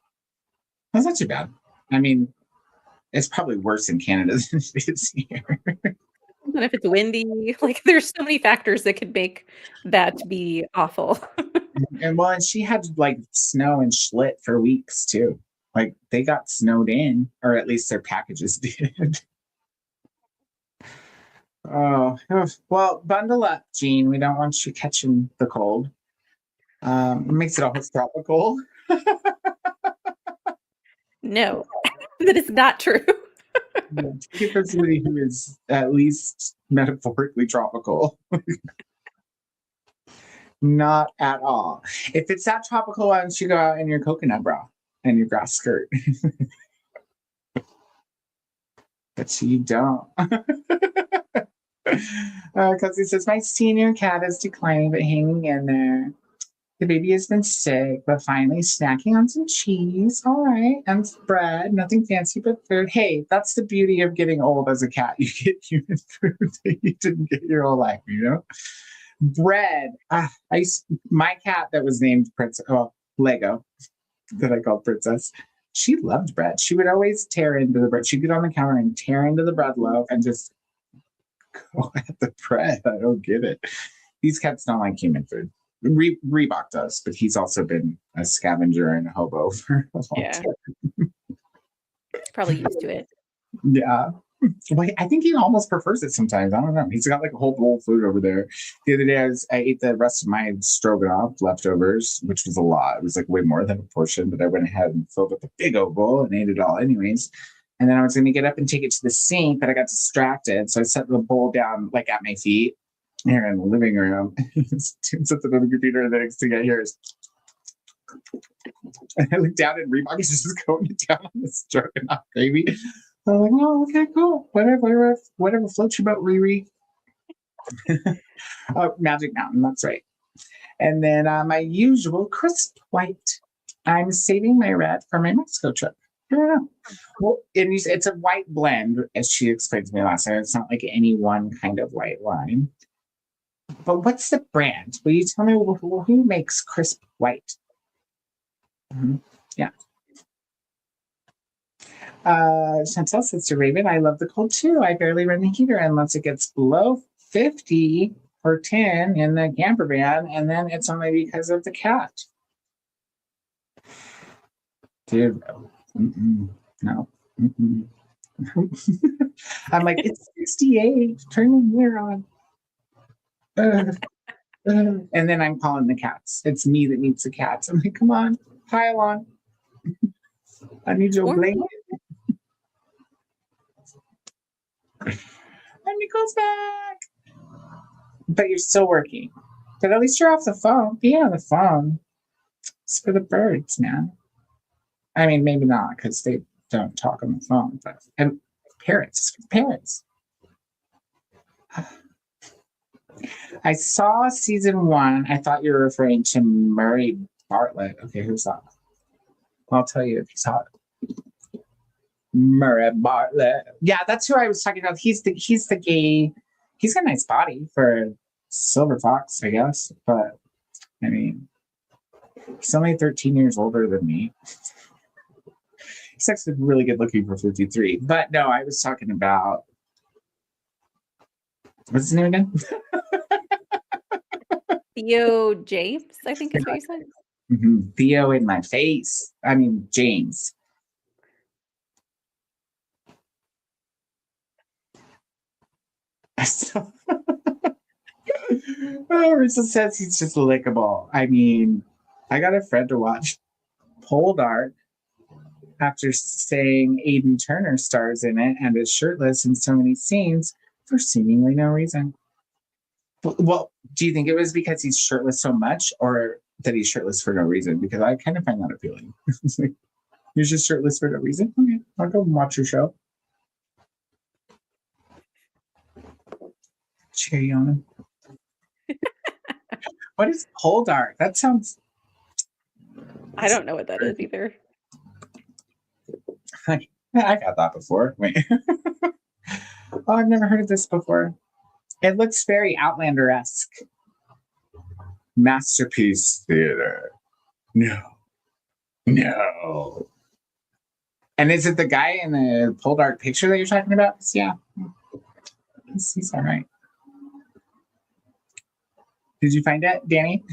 That's not too bad. I mean, it's probably worse in Canada than it is here. And if it's windy, like there's so many factors that could make that be awful. And she had like snow and schlit for weeks too. Like they got snowed in, or at least their packages did. Oh, well, bundle up, Jean. We don't want you catching the cold. It makes it almost tropical. No, that is not true. Take it from somebody who is at least metaphorically tropical. Not at all. If it's that tropical, why don't you go out in your coconut bra and your grass skirt? But you don't. Because he says, my senior cat is declining, but hanging in there. The baby has been sick, but finally snacking on some cheese. All right. And bread. Nothing fancy, but food. Hey, that's the beauty of getting old as a cat. You get human food that you didn't get your whole life, you know? Bread. My cat that was named Lego, that I called Princess, she loved bread. She would always tear into the bread. She'd get on the counter and tear into the bread loaf and just go at the bread. I don't get it. These cats don't like human food. Reebok does, but he's also been a scavenger and a hobo for a long time. Probably used to it. Yeah. Wait, I think he almost prefers it sometimes. I don't know. He's got like a whole bowl of food over there. The other day, I ate the rest of my stroganoff leftovers, which was a lot. It was like way more than a portion, but I went ahead and filled up a big old bowl and ate it all anyways. And then I was going to get up and take it to the sink, but I got distracted. So I set the bowl down like at my feet here in the living room. Sits on the computer, and the next thing I hear is, and I look down and Reebok is just going down on the stroganoff gravy. I'm like, oh, okay, cool. Whatever floats your boat, Riri. Oh, Magic Mountain, that's right. And then my usual crisp white. I'm saving my red for my Mexico trip. Yeah. Well, and it's a white blend, as she explained to me last night. It's not like any one kind of white wine. But what's the brand? Will you tell me who makes crisp white? Mm-hmm. Yeah. Chantel says to Raven, I love the cold too. I barely run the heater unless it gets below 50 or 10 in the camper van, and then it's only because of the cat. Dude, no. I'm like, it's 68. Turn the heater on. And then I'm calling the cats. It's me that needs the cats. I'm like, come on, pile on. I need your blanket. And Nicole's back. But you're still working. But at least you're off the phone. Be on the phone. It's for the birds, man. I mean, maybe not, because they don't talk on the phone. But and parrots, it's for parrots. I saw season 1. I thought you were referring to Murray Bartlett. Okay, who's that? I'll tell you if he's hot. Murray Bartlett. Yeah, that's who I was talking about. He's the gay. He's got a nice body for a silver fox, I guess. But I mean, he's only 13 years older than me. He's actually really good looking for 53. But no, I was talking about, what's his name again? Theo James, I think is what you said. Mm-hmm. Theo in my face. I mean, James. Oh, Rachel says he's just lickable. I mean, I got a friend to watch Poldark after saying Aiden Turner stars in it and is shirtless in so many scenes for seemingly no reason. Well, do you think it was because he's shirtless so much or that he's shirtless for no reason? Because I kind of find that appealing. It's like, you're just shirtless for no reason? Okay, I'll go watch your show. Cherry on him. What is Poldark? That sounds... I don't know what that is either. I got that before. Wait. Oh, I've never heard of this before. It looks very Outlander-esque. Masterpiece Theater. No. And is it the guy in the Poldark picture that you're talking about? Yeah. He's all right. Did you find it, Danny?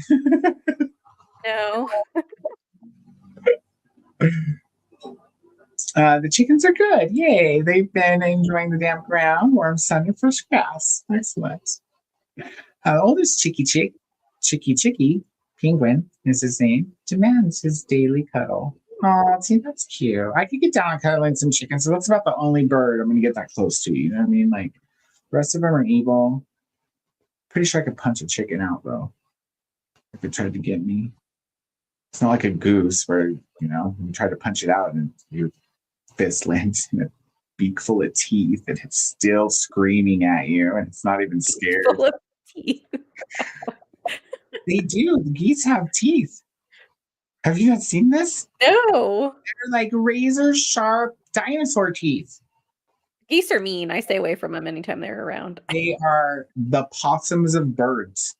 No. The chickens are good. Yay. They've been enjoying the damp ground, warm sun, and fresh grass. Excellent. Oldest Chicky, Penguin is his name, demands his daily cuddle. Oh, see, that's cute. I could get down on cuddling some chickens, so that's about the only bird I'm going to get that close to. You know what I mean? Like, the rest of them are evil. Pretty sure I could punch a chicken out, though, if it tried to get me. It's not like a goose where, you try to punch it out and your fist lands in a beak full of teeth and it's still screaming at you and it's not even scared. Full of teeth. They do. Geese have teeth. Have you not seen this? No. They're like razor sharp dinosaur teeth. Geese are mean. I stay away from them anytime they're around. They are the possums of birds.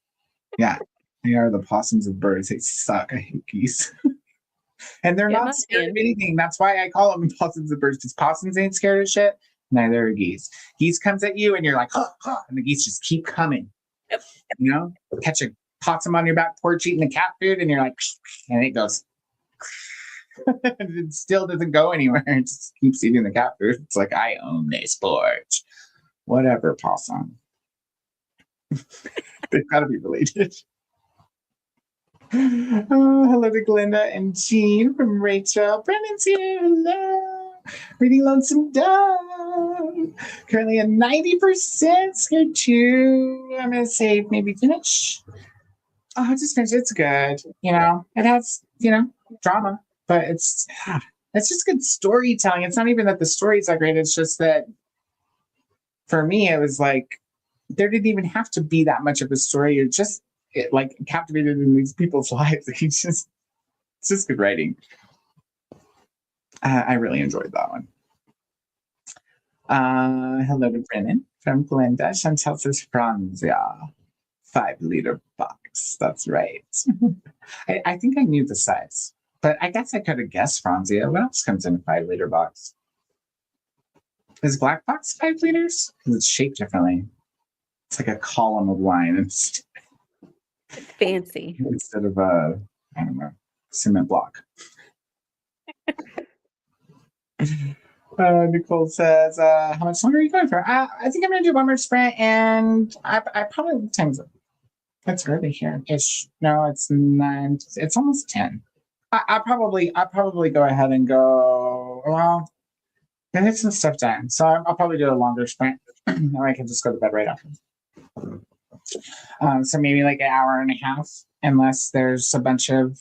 Yeah, they are the possums of birds. They suck. I hate geese. And they're not scared of anything. That's why I call them possums of birds, because possums ain't scared of shit. Neither are geese. Geese comes at you and you're like, huh, huh, and the geese just keep coming. Yep. Catch a possum on your back porch eating the cat food and you're like, and it goes. It still doesn't go anywhere. It just keeps eating the cat food. It's like, I own this porch. Whatever, possum. They've got to be related. Oh, hello to Glenda and Jean from Rachel. Brennan's here. Hello. Reading Lonesome Dove. Currently at 90%. Scared 2. I'm going to say maybe finish. Oh, just finish. It's good. It has, drama, but it's just good storytelling. It's not even that the story's that great. It's just that for me, it was like, there didn't even have to be that much of a story. You're just captivated in these people's lives. It's just good writing. I really enjoyed that one. Hello to Brennan from Glenda. Chantel says Franzia. 5-liter box. That's right. I think I knew the size, but I guess I could have guessed Franzia. What else comes in a 5-liter box? Is Black Box 5 liters? Because it's shaped differently. It's like a column of wine. Fancy. Instead of a, I don't know, cement block. Nicole says, how much longer are you going for? I think I'm going to do one more sprint, and I probably, what time is it? It's early here. No, it's 9. It's almost 10. I'll probably go ahead and go, well, I get some stuff done. So I'll probably do a longer sprint, or I can just go to bed right after. So maybe like an hour and a half, unless there's a bunch of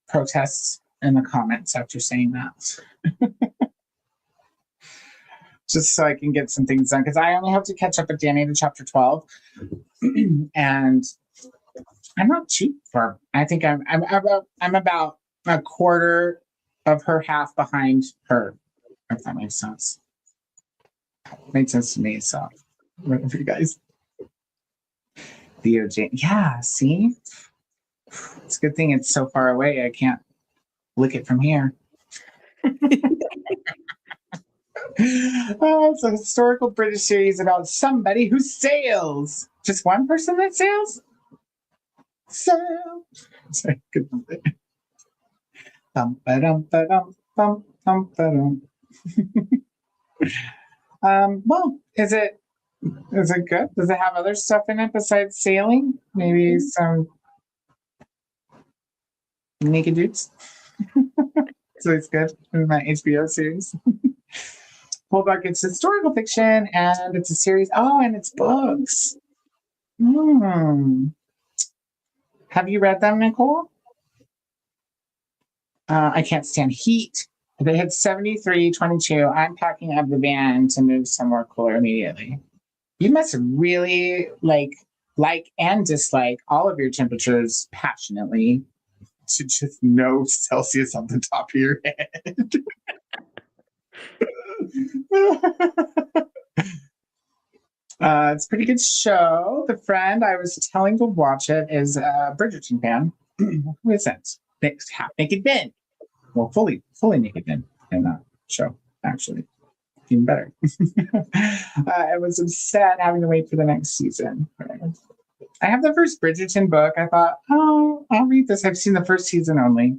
protests in the comments after saying that. Just so I can get some things done, because I only have to catch up with Danny to chapter 12, and I'm not too far. I think I'm about a quarter of her half behind her, if that makes sense. Makes sense to me. So, whatever for you guys. Theo Jane, yeah. See, it's a good thing it's so far away. I can't look it from here. Oh, it's a historical British series about somebody who sails. Just one person that sails? Sail. Sorry, good. Bum, ba-dum, ba-dum, bum, bum, ba-dum. Well, is it Is it good? Does it have other stuff in it besides sailing? Maybe some naked dudes? So it's good in my HBO series. Poldark, it's historical fiction and it's a series. Oh, and it's books. Have you read them, Nicole? I can't stand heat. They hit 73.22. I'm packing up the van to move somewhere cooler immediately. You must really like and dislike all of your temperatures passionately to just know Celsius on the top of your head. It's a pretty good show. The friend I was telling to watch it is a Bridgerton fan. Who is that? Half naked Ben. Well, fully naked Ben in that show, actually. Even better. I was upset having to wait for the next season. I have the first Bridgerton book. I thought, oh, I'll read this. I've seen the first season only.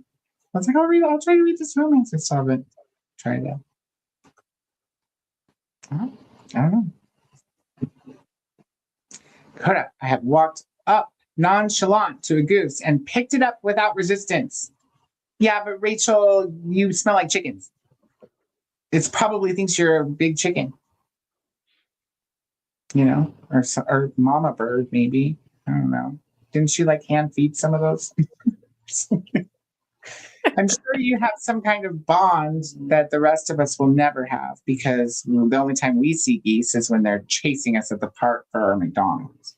I was like, I'll try to read this romance. I still haven't tried it. I don't know. Koda, I have walked up nonchalant to a goose and picked it up without resistance. Yeah, but Rachel, you smell like chickens. It probably thinks you're a big chicken. You know, or mama bird, maybe. I don't know. Didn't she like hand feed some of those? I'm sure you have some kind of bond that the rest of us will never have, because the only time we see geese is when they're chasing us at the park for our McDonald's.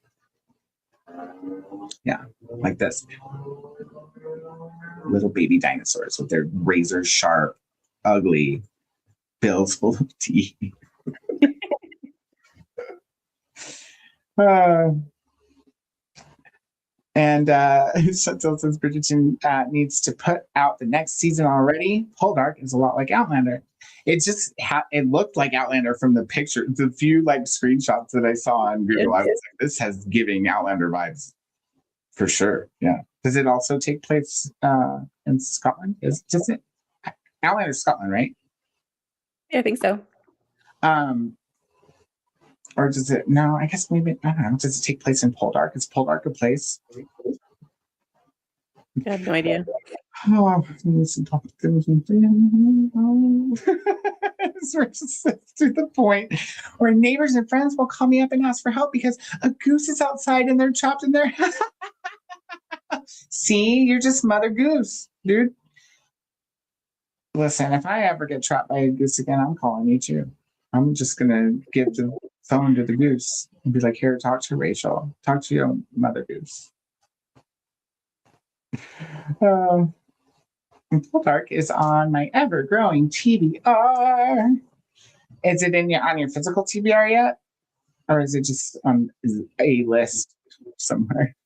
Yeah, like this. Little baby dinosaurs with their razor sharp, ugly bills full of teeth. Since Bridgerton needs to put out the next season already, Poldark is a lot like Outlander. It just it looked like Outlander from the picture. The few like screenshots that I saw on Google, I was like, this has giving Outlander vibes for sure. Yeah. Does it also take place in Scotland? Does it? Outlander Scotland, right? Yeah, I think so. Or does it? No, I guess maybe, I don't know. Does it take place in Poldark? Is Poldark a place? I have no idea. Oh, we're just to the point where neighbors and friends will call me up and ask for help because a goose is outside and they're trapped in their See, you're just Mother Goose, dude. Listen, if I ever get trapped by a goose again, I'm calling you too. I'm just gonna give the phone to the goose and be like, here, talk to Rachel. Talk to your Mother Goose. Poldark is on my ever-growing TBR. Is it on your physical TBR yet? Or is it just on a list somewhere?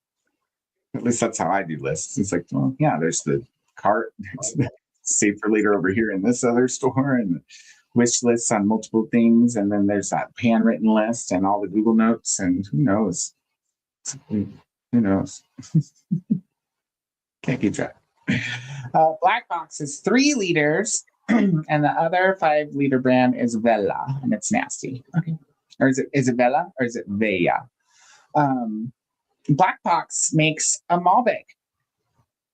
At least that's how I do lists. It's like, well, yeah, there's the cart, there's the save for later over here in this other store, and the wish lists on multiple things, and then there's that handwritten list and all the Google Notes, and who knows? Who knows? Can't keep track. Black Box is 3 liters, and the other 5-liter brand is Vella, and it's nasty. Okay. Or is it Vella or is it Veya? Black Box makes a Malbec.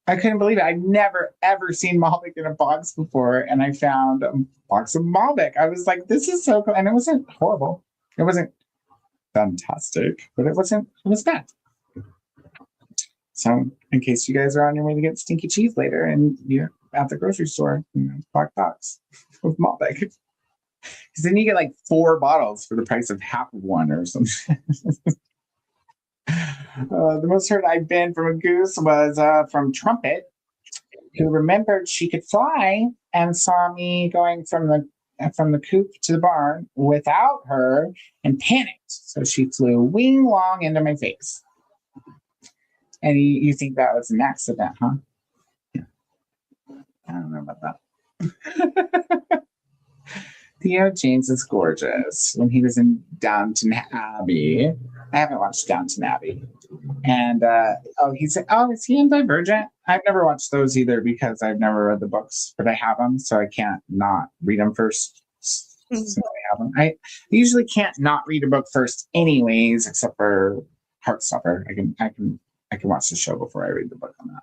I couldn't believe it. I've never, ever seen Malbec in a box before, and I found a box of Malbec. I was like, this is so cool. And it wasn't horrible. It wasn't fantastic, but it was bad. So in case you guys are on your way to get stinky cheese later and you're at the grocery store, Black Box with Malbec. Because then you get like 4 bottles for the price of half of one or something. The most hurt I've been from a goose was from Trumpet, who remembered she could fly and saw me going from the coop to the barn without her and panicked. So she flew wing long into my face. And you think that was an accident, huh? Yeah. I don't know about that. Theo James is gorgeous. When he was in Downton Abbey, I haven't watched Downton Abbey. And is he in Divergent? I've never watched those either because I've never read the books, but I have them, so I can't not read them first since I have them. I usually can't not read a book first, anyways, except for Heartstopper. I can watch the show before I read the book on that.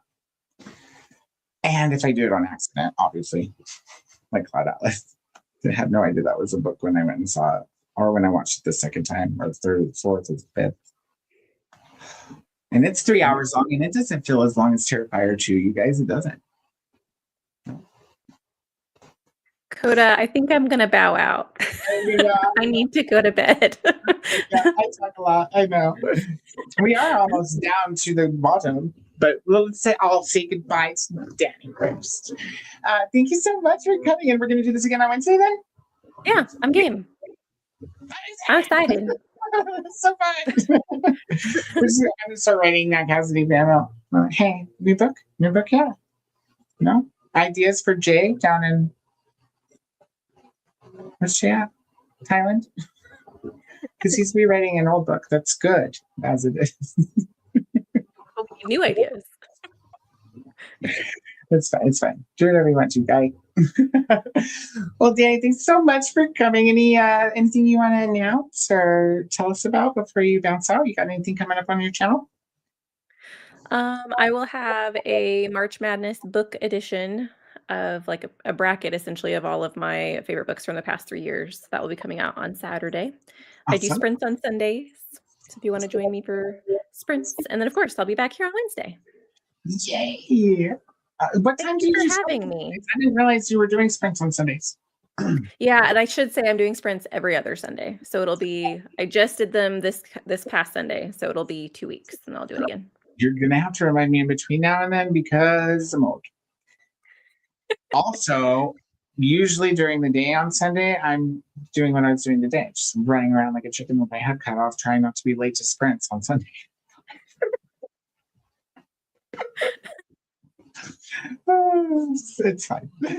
And if I do it on accident, obviously, like Cloud Atlas, I had no idea that was a book when I went and saw it, or when I watched it the second time, or the third, fourth, or fifth. And it's 3 hours long, and it doesn't feel as long as Terrifier 2, you guys. It doesn't. Koda, I think I'm gonna bow out. I need to go to bed. Yeah, I talk a lot. I know. We are almost down to the bottom, but I'll say goodbye to Danni first. Thank you so much for coming, and we're going to do this again on Wednesday then? Yeah, I'm game. I'm excited. So fun. I'm going to start writing Nat Cassidy fan. Hey, new book, yeah. No? Ideas for Jay down in, where's she at? Thailand? Because he's rewriting an old book that's good as it is. New ideas. It's fine. It's fine. Do whatever you want to, guy. Well, Danni, thanks so much for coming. Anything you want to announce or tell us about before you bounce out? You got anything coming up on your channel? I will have a March Madness book edition of like a bracket essentially of all of my favorite books from the past 3 years. That will be coming out on Saturday. I do Awesome. sprints on Sundays. So if you want to join me for sprints, and then of course I'll be back here on Wednesday. Yay! What time do you Thanks do for having sprints? me. I didn't realize you were doing sprints on Sundays. Yeah, and I should say I'm doing sprints every other Sunday. So it'll be, I just did them this past Sunday, so it'll be 2 weeks, and I'll do it again. You're gonna have to remind me in between now and then because I'm old. Also, usually during the day on Sunday, I'm doing what I was doing today, just running around like a chicken with my head cut off, trying not to be late to sprints on Sunday. It's fine. No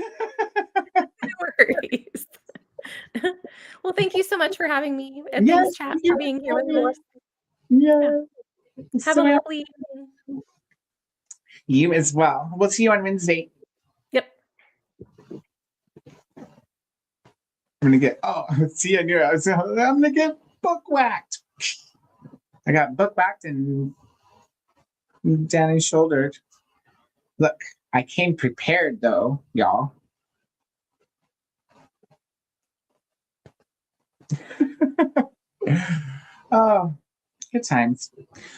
worries. Well, thank you so much for having me at Yes, this chat, thank you for being here for with coming. us. Yeah. Have So a lovely evening. you as well. We'll see you on Wednesday. Yep. I'm gonna get see, I knew it. I'm gonna get book whacked. I got book whacked and Danny shouldered. Look, I came prepared though, y'all. Oh, good times.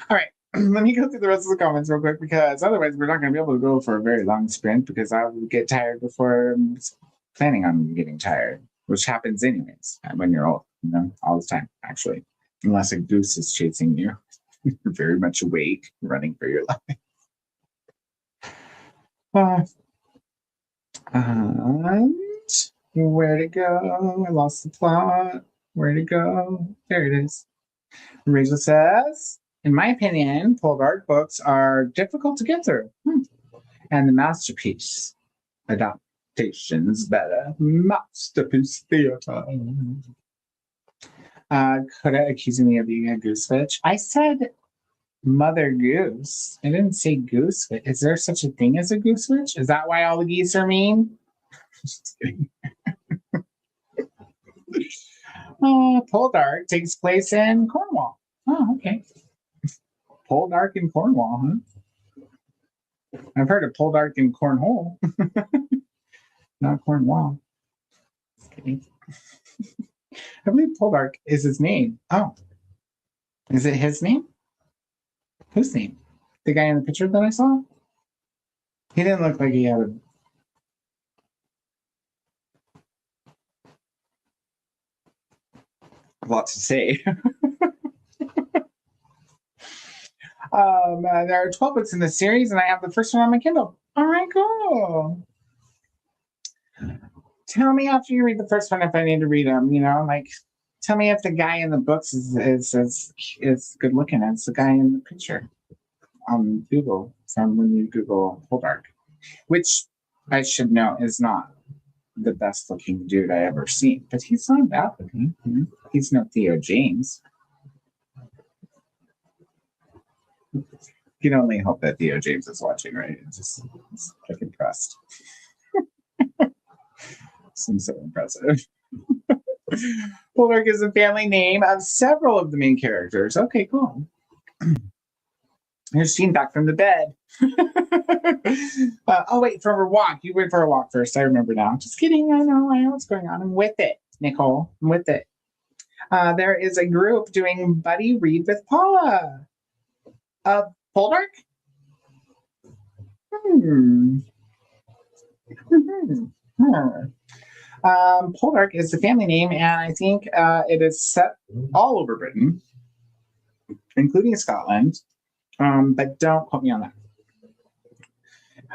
All right, let me go through the rest of the comments real quick because otherwise we're not going to be able to go for a very long sprint because I will get tired before I'm planning on getting tired, which happens anyways when you're old, all the time, actually, unless a goose is chasing you. You're very much awake, running for your life. And where to go? I lost the plot. Where to go? There it is. Rachel says, in my opinion, Cold Art books are difficult to get through. And the masterpiece adaptations better. Masterpiece theater. Koda accusing me of being a goose witch. I said Mother Goose. I didn't say goose witch. Is there such a thing as a goose witch? Is that why all the geese are mean? Just kidding. Poldark takes place in Cornwall. Oh, okay. Poldark in Cornwall, huh? I've heard of Poldark in Cornhole. Not Cornwall. Just kidding. I believe Poldark is his name. Oh. Is it his name? Whose name? The guy in the picture that I saw? He didn't look like he had a lot to say. There are 12 books in the series, and I have the first one on my Kindle. All right, cool. Tell me after you read the first one if I need to read them. Tell me if the guy in the books is good looking as the guy in the picture on Google from when you Google Poldark, which I should know is not the best looking dude I ever seen, but he's not bad looking. He's no Theo James. You can only hope that Theo James is watching, right? It's like impressed. Seems so impressive. Poldark is the family name of several of the main characters. Okay, cool. Here's Jean back from the bed. Oh, wait, for a walk. You went for a walk first. I remember now. Just kidding. I know what's going on. I'm with it, Nicole. I'm with it. There is a group doing Buddy Read with Paula. Poldark? Poldark is the family name, and I think it is set all over Britain, including Scotland. But don't quote me on that.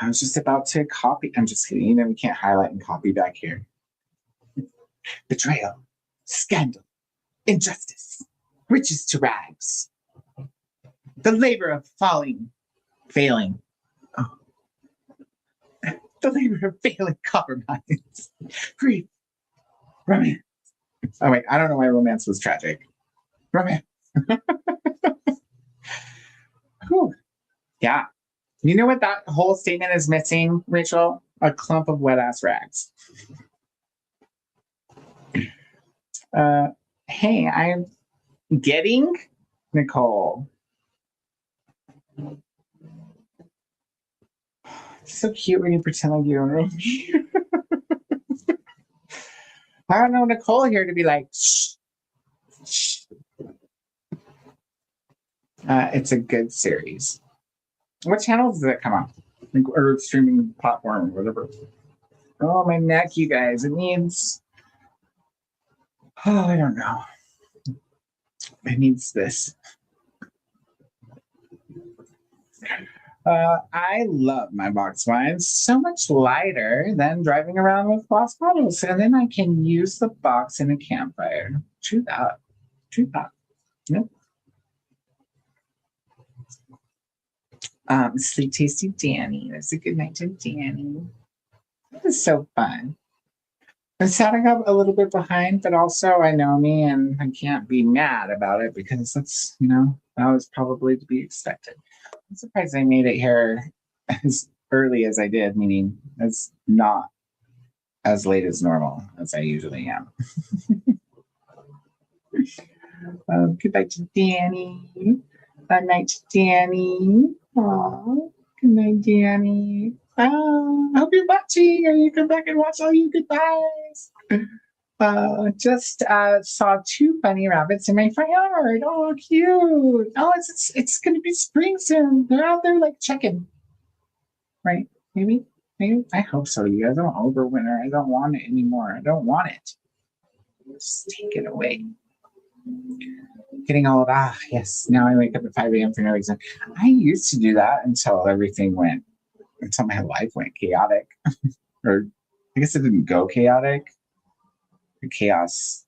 I was just about to copy. I'm just kidding. You know, we can't highlight and copy back here. Betrayal, scandal, injustice, riches to rags. The labor of failing. Oh. The labor of failing compromise. Grief, romance. Oh, wait, I don't know why romance was tragic. Romance. Whew. Yeah. You know what that whole statement is missing, Rachel? A clump of wet-ass rags. Hey, I'm getting Nicole. It's so cute when you pretend like you don't know me. I don't know Nicole here to be like, shh. Shh. It's a good series. What channels does it come on? Or streaming platform or whatever. Oh, my neck, you guys. It needs... Oh, I don't know. It needs this. I love my box wines. So much lighter than driving around with glass bottles. And then I can use the box in a campfire. True that. True that. Yep. Sleep Tasty Danny. That's a good night to Danny. It was so fun. I'm sad I got a little bit behind, but also I know me and I can't be mad about it because that's, you know, that was probably to be expected. I'm surprised I made it here as early as I did, meaning it's not as late as normal as I usually am. Good night to Danny. Good night to Danny. Aww. Good night, Danny. I hope you're watching or you come back and watch all you goodbyes. Just saw 2 bunny rabbits in my front yard. Oh, cute. Oh, it's going to be spring soon. They're out there like checking. Right? Maybe. I hope so. You guys don't overwinter. I don't want it anymore. I don't want it. Just take it away. Getting old. Yes. Now I wake up at 5 a.m. for no reason. I used to do that until my life went chaotic. Or I guess it didn't go chaotic. The chaos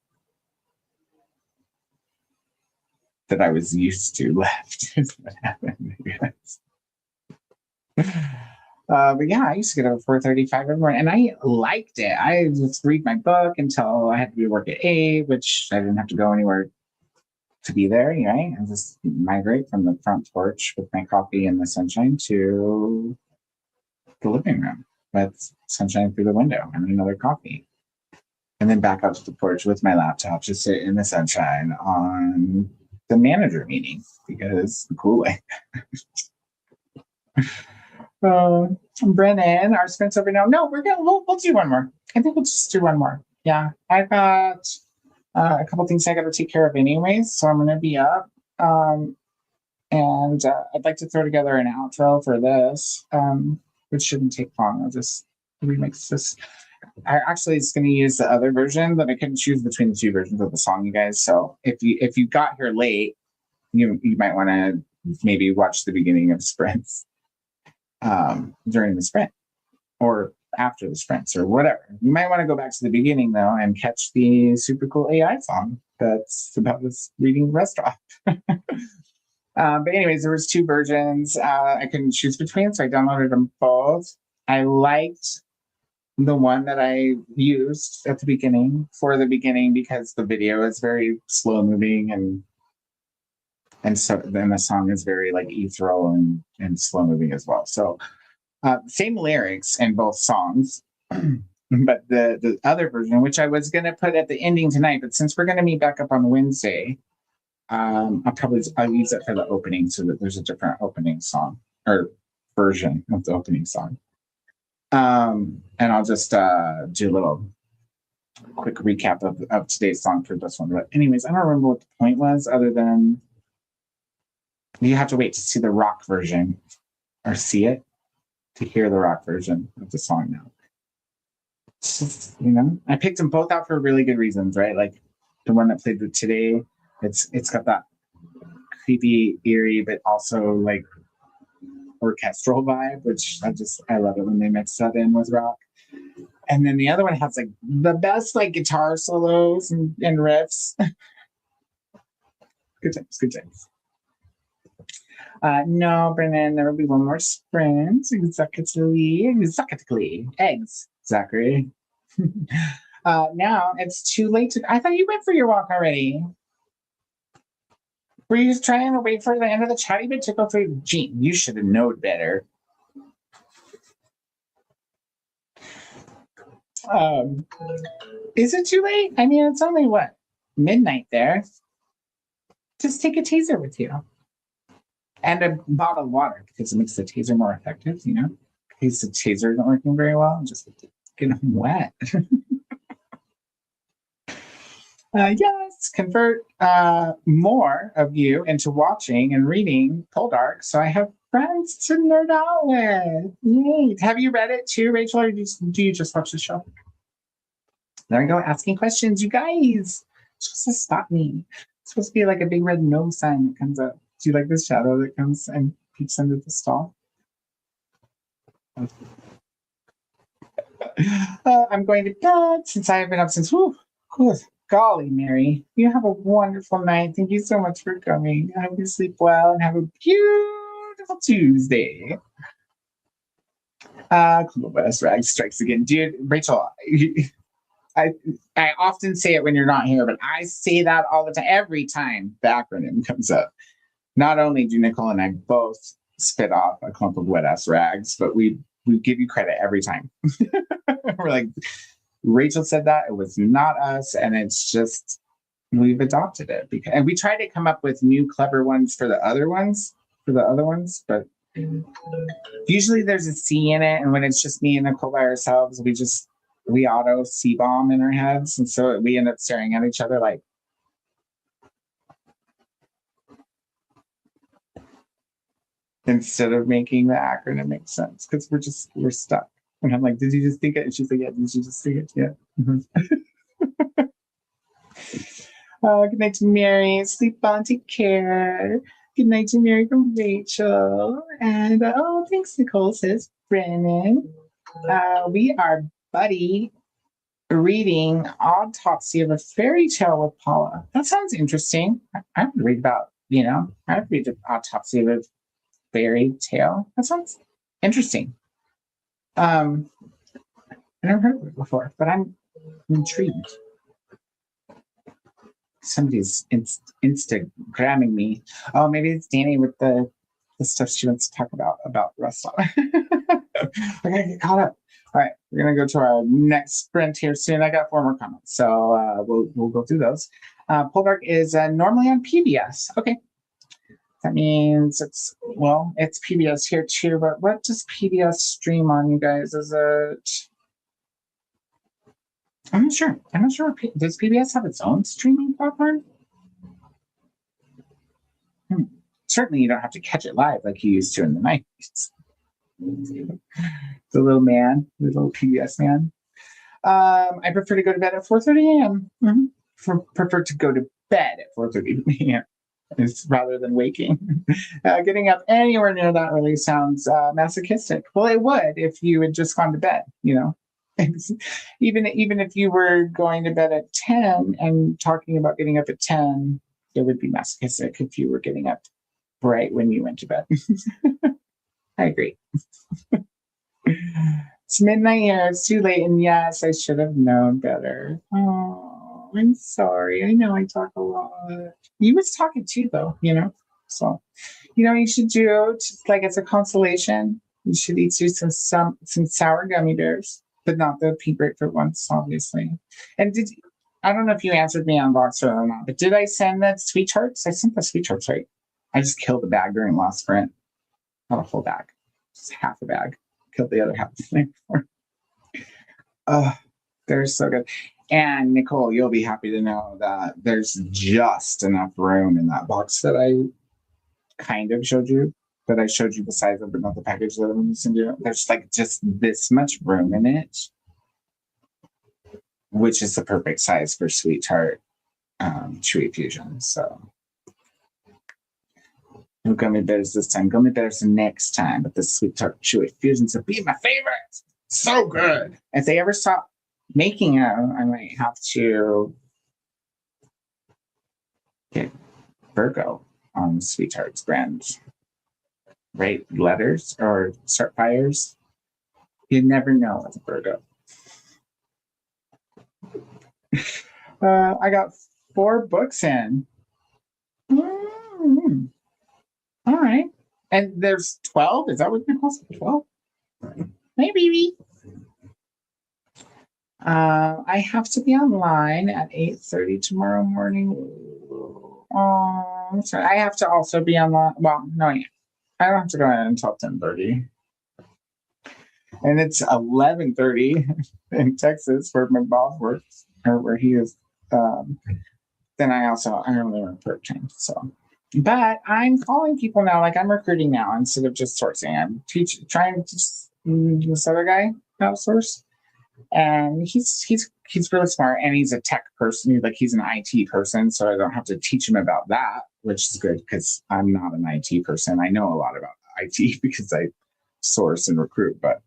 that I was used to left is what happened, I guess. But yeah, I used to get up at 4:35 every morning, and I liked it. I just read my book until I had to be to work at 8, which I didn't have to go anywhere to be there, right? I just migrate from the front porch with my coffee in the sunshine to the living room with sunshine through the window and another coffee. And then back up to the porch with my laptop to sit in the sunshine on the manager meeting because the cool way. Brennan, our sprint's over now. No, we'll do one more. I think we'll just do one more. Yeah, I've got a couple things I got to take care of anyways, so I'm going to be up. And I'd like to throw together an outro for this, which shouldn't take long. I'll just remix this. I actually is going to use the other version, but I couldn't choose between the 2 versions of the song, you guys. So if you got here late, you might want to maybe watch the beginning of sprints during the sprint or after the sprints or whatever. You might want to go back to the beginning though and catch the super cool AI song that's about this reading restaurant. But anyways, there was 2 versions I couldn't choose between, so I downloaded them both. I liked the one that I used at the beginning because the video is very slow moving and so then the song is very like ethereal and slow moving as well. So same lyrics in both songs, But the other version, which I was gonna put at the ending tonight, but since we're gonna meet back up on Wednesday, I'll use it for the opening so that there's a different opening song or version of the opening song. And I'll just do a little quick recap of today's song for this one. But anyways, I don't remember what the point was other than you have to wait to see the rock version or see it to hear the rock version of the song now. It's just, I picked them both out for really good reasons, right? Like the one that played today, it's got that creepy, eerie, but also like orchestral vibe, which I love it when they mix that in with rock. And then the other one has like the best like guitar solos and riffs. Good times. No, Brennan, there will be one more sprint. Exactly. Eggs, Zachary. Now it's too late to. I thought you went for your walk already. Were you just trying to wait for the end of the chatty bit to go through? Gee, you should have known better. Is it too late? I mean, it's only what? Midnight there. Just take a taser with you. And a bottle of water because it makes the taser more effective, in case the taser isn't working very well, just get them wet. Yes, convert more of you into watching and reading Poldark, so I have friends to nerd out with. Yay. Have you read it too, Rachel, or do you just watch the show? There we go, asking questions, you guys. It's supposed to stop me. It's supposed to be like a big red no sign that comes up. Do you like the shadow that comes and peeks under the stall? I'm going to bed since I have been up since, golly, Mary. You have a wonderful night. Thank you so much for coming. I hope you sleep well and have a beautiful Tuesday. West Rag strikes again. Dude, Rachel, I often say it when you're not here, but I say that all the time. Every time the acronym comes up. Not only do Nicole and I both spit off a clump of wet ass rags, but we give you credit every time. We're like, Rachel said that, it was not us, and it's just we've adopted it and we try to come up with new clever ones for the other ones, but usually there's a C in it, and when it's just me and Nicole by ourselves, we auto C bomb in our heads, and so we end up staring at each other like. Instead of making the acronym make sense, because we're stuck. And I'm like, did you just think it? And she's like, yeah, did you just think it? Yeah. Mm-hmm. Good night to Mary. Sleep on, take care. Good night to Mary from Rachel. And thanks, Nicole, says Brennan. We are buddy reading Autopsy of a Fairy Tale with Paula. That sounds interesting. I would read about, I would read the Autopsy of a Fairy Tale. That sounds interesting. I never heard of it before, but I'm intrigued. Somebody's Instagramming me. Oh, maybe it's Danny with the stuff she wants to talk about Russell. I gotta get caught up. All right, we're gonna go to our next sprint here soon. I got 4 more comments, so we'll go through those. Poldark is normally on PBS. Okay. That means it's PBS here too, but what does PBS stream on, you guys? Is it? I'm not sure. Does PBS have its own streaming platform? Certainly you don't have to catch it live like you used to in the 90s. The little PBS man. I prefer to go to bed at 4:30 a.m. Mm-hmm. Prefer to go to bed at 4:30 a.m. rather than waking. Getting up anywhere near that really sounds masochistic. Well, it would if you had just gone to bed, even if you were going to bed at 10 and talking about getting up at 10, it would be masochistic if you were getting up right when you went to bed. I agree. It's midnight here. It's too late. And yes, I should have known better. Oh, I'm sorry. I know I talk a lot. You was talking too, though, So, you should do, just like as a consolation, you should eat you some sour gummy bears. but not the pink grapefruit ones, obviously. And I don't know if you answered me on Voxer or not, but did I send that sweethearts? I sent the sweethearts, right? I just killed a bag during last sprint. Not a whole bag, just half a bag. Killed the other half the night before. They're so good. And Nicole, you'll be happy to know that there's just enough room in that box that I kind of showed you, that I showed you the size of, but not the package that I'm using. There's like just this much room in it, which is the perfect size for Sweetheart Chewy Fusion. So no gummy bears this time, gummy bears the next time, but the Sweetheart Chewy Fusions will be my favorite. So good. If they ever stop making them, I might have to get Virgo on Sweetheart's brand. Write letters or start fires. You never know with a Virgo. I got 4 books in. All right. And there's 12? Is that what it calls? 12? Hey, baby. I have to be online at 8:30 tomorrow morning. Sorry. I have to also be online. Well, no, I don't have to go in until 10:30. And it's 11:30 in Texas where my boss works, or where he is. Then I only work part-time. So, but I'm calling people now, like I'm recruiting now instead of just sourcing. I'm trying to teach this other guy how to source. And he's really smart, and he's a tech person. He's an IT person, so I don't have to teach him about that, which is good because I'm not an IT person. I know a lot about IT because I source and recruit, but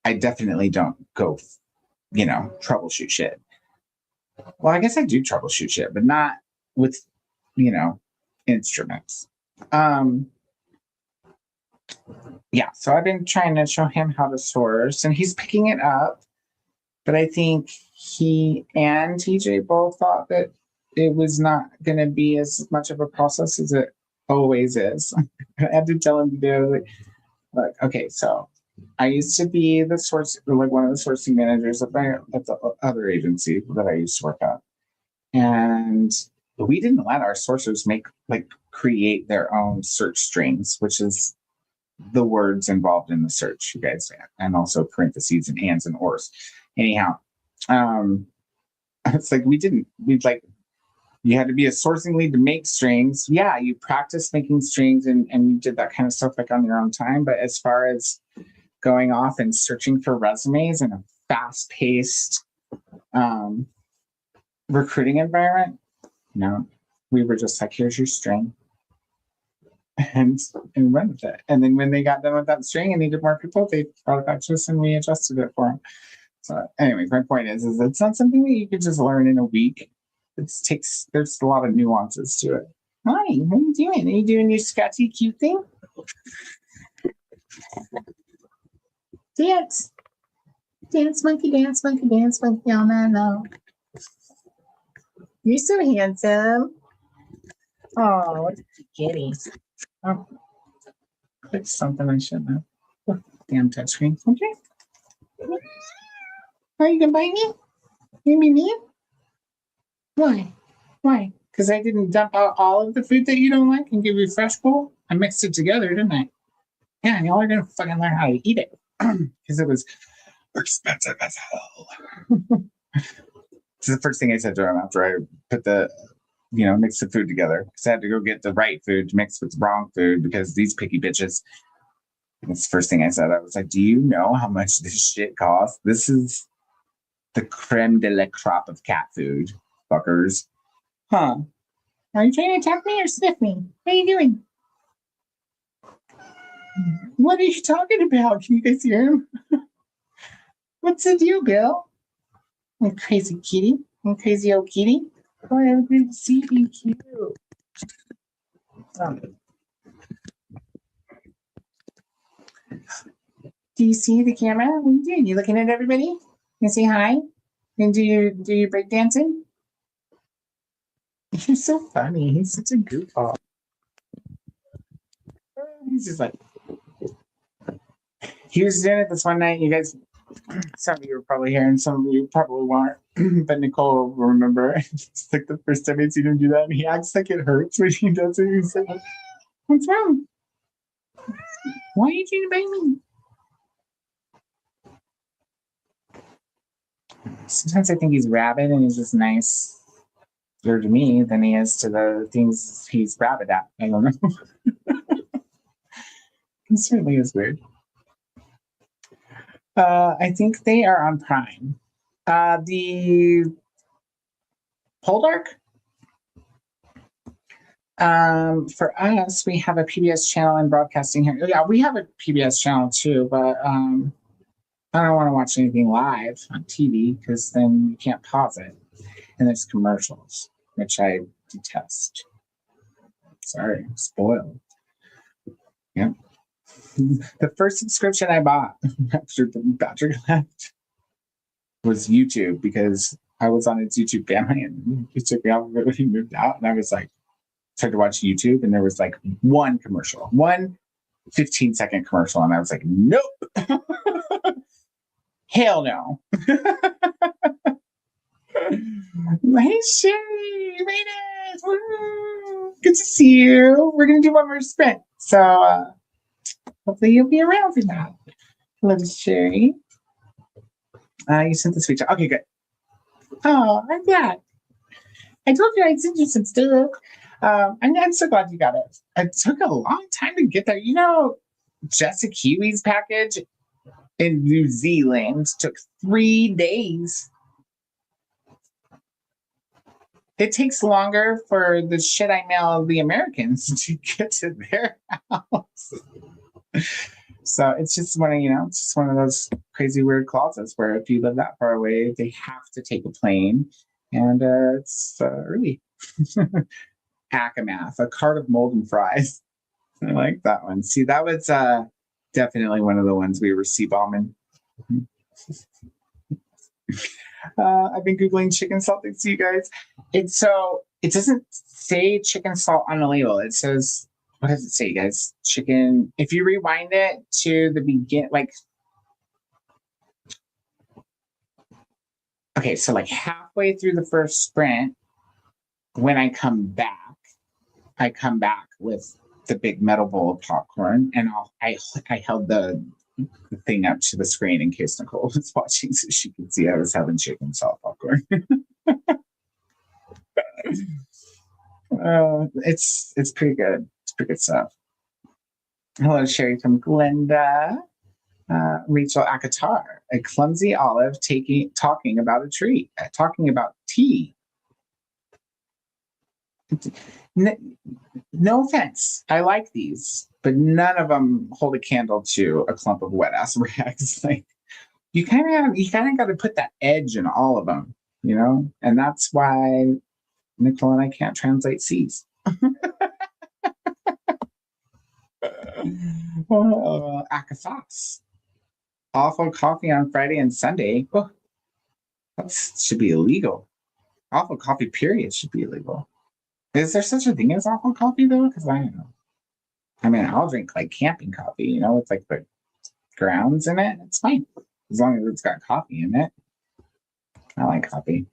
I definitely don't go, troubleshoot shit. Well, I guess I do troubleshoot shit, but not with, instruments. Yeah, so I've been trying to show him how to source, and he's picking it up. But I think he and TJ both thought that it was not going to be as much of a process as it always is. I had to tell him to do like, okay, so I used to be the one of the sourcing managers at the other agency that I used to work at, and we didn't let our sourcers create their own search strings, which is the words involved in the search, you guys, and also parentheses and ands and ors. Anyhow, it's like you had to be a sourcing lead to make strings. Yeah, you practice making strings and you did that kind of stuff on your own time. But as far as going off and searching for resumes in a fast-paced recruiting environment, no, we were just like, here's your string. And run with it. And then when they got done with that string and needed more people, they brought it back to us and we adjusted it for them. So anyways, my point is it's not something that you could just learn in a week. There's a lot of nuances to it. Hi, what are you doing? Are you doing your scratchy cute thing? Dance. Dance, monkey, dance, monkey, dance, monkey, all night long. You're so handsome. Oh, what's kitty? Oh, clicked something I shouldn't have. Oh, damn touchscreen. Okay. Are you gonna bite me? You mean me? Why? Why? Because I didn't dump out all of the food that you don't like and give you a fresh bowl? I mixed it together, didn't I? Yeah, y'all are gonna fucking learn how to eat it. Because it was expensive as hell. This is the first thing I said to him after I put the mix the food together, because I had to go get the right food to mix with the wrong food because these picky bitches. That's the first thing I said. I was like, do you know how much this shit costs? This is the creme de la crop of cat food, fuckers. Huh? Are you trying to attack me or sniff me? What are you doing? What are you talking about? Can you guys hear him? What's the deal, Bill? You crazy kitty. You crazy old kitty. Oh, I have good to see you, cute. Do you see the camera? What are you doing? You looking at everybody? You say hi? And do you break dancing? You're so funny. He's such a goofball. He's just like, he was doing it this one night. You guys Some of you are probably here and some of you probably weren't. But Nicole will remember. It's like the first time I've seen him do that, and he acts like it hurts when he does it. He's like, what's wrong? Why are you trying to bite me? Sometimes I think he's rabid and he's just nicer to me than he is to the things he's rabid at. I don't know. It certainly is weird. I think they are on Prime. The Poldark. For us, we have a PBS channel and broadcasting here. Yeah, we have a PBS channel too, but I don't want to watch anything live on TV because then you can't pause it. And there's commercials, which I detest. Sorry, I'm spoiled. Yep. The first subscription I bought after Patrick left was YouTube because I was on his YouTube family and he took me off of it when he moved out. And I was like, tried to watch YouTube and there was like one 15-second commercial. And I was like, nope. Hell no. Hey, Sherry, Raiders, woo! Good to see you. We're going to do one more sprint. So hopefully you'll be around for that. Hello, Sherry. You sent this feature. Okay, good. Oh, I'm glad. I told you I'd send you some stuff. I'm so glad you got it. It took a long time to get there. You know, Jessica Kiwi's package in New Zealand took 3 days. It takes longer for the shit I mail the Americans to get to their house. So it's just one of, it's just one of those crazy weird clauses where if you live that far away, they have to take a plane. And it's early. Akamath, a cart of molten fries. I like that one. See, that was definitely one of the ones we were sea bombing. I've been Googling chicken salt thanks to you guys. It doesn't say chicken salt on the label. It says, what does it say, guys? Chicken. If you rewind it to the begin, okay, so like halfway through the first sprint, when I come back with the big metal bowl of popcorn, and I held the thing up to the screen in case Nicole was watching so she could see I was having chicken salt popcorn. It's pretty good. It's pretty good stuff. Hello, Sherry from Glenda. Rachel Akatar, a clumsy olive talking about a tree, talking about tea. No offense, I like these, but none of them hold a candle to a clump of wet ass rags. Like you kind of got to put that edge in all of them, and that's why Nicole and I can't translate C's. Akasas. Awful coffee on Friday and Sunday. Oh, that should be illegal. Awful coffee, period, should be illegal. Is there such a thing as awful coffee, though? Because I don't know. I mean, I'll drink like camping coffee, with like the grounds in it. It's fine. As long as it's got coffee in it. I like coffee.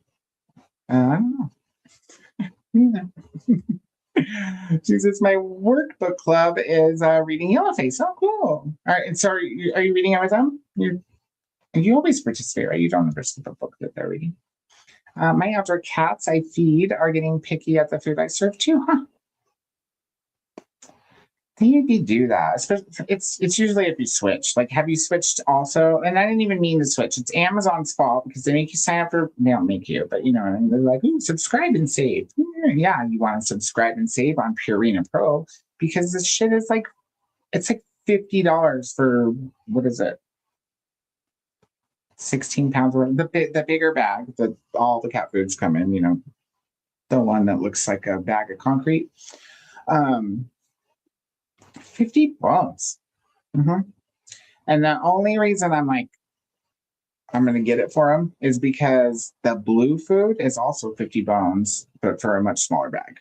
I don't know. Jesus, my work book club is reading Yellowface. Oh, cool. All right. And so are you reading it with them? You always participate, right? You don't ever skip a book that they're reading. My outdoor cats I feed are getting picky at the food I serve too, huh? They do that. It's usually if you switch. Like, have you switched also? And I didn't even mean to switch. It's Amazon's fault because they make you sign up for. They don't make you, but and they're like, ooh, subscribe and save. Yeah, you want to subscribe and save on Purina Pro because this shit is like, it's like $50 for what is it? 16 pounds worth. The bigger bag that all the cat foods come in. The one that looks like a bag of concrete. 50 bones. And the only reason I'm like, I'm going to get it for him is because the blue food is also 50 bones, but for a much smaller bag.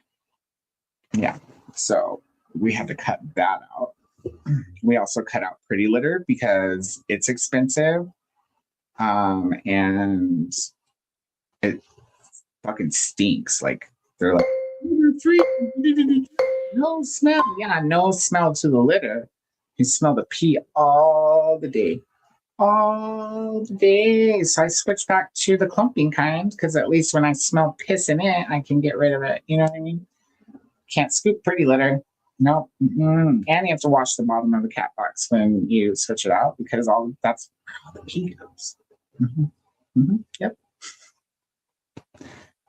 Yeah. So we had to cut that out. We also cut out Pretty Litter because it's expensive And it fucking stinks. Like they're like, "You're free." No smell. Yeah, no smell to the litter. You smell the pee all the day. All the day. So I switched back to the clumping kind because at least when I smell piss in it, I can get rid of it. You know what I mean? Can't scoop pretty litter. Nope. And you have to wash the bottom of the cat box when you switch it out because that's where all the pee goes. Yep.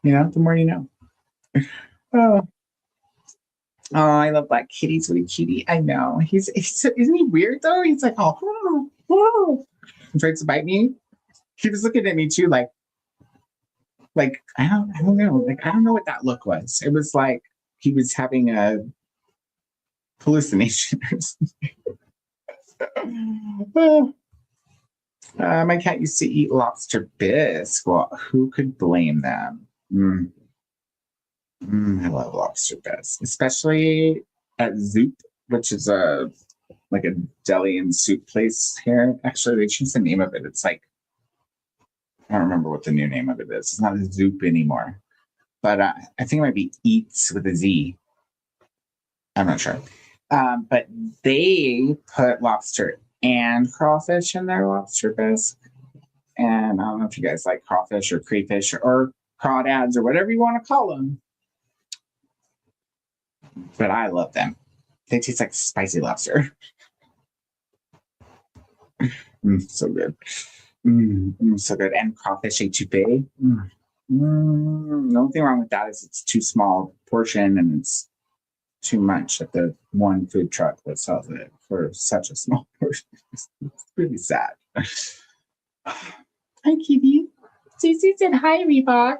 You know, the more you know. Oh, I love Black Kitty's what a cutie. I know. Isn't he weird though? He's like, oh, and tries to bite me. He was looking at me too, like I don't know. Like I don't know what that look was. It was like he was having a hallucination or something. My cat used to eat lobster bisque. Well, who could blame them? I love lobster bisque, especially at Zoop, which is like a deli and soup place here. Actually, they changed the name of it. It's like, I don't remember what the new name of it is. It's not Zoop anymore. But I think it might be Eats with a Z. I'm not sure. But they put lobster and crawfish in their lobster bisque. And I don't know if you guys like crawfish or crayfish or crawdads or whatever you want to call them. But I love them. They taste like spicy lobster. So good. So good. And crawfish etouffee. The only thing wrong with that is it's too small portion and it's too much at the one food truck that sells it for such a small portion. It's really sad. Hi, Kitty. Cece said hi, Reebok.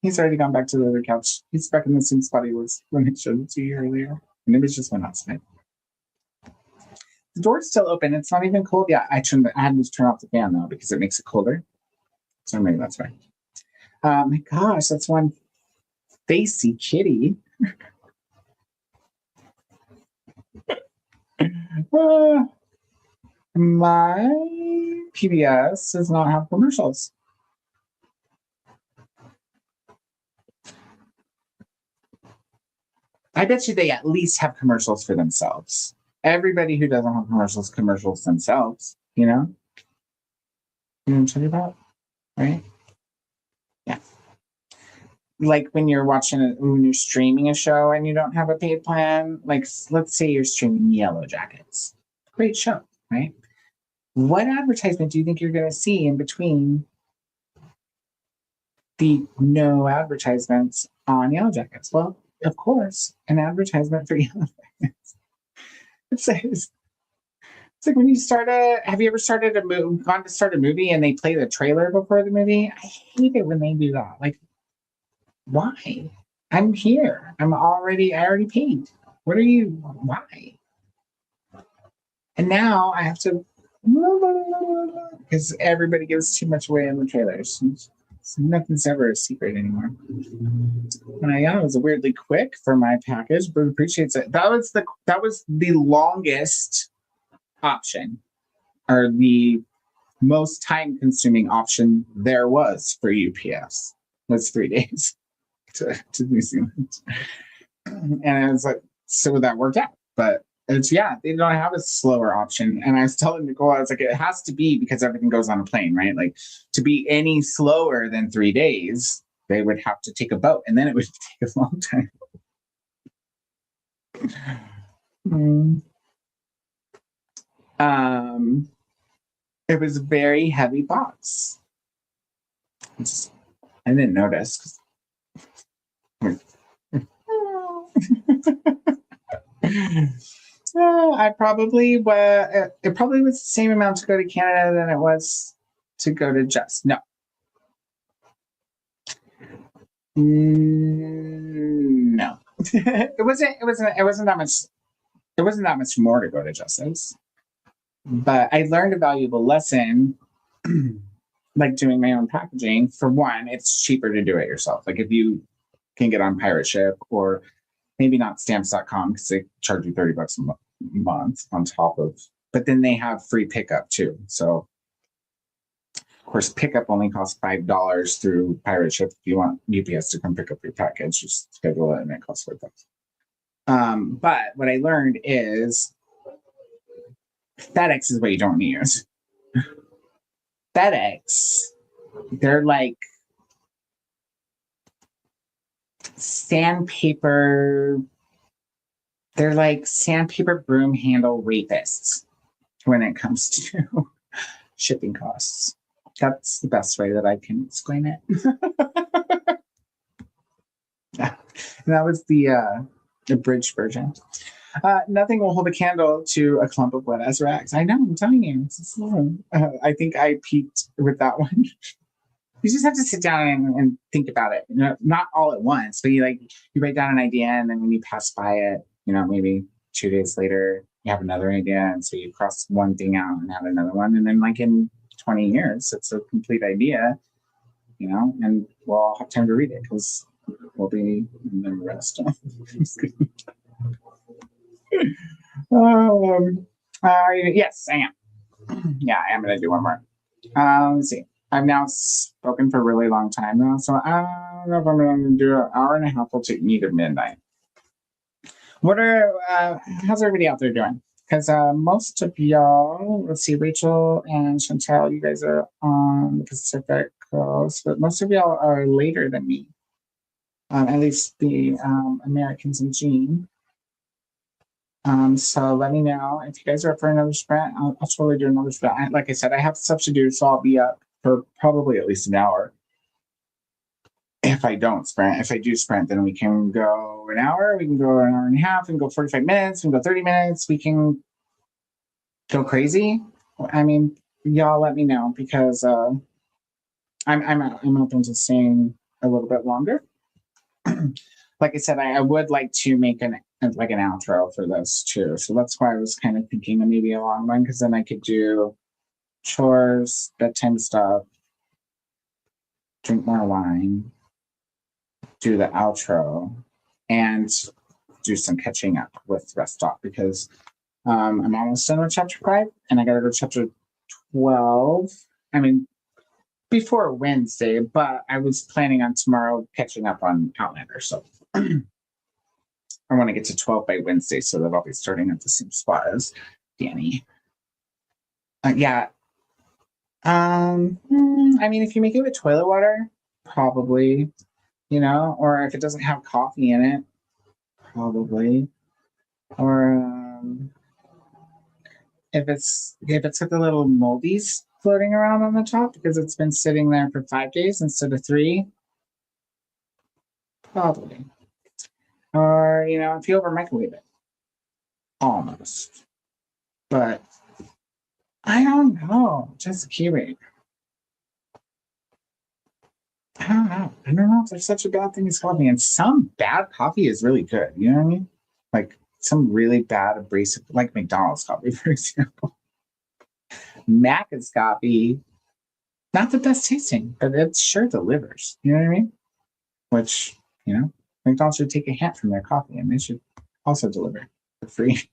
He's already gone back to the other couch. He's back in the same spot he was when I showed it to you earlier. And it just went outside. The door's still open. It's not even cold yet. I had to turn off the fan though because it makes it colder. So maybe that's why. My gosh, that's one facey kitty. My PBS does not have commercials. I bet you they at least have commercials for themselves. Everybody who doesn't have commercials themselves, you know? You know what I'm talking about? Right? Yeah. Like when you're when you're streaming a show and you don't have a paid plan, like let's say you're streaming Yellow Jackets. Great show, right? What advertisement do you think you're going to see in between the no advertisements on Yellow Jackets? Well, of course, an advertisement for Yellow Jackets. It's like when you have you ever gone to start a movie and they play the trailer before the movie? I hate it when they do that. Like, why? I'm here. I already paid. Why? And now I have to, because everybody gives too much away in the trailers. So nothing's ever a secret anymore. And it was weirdly quick for my package, but appreciates it. That was the longest option, or the most time-consuming option there was for UPS. Was 3 days to New Zealand, and it was like, so that worked out. But they don't have a slower option. And I was telling Nicole, I was like, it has to be because everything goes on a plane, right? Like to be any slower than 3 days, they would have to take a boat, and then it would take a long time. It was a very heavy box. I didn't notice. It probably was the same amount to go to Canada than it was to go to Just. No. No. It wasn't that much. It wasn't that much more to go to Justice. But I learned a valuable lesson, like doing my own packaging. For one, it's cheaper to do it yourself. Like if you can get on Pirate Ship, or maybe not stamps.com because they charge you $30 a month on top of, but then they have free pickup too. So Of course, pickup only costs $5 through pirate ship. If you want UPS to come pick up your package, just schedule it and it costs $5. But what I learned is FedEx is what you don't use. FedEx, they're like sandpaper. They're like sandpaper broom handle rapists when it comes to shipping costs. That's the best way that I can explain it. That was the abridged version. Nothing will hold a candle to a clump of wet ass rags. I know, I'm telling you. I think I peaked with that one. You just have to sit down and think about it. You know, not all at once, but you write down an idea, and then when you pass by it, you know, maybe 2 days later, you have another idea, and so you cross one thing out and add another one, and then like in 20 years, it's a complete idea, you know, and we'll all have time to read it because we'll be in the rest. Yes, I am. Yeah, I am going to do one more. Let's see. I've now spoken for a really long time now, so I don't know if I'm going to do an hour and a half. Will take me to midnight. How's everybody out there doing? Because most of y'all, let's see, Rachel and Chantel, you guys are on the Pacific Coast, but most of y'all are later than me. At least the Americans and Jean. So let me know if you guys are up for another sprint. I'll totally do another sprint. Like I said, I have stuff to do, so I'll be up for probably at least an hour. If I don't sprint, if I do sprint, then we can go an hour, we can go an hour and a half, we can go 45 minutes, we can go 30 minutes, we can go crazy. I mean, y'all let me know because I'm open to staying a little bit longer. Like I said, I would like to make an outro for this too. So that's why I was kind of thinking of maybe a long one, because then I could do chores, bedtime stuff, drink more wine, do the outro, and do some catching up with Rest Stop, because I'm almost done with chapter 5 and I gotta go to chapter 12. I mean, before Wednesday, but I was planning on tomorrow catching up on Outlander. So I want to get to 12 by Wednesday so that I'll be starting at the same spot as Danny. Yeah. I mean, if you make it with toilet water, probably, you know, or if it doesn't have coffee in it, probably, or if it's with the little moldies floating around on the top because it's been sitting there for 5 days instead of 3, probably. Or, you know, if you over microwave it, almost. But I don't know, just kidding. I don't know if there's such a bad thing as coffee, and some bad coffee is really good. You know what I mean? Like some really bad abrasive, like McDonald's coffee, for example. Macca's coffee, not the best tasting, but it sure delivers. You know what I mean? Which, you know, McDonald's should take a hint from their coffee, and they should also deliver for free.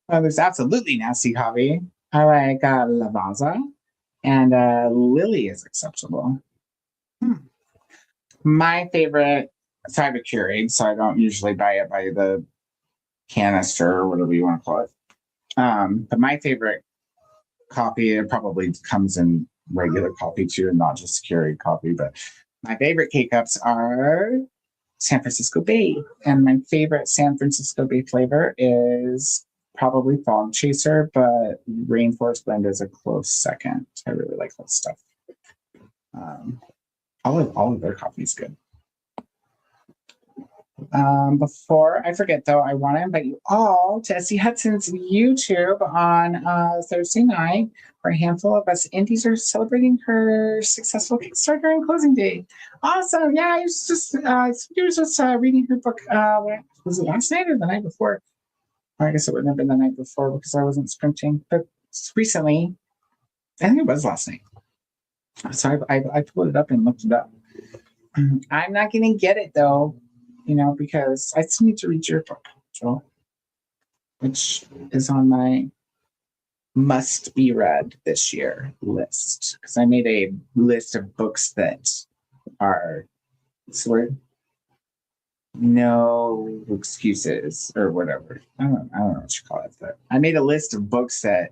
There's absolutely nasty coffee. I like Lavazza, and Lily is acceptable. My favorite, so I have a Keurig, so I don't usually buy it by the canister or whatever you want to call it. But my favorite coffee, it probably comes in regular coffee too, and not just Keurig coffee, but my favorite K-Cups are San Francisco Bay. And my favorite San Francisco Bay flavor is probably Fog Chaser, but Rainforest Blend is a close second. I really like that stuff. All of their coffee is good. Before I forget, though, I want to invite you all to Essie Hudson's YouTube on Thursday night, where a handful of us indies are celebrating her successful Kickstarter and closing day. Awesome! Yeah, I was just reading her book. Was it last night or the night before? Or I guess it wouldn't have been the night before because I wasn't sprinting. But recently, I think it was last night. So I pulled it up and looked it up. I'm not going to get it though. You know, because I still need to read your book, Joel, which is on my must be read this year list, because I made a list of books that are, what's the word? No excuses or whatever. I don't know what you call it, but I made a list of books that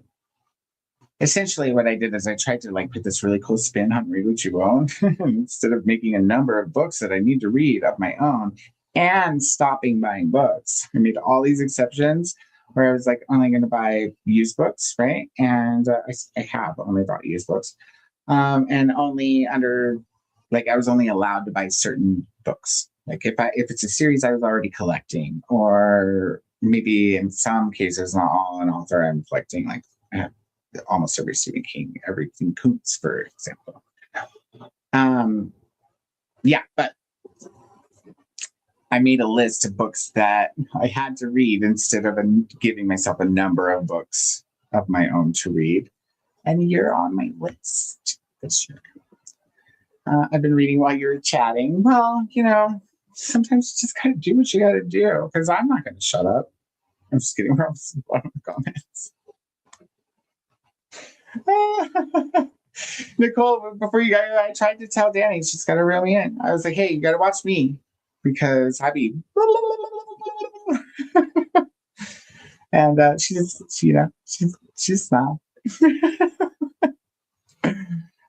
essentially what I did is I tried to like put this really cool spin on read what you own instead of making a number of books that I need to read of my own and stopping buying books. I made all these exceptions where I was like only going to buy used books, right? And I have only bought used books, and only under, like, I was only allowed to buy certain books. Like if it's a series I was already collecting, or maybe in some cases, not all, an author I'm collecting, like almost every Stephen King, everything Coots, for example. Yeah, but I made a list of books that I had to read instead of giving myself a number of books of my own to read. And you're on my list this year. I've been reading while you were chatting. Well, you know, sometimes you just gotta do what you gotta do, because I'm not gonna shut up. I'm just kidding. We're on the bottom of the comments. Nicole, before you got here, I tried to tell Danny she's got to reel me in. I was like, hey, you got to watch me, because I be. And she's not.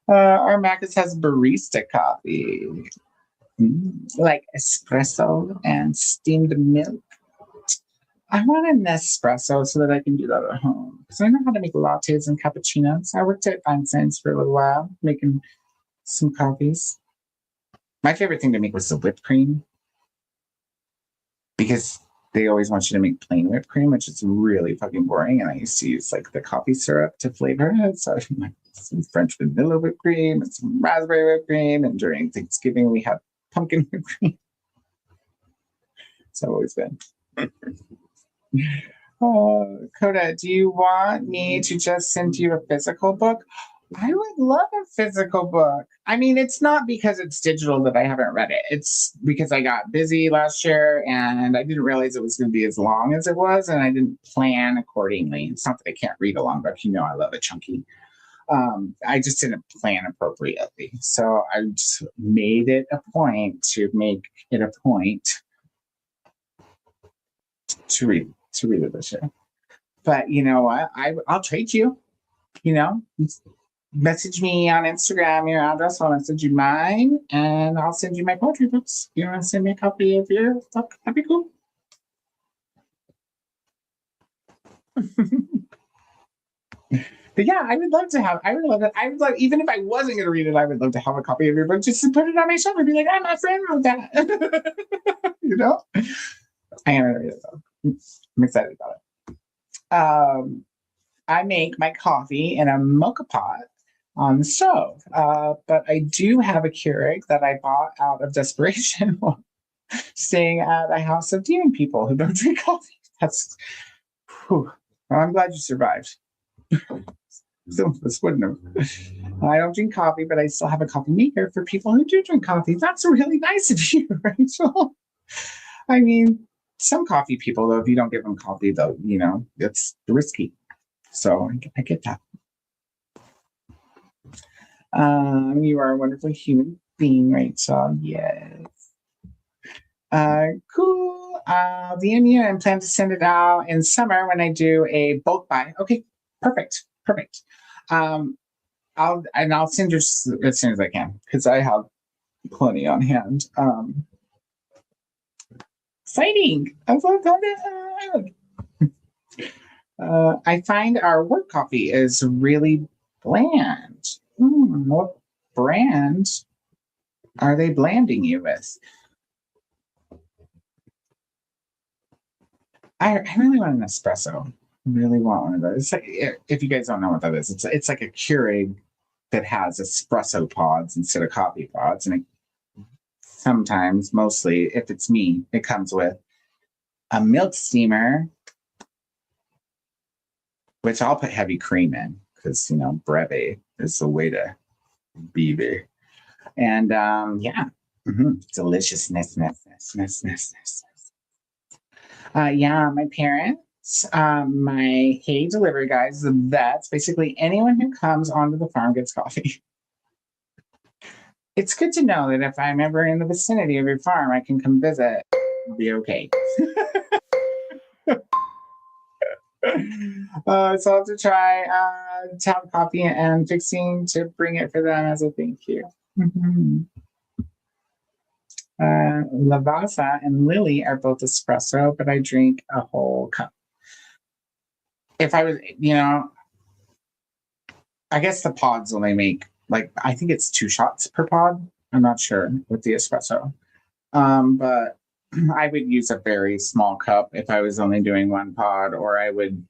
Our Marcus has barista coffee, like espresso and steamed milk. I want an espresso so that I can do that at home, because I know how to make lattes and cappuccinos. I worked at Fine Sense for a little while, making some coffees. My favorite thing to make was the whipped cream, because they always want you to make plain whipped cream, which is really fucking boring. And I used to use like the coffee syrup to flavor it. So like some French vanilla whipped cream and some raspberry whipped cream. And during Thanksgiving, we have pumpkin whipped cream. It's always been. Koda, do you want me to just send you a physical book? I would love a physical book. I mean, it's not because it's digital that I haven't read it. It's because I got busy last year and I didn't realize it was going to be as long as it was, and I didn't plan accordingly. It's not that I can't read a long book. You know, I love a chunky. I just didn't plan appropriately. So I just made it a point to read it this year. But you know what? I'll trade you. You know, message me on Instagram your address. I'll message you mine, and I'll send you my poetry books. You want to send me a copy of your book? That'd be cool. But yeah, I would love it. Even if I wasn't going to read it, I would love to have a copy of your book just to put it on my shelf and be like, my friend wrote that. You know? I am going to read it though. I'm excited about it. I make my coffee in a mocha pot on the stove. But I do have a Keurig that I bought out of desperation while staying at a house of demon people who don't drink coffee. Well, I'm glad you survived. So this wouldn't have. I don't drink coffee, but I still have a coffee maker for people who do drink coffee. That's really nice of you, Rachel. I mean, some coffee people, though, if you don't give them coffee, though, you know, it's risky. So I get that. You are a wonderful human being, Rachel. Yes. Cool. I'll DM you and plan to send it out in summer when I do a bulk buy. Okay, perfect. I'll send you as soon as I can, because I have plenty on hand. Exciting! I'm so excited. I find our work coffee is really bland. What brand are they blanding you with? I really want an espresso. Really want one of those. It's like, if you guys don't know what that is, it's like a Keurig that has espresso pods instead of coffee pods, and sometimes, mostly, if it's me, it comes with a milk steamer, which I'll put heavy cream in because, you know, breve is the way to be there. And deliciousness. Yeah, my parents my hay delivery guys, the vets, basically anyone who comes onto the farm gets coffee. It's good to know that if I'm ever in the vicinity of your farm, I can come visit. It'll be okay. So I'll have to try tap coffee and fixing to bring it for them as a thank you. Lavasa and Lily are both espresso, but I drink a whole cup. If I was, I guess the pods only make, like, I think it's 2 shots per pod. I'm not sure with the espresso. But I would use a very small cup if I was only doing 1 pod, or I would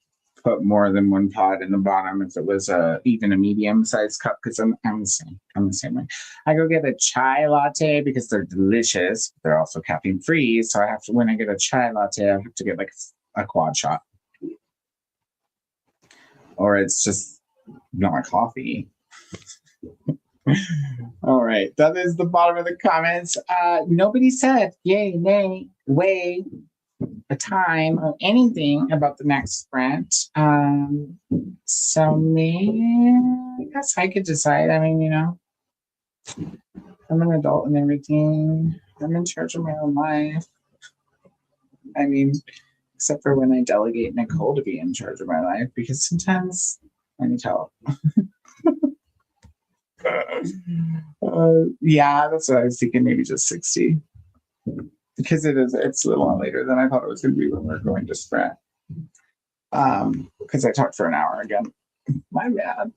put more than 1 pod in the bottom if it was even a medium-sized cup, because I'm the same. I'm the same way. I go get a chai latte because they're delicious. They're also caffeine-free, so I have to, when I get a chai latte, I have to get like a quad shot. Or it's just not coffee. All right, that is the bottom of the comments. Nobody said yay, nay, way, a time, or anything about the next sprint. So maybe, I guess I could decide. I mean, I'm an adult and everything. I'm in charge of my own life. I mean, except for when I delegate Nicole to be in charge of my life, because sometimes I need help. Yeah, that's what I was thinking, maybe just 60. Because it's a little later than I thought it was going to be when we're going to sprint. Because I talked for an hour again. My bad.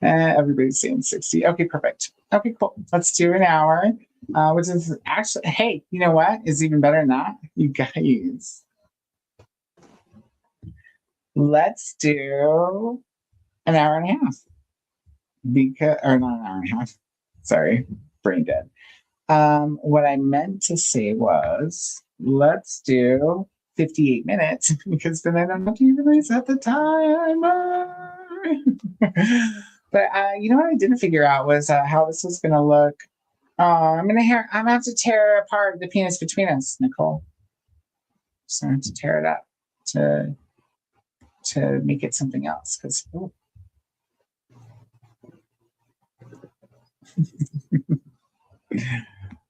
Everybody's saying 60. Okay, perfect. Okay, cool. Let's do an hour. Which is actually, hey, you know what is even better than that? You guys. Let's do an hour and a half. Or not an hour and a half. Sorry, brain dead. What I meant to say was, let's do 58 minutes, because then I don't have to even reset the timer. But you know what I didn't figure out was how this was going to look. I'm gonna have to tear apart the penis between us, Nicole. So I have to tear it up to make it something else. Because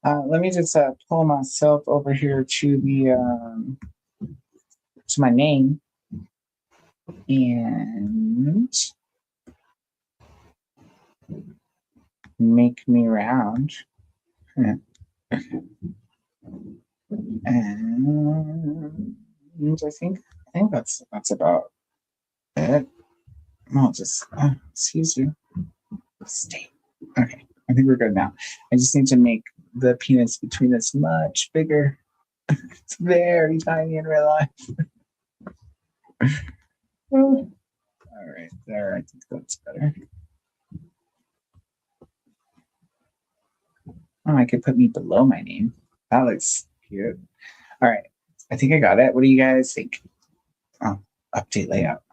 let me just pull myself over here to the to my name and make me round. And I think that's about it. I'll just excuse you. Stay. Okay, I think we're good now. I just need to make the penis between us much bigger. It's very tiny in real life. All right, there. I think that's better. Oh, I could put me below my name. That looks cute. All right, I think I got it. What do you guys think? Oh, update layout.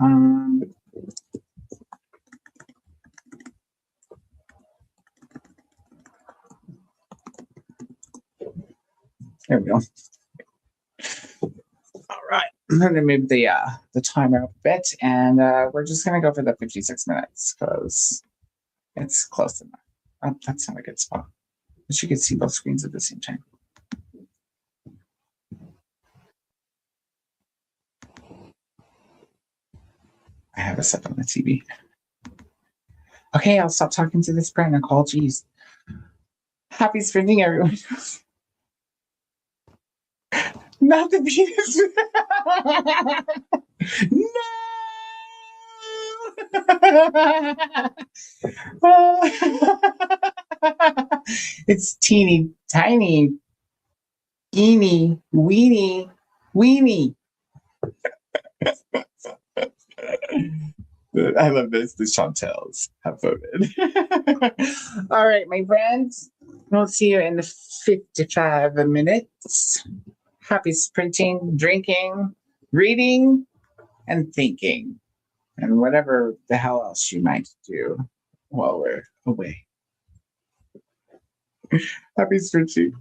There we go. All right, I'm gonna move the timer up a bit, and we're just gonna go for the 56 minutes because it's close enough. That's not a good spot. But you can see both screens at the same time. I have it set on the TV. Okay, I'll stop talking to this brand, Nicole. Jeez. Happy sprinting, everyone. Not the penis. No. It's teeny tiny, eeny, weeny. I love this. The Chantels have voted. All right, my friends. We'll see you in 55 minutes. Happy sprinting, drinking, reading, and thinking. And whatever the hell else you might do while we're away. Happy sprinting.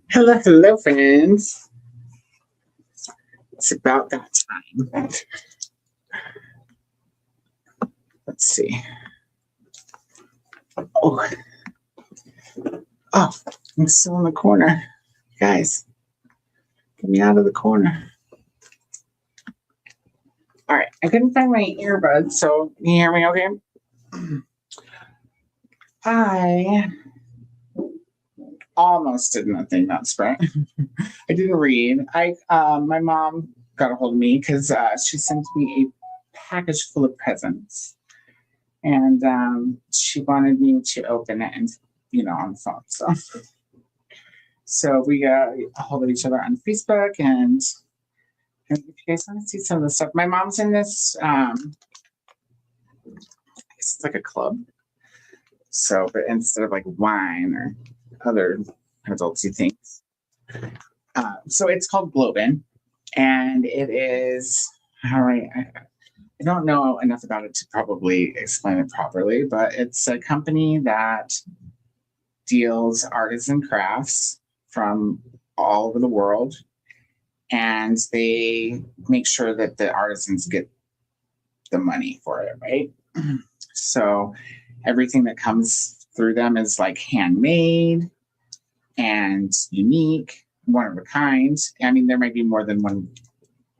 Hello, hello, friends. It's about that time. Let's see. Oh, I'm still in the corner. Guys, get me out of the corner. All right, I couldn't find my earbuds, so can you hear me okay? I almost did nothing that sprint. I didn't read. My mom got a hold of me because she sent me a package full of presents, and she wanted me to open it and on the phone. So we got a hold of each other on Facebook, and if you guys want to see some of the stuff, my mom's in this. I guess it's like a club. So, but instead of like wine or other adulty things, so it's called Globin, and it is. All right, I don't know enough about it to probably explain it properly, but it's a company that deals artisan crafts from all over the world, and they make sure that the artisans get the money for it, right? So everything that comes through them is like handmade and unique, one of a kind. I mean, there might be more than one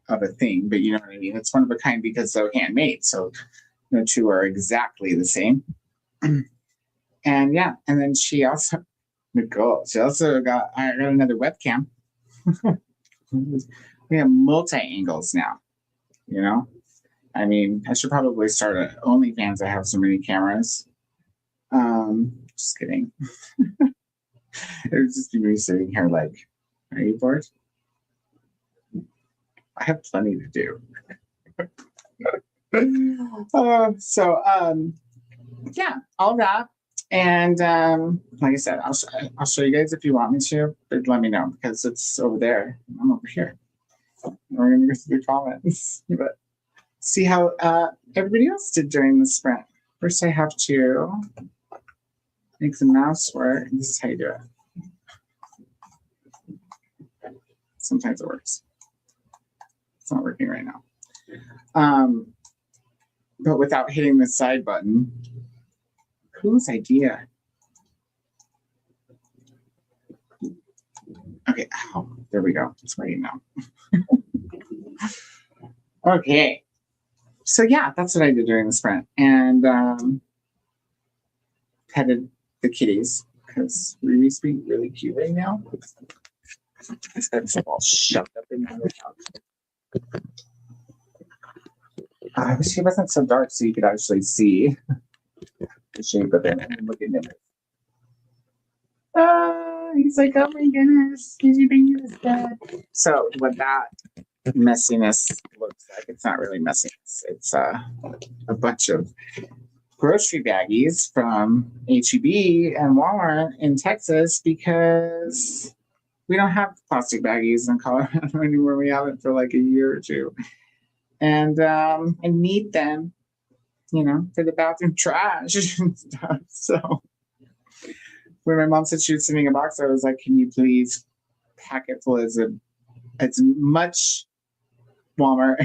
of a thing, but you know what I mean? It's one of a kind because they're handmade. So no two are exactly the same. And yeah, and then Nicole, I got another webcam. We have multi-angles now, I mean, I should probably start an OnlyFans. I have so many cameras. Just kidding. It would just be me sitting here like, are you bored? I have plenty to do. Yeah, all that. And like I said, I'll show you guys if you want me to, but let me know because it's over there. I'm over here. We're gonna go through the comments, but see how everybody else did during the sprint. First, I have to make the mouse work. This is how you do it. Sometimes it works. It's not working right now. But without hitting the side button. Whose idea? Okay, there we go. It's working now. Okay. So yeah, that's what I did during the sprint. And petted the kitties because Riri's being really cute right now. This guy's all shoved up in the couch. I wish it wasn't so dark so you could actually see the shape of it and look at him. He's like, oh my goodness, did you bring me this bed? So what that messiness looks like, it's not really messiness. It's a bunch of grocery baggies from H-E-B and Walmart in Texas because we don't have plastic baggies in Colorado anymore. We haven't for like a year or two. And I need them, for the bathroom trash and stuff. So when my mom said she was sending a box, I was like, can you please pack it full as much Walmart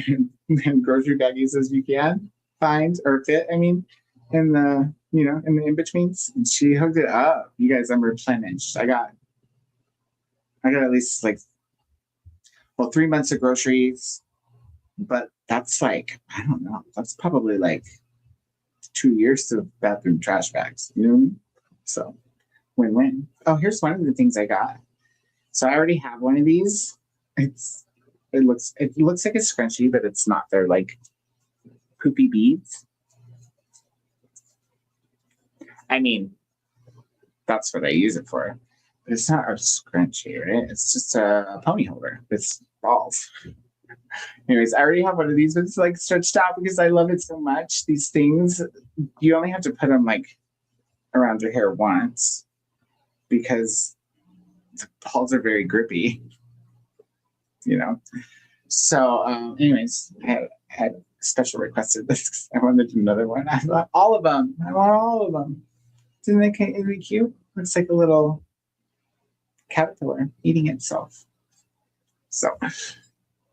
and grocery baggies as you can find or fit, in the, in the in-betweens. And she hooked it up. You guys, I'm replenished. I got at least 3 months of groceries, but that's I don't know. That's probably 2 years of bathroom trash bags. You know what I mean? So win-win. Oh, here's one of the things I got. So I already have one of these. It looks like a scrunchie, but it's not. They're poopy beads. That's what I use it for. But it's not a scrunchie, right? It's just a pony holder with balls. Anyways, I already have one of these, but it's stretched out because I love it so much. These things, you only have to put them around your hair once because the balls are very grippy, So, anyways, I had special requested this because I wanted another one. I want all of them. Didn't they be cute? Looks like a little caterpillar eating itself. So,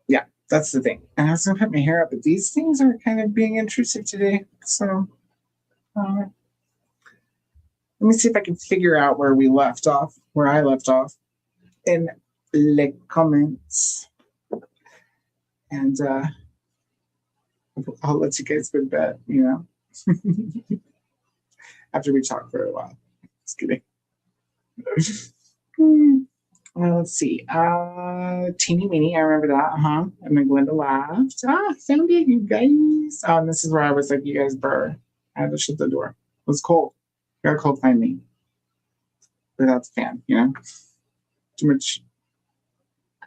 yeah, that's the thing. And I was going to put my hair up, but these things are kind of being intrusive today. So, let me see if I can figure out where I left off in the comments. And I'll let you guys go to bed, you know, after we talk for a while. Just kidding. Let's see. Teeny Weeny, I remember that. And then Glenda laughed. Found it, you guys. And this is where I was like, you guys burr. I had to shut the door. It was cold. Got cold finally. Without the fan, you know? Too much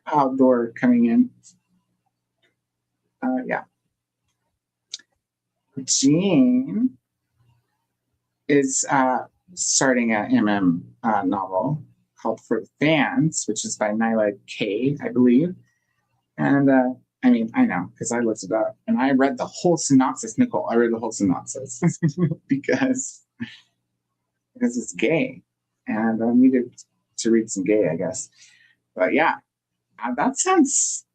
outdoor coming in. Yeah. Jean is starting a novel called For the Fans, which is by Nyla K, I believe. And I mean, I know, because I looked it up. And I read the whole synopsis, Nicole. I read the whole synopsis because it's gay. And I needed to read some gay, I guess. But yeah, that sounds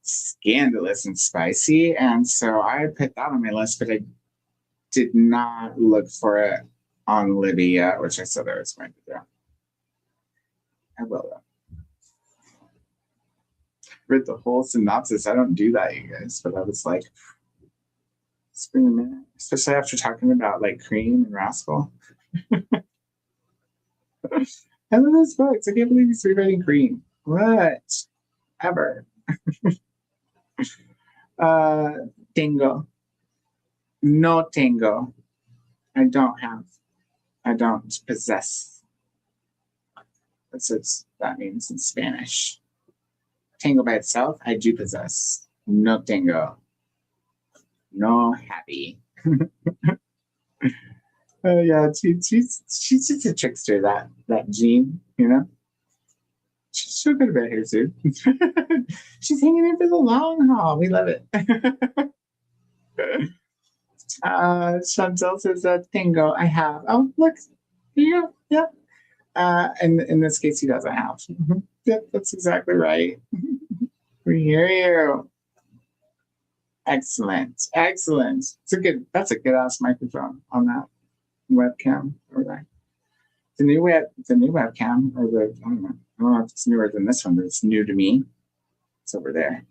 scandalous and spicy. And so I put that on my list, but I did not look for it on Libby yet, which I said I was going to do. I will though. Read the whole synopsis. I don't do that, you guys, but I was like, it's been a minute, especially after talking about like Cream and Rascal. I love those books. I can't believe he's rewriting Cream. Whatever. Tengo. No tengo. I don't possess. That's what that means in Spanish. Tengo by itself, I do possess. No tengo. No happy. Yeah, she's just a trickster, that Jean, you know? She's so good about here, too. She's hanging in for the long haul. We love it. Chantel says, Tango, I have. Oh, look. Yeah, yeah. And in this case, he doesn't have. Yep, that's exactly right. We hear you. Excellent. Excellent. That's a good ass microphone on that webcam over there. The new webcam, or I don't know if it's newer than this one, but it's new to me. It's over there.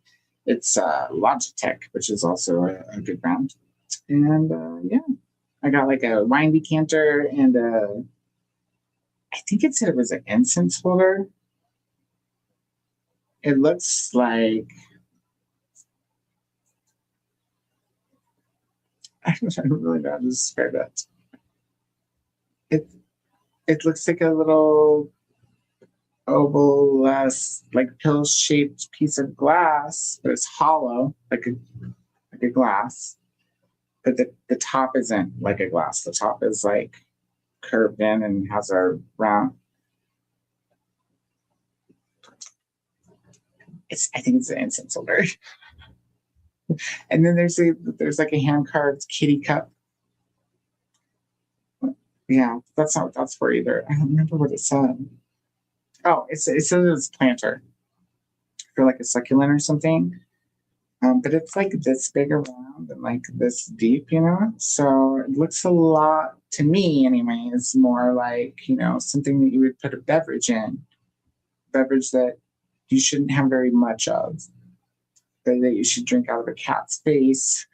It's Logitech, which is also a good brand. And yeah, I got like a wine decanter and I think it said it was an incense holder. It looks like, I don't really know how to describe it. It looks like a little oval, like pill-shaped piece of glass, but it's hollow, like a glass. But the top isn't like a glass. The top is like curved in and has a round. I think it's an incense holder. And then there's like a hand-carved kitty cup. Yeah, that's not what that's for either. I don't remember what it said. Oh, it says it's planter for like a succulent or something. But it's like this big around and like this deep, you know? So it looks a lot, to me anyway, is more like, you know, something that you would put a beverage in. Beverage that you shouldn't have very much of. But that you should drink out of a cat's face.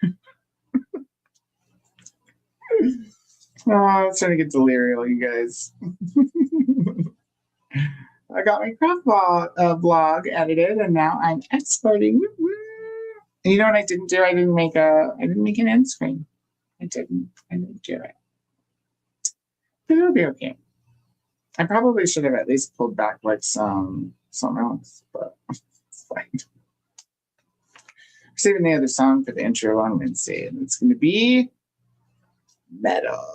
Oh, it's starting to get delirial, you guys. I got my craft blog edited, and now I'm exporting. And you know what I didn't do? I didn't make an end screen. I didn't do it. But it'll be okay. I probably should have at least pulled back like something else, but it's fine. We're saving the other song for the intro on Wednesday, and it's going to be metal.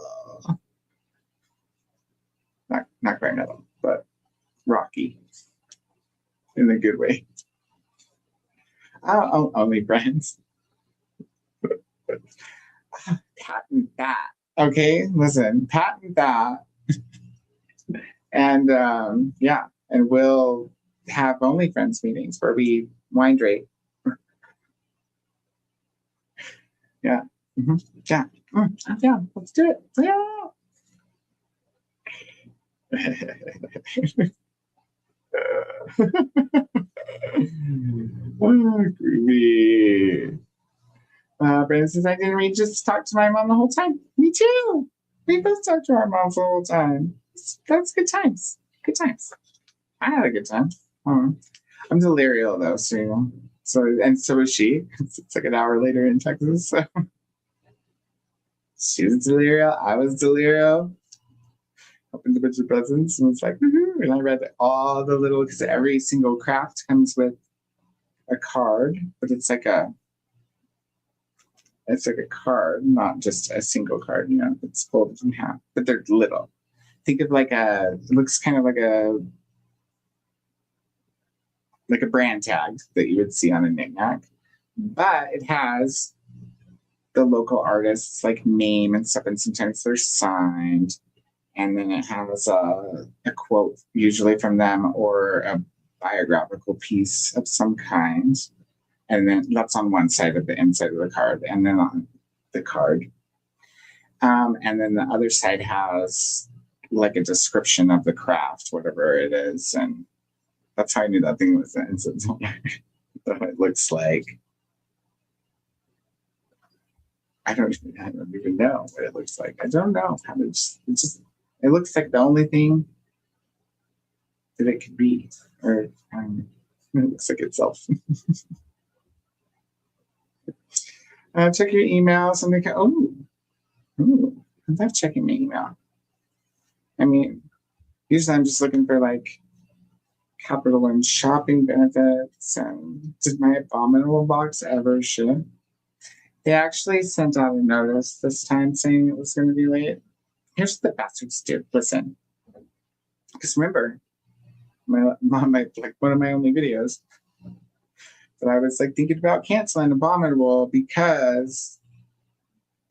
Not quite metal, but rocky in a good way. Only friends. Patent that. Okay, listen, patent that. And yeah, and we'll have OnlyFriends meetings where we wine drink. Yeah. Mm-hmm. Yeah. Yeah. Let's do it. Yeah. Oh, groovy. Brandon says, I didn't read, just talk to my mom the whole time. Me too. We both talked to our moms the whole time. That's good times. Good times. I had a good time. I'm delirial though, so so is she. It's like an hour later in Texas. So she was delirial. I was delirial. Opened a bunch of presents and was like, woohoo. And I read all the little, because every single craft comes with a card, but it's like a card, not just a single card, you know, it's folded in half, but they're little. Think of it looks kind of like a brand tag that you would see on a knickknack, but it has the local artist's like name and stuff, and sometimes they're signed, and then it has a quote usually from them or a biographical piece of some kind, and then that's on one side of the inside of the card, and then on the card, and then the other side has like a description of the craft, whatever it is, and that's how I knew that thing was in. So it looks like. I don't even know what it looks like. I don't know how to it looks like the only thing that it could be, or it looks like itself. Check your email. Something. I love checking my email. I mean, usually I'm just looking for like Capital One shopping benefits. And did my abominable box ever ship? They actually sent out a notice this time saying it was going to be late. Here's what the bastards do. Listen, because remember, one of my only videos that I was like thinking about canceling Abominable because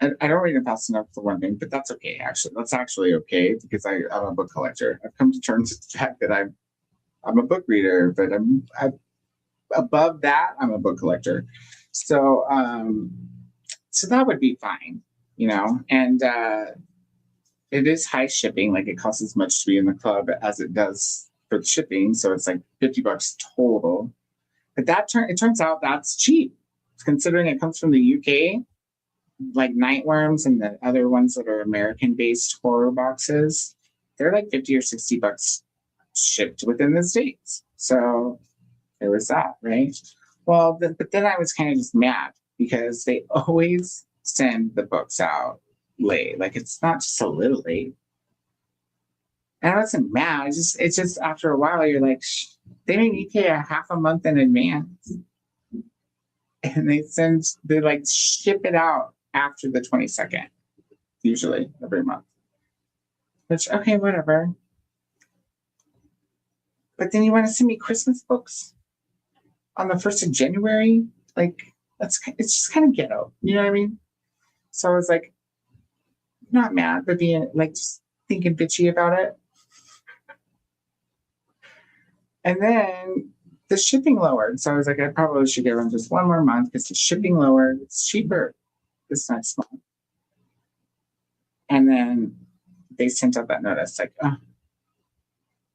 I don't read it fast enough for one thing, but that's okay. Actually, that's actually okay because I'm a book collector. I've come to terms with the fact that I'm a book reader, but I'm above that, I'm a book collector. So so that would be fine, you know. And it is high shipping, like it costs as much to be in the club as it does for the shipping. So it's like $50 total. But it turns out that's cheap, considering it comes from the UK. Like Nightworms and the other ones that are American-based horror boxes, they're like $50 or $60 shipped within the States. So there was that, right? Well, but then I was kind of just mad because they always send the books out late. Like it's not just a little late. And I wasn't mad. It's just after a while you're like, they make me pay a half a month in advance, and they like ship it out after the 22nd, usually every month. Which, okay, whatever. But then you want to send me Christmas books on the 1st of January? Like, it's just kind of ghetto. You know what I mean? So I was like, not mad, but being like, just thinking bitchy about it. And then the shipping lowered. So I was like, I probably should give them just one more month because the shipping lowered. It's cheaper this next month. And then they sent out that notice like, oh,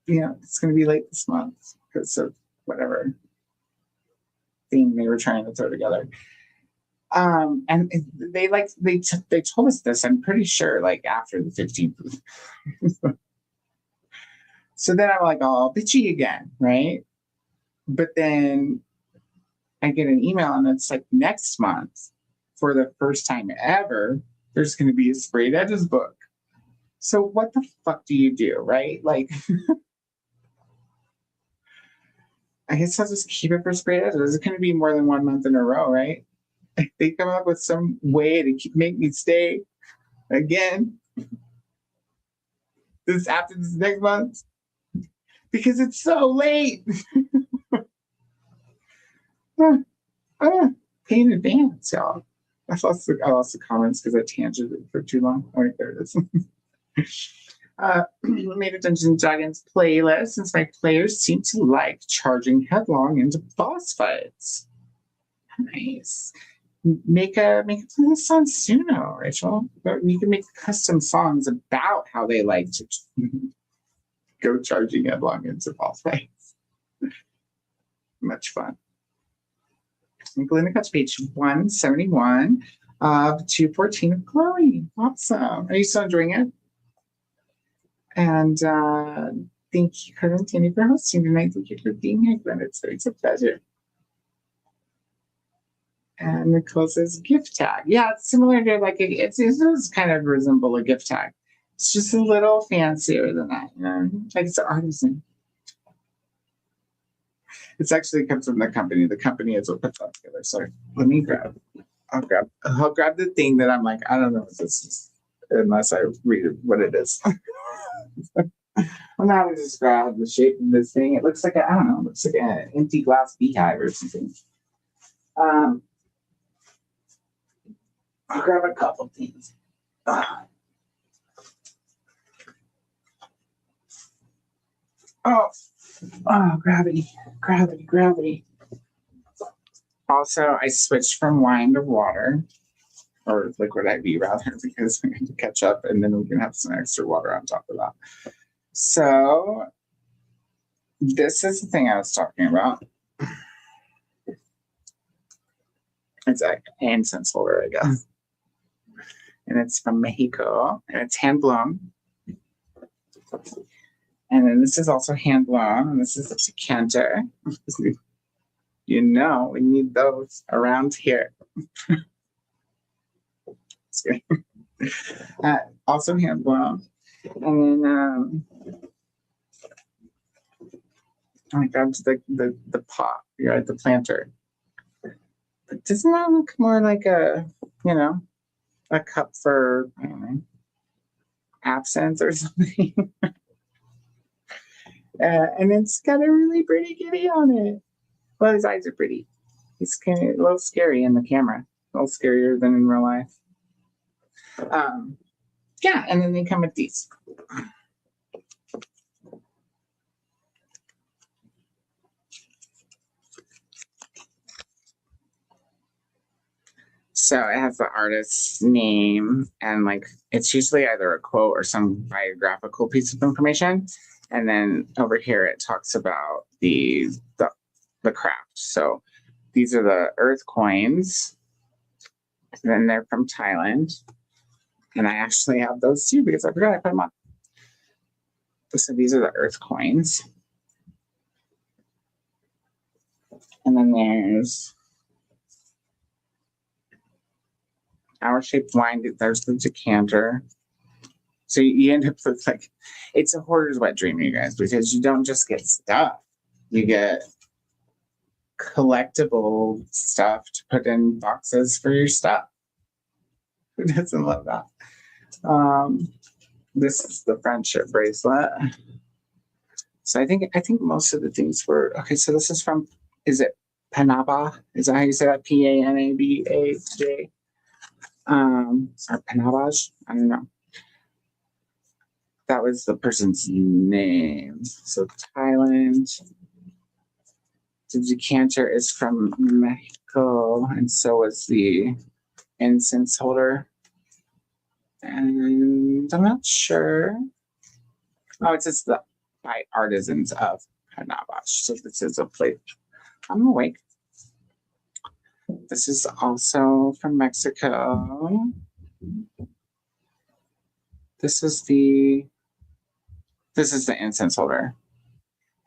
yeah, it's going to be late this month because of whatever thing they were trying to throw together. And they told us this, I'm pretty sure, like after the 15th. So then I'm like, oh, bitchy again, right? But then I get an email and it's like next month, for the first time ever, there's going to be a Sprayed Edges book. So what the fuck do you do, right? Like, I guess I'll just keep it for Sprayed Edges. It's going to be more than 1 month in a row, right? They come up with some way to make me stay again after this next month because it's so late. Pay in advance, y'all. I lost the comments because I tangented for too long. Oh, wait, there it is. Made a Dungeons and Dragons playlist since my players seem to like charging headlong into boss fights. Nice. Make a playlist on Suno, Rachel. You can make custom songs about how they like to go charging headlong into boss fights. Much fun. Glenda page 171 of 214 of Chloe. Awesome. Are you still enjoying it? And thank you, Koda and Danni, for hosting tonight. Thank you for being here, Glenda. It's a pleasure. And Nicole says gift tag. Yeah, it's similar to like it does kind of resemble a gift tag. It's just a little fancier than that, you know. Like it's an artisan. It's actually comes from the company. The company is what puts that together. So let me grab. I'll grab the thing that I'm like, I don't know what this is unless I read what it is. I'm not gonna describe the shape of this thing. It looks like I don't know. It looks like an empty glass beehive or something. I'll grab a couple things. Gravity. Also, I switched from wine to water, or liquid IV rather, because we're going to catch up and then we can have some extra water on top of that. So, this is the thing I was talking about. It's an incense holder, I guess. And it's from Mexico, and it's hand blown. And then this is also hand blown, and this is a decanter. You know, we need those around here. Also hand blown. And then I grabbed the pot, right, the planter. But doesn't that look more like a, you know, a cup for, I don't know, absinthe or something? And it's got a really pretty kitty on it. Well, his eyes are pretty. He's kind of a little scary in the camera. A little scarier than in real life. Yeah, and then they come with these. So it has the artist's name, and like it's usually either a quote or some biographical piece of information. And then over here it talks about the craft. So these are the earth coins. And then they're from Thailand. And I actually have those too because I forgot I put them on. So these are the earth coins. And then there's hour-shaped wine. There's the decanter. So you end up with like, it's a hoarder's wet dream, you guys, because you don't just get stuff. You get collectible stuff to put in boxes for your stuff. Who doesn't love that? This is the friendship bracelet. So I think most of the things were okay. So this is from, is it Panaba? Is that how you say that? Panabaj? Or Panabaj? I don't know. That was the person's name. So Thailand. The decanter is from Mexico, and so is the incense holder. And I'm not sure. Oh, it says by artisans of Panabaj. So this is a plate. I'm awake. This is also from Mexico. This is the incense holder.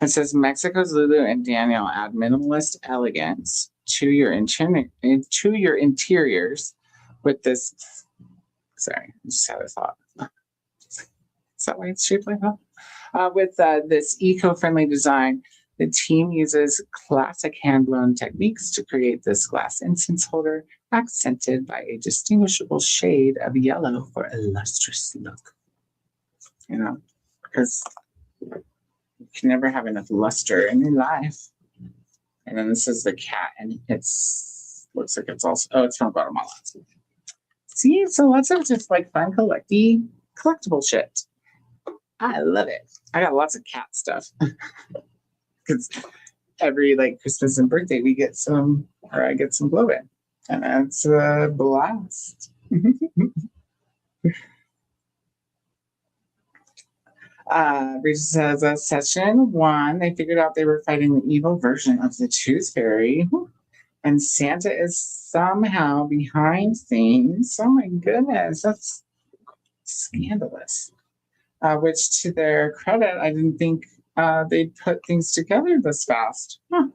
It says Mexico's Lulu and Daniel add minimalist elegance to your interiors with this. Sorry, I just had a thought. Is that why it's shaped like that? With this eco-friendly design, the team uses classic hand-blown techniques to create this glass incense holder, accented by a distinguishable shade of yellow for a lustrous look. You know, because you can never have enough luster in your life. And then this is the cat, and looks like it's also, oh, it's from Guatemala. See, so lots of just like fun collectible shit. I love it. I got lots of cat stuff because every like Christmas and birthday we get some, or I get some blow-in, and that's a blast. Rachel says, session 1, they figured out they were fighting the evil version of the Tooth Fairy, and Santa is somehow behind things. Oh my goodness, that's scandalous. Which, to their credit, I didn't think they'd put things together this fast. Huh.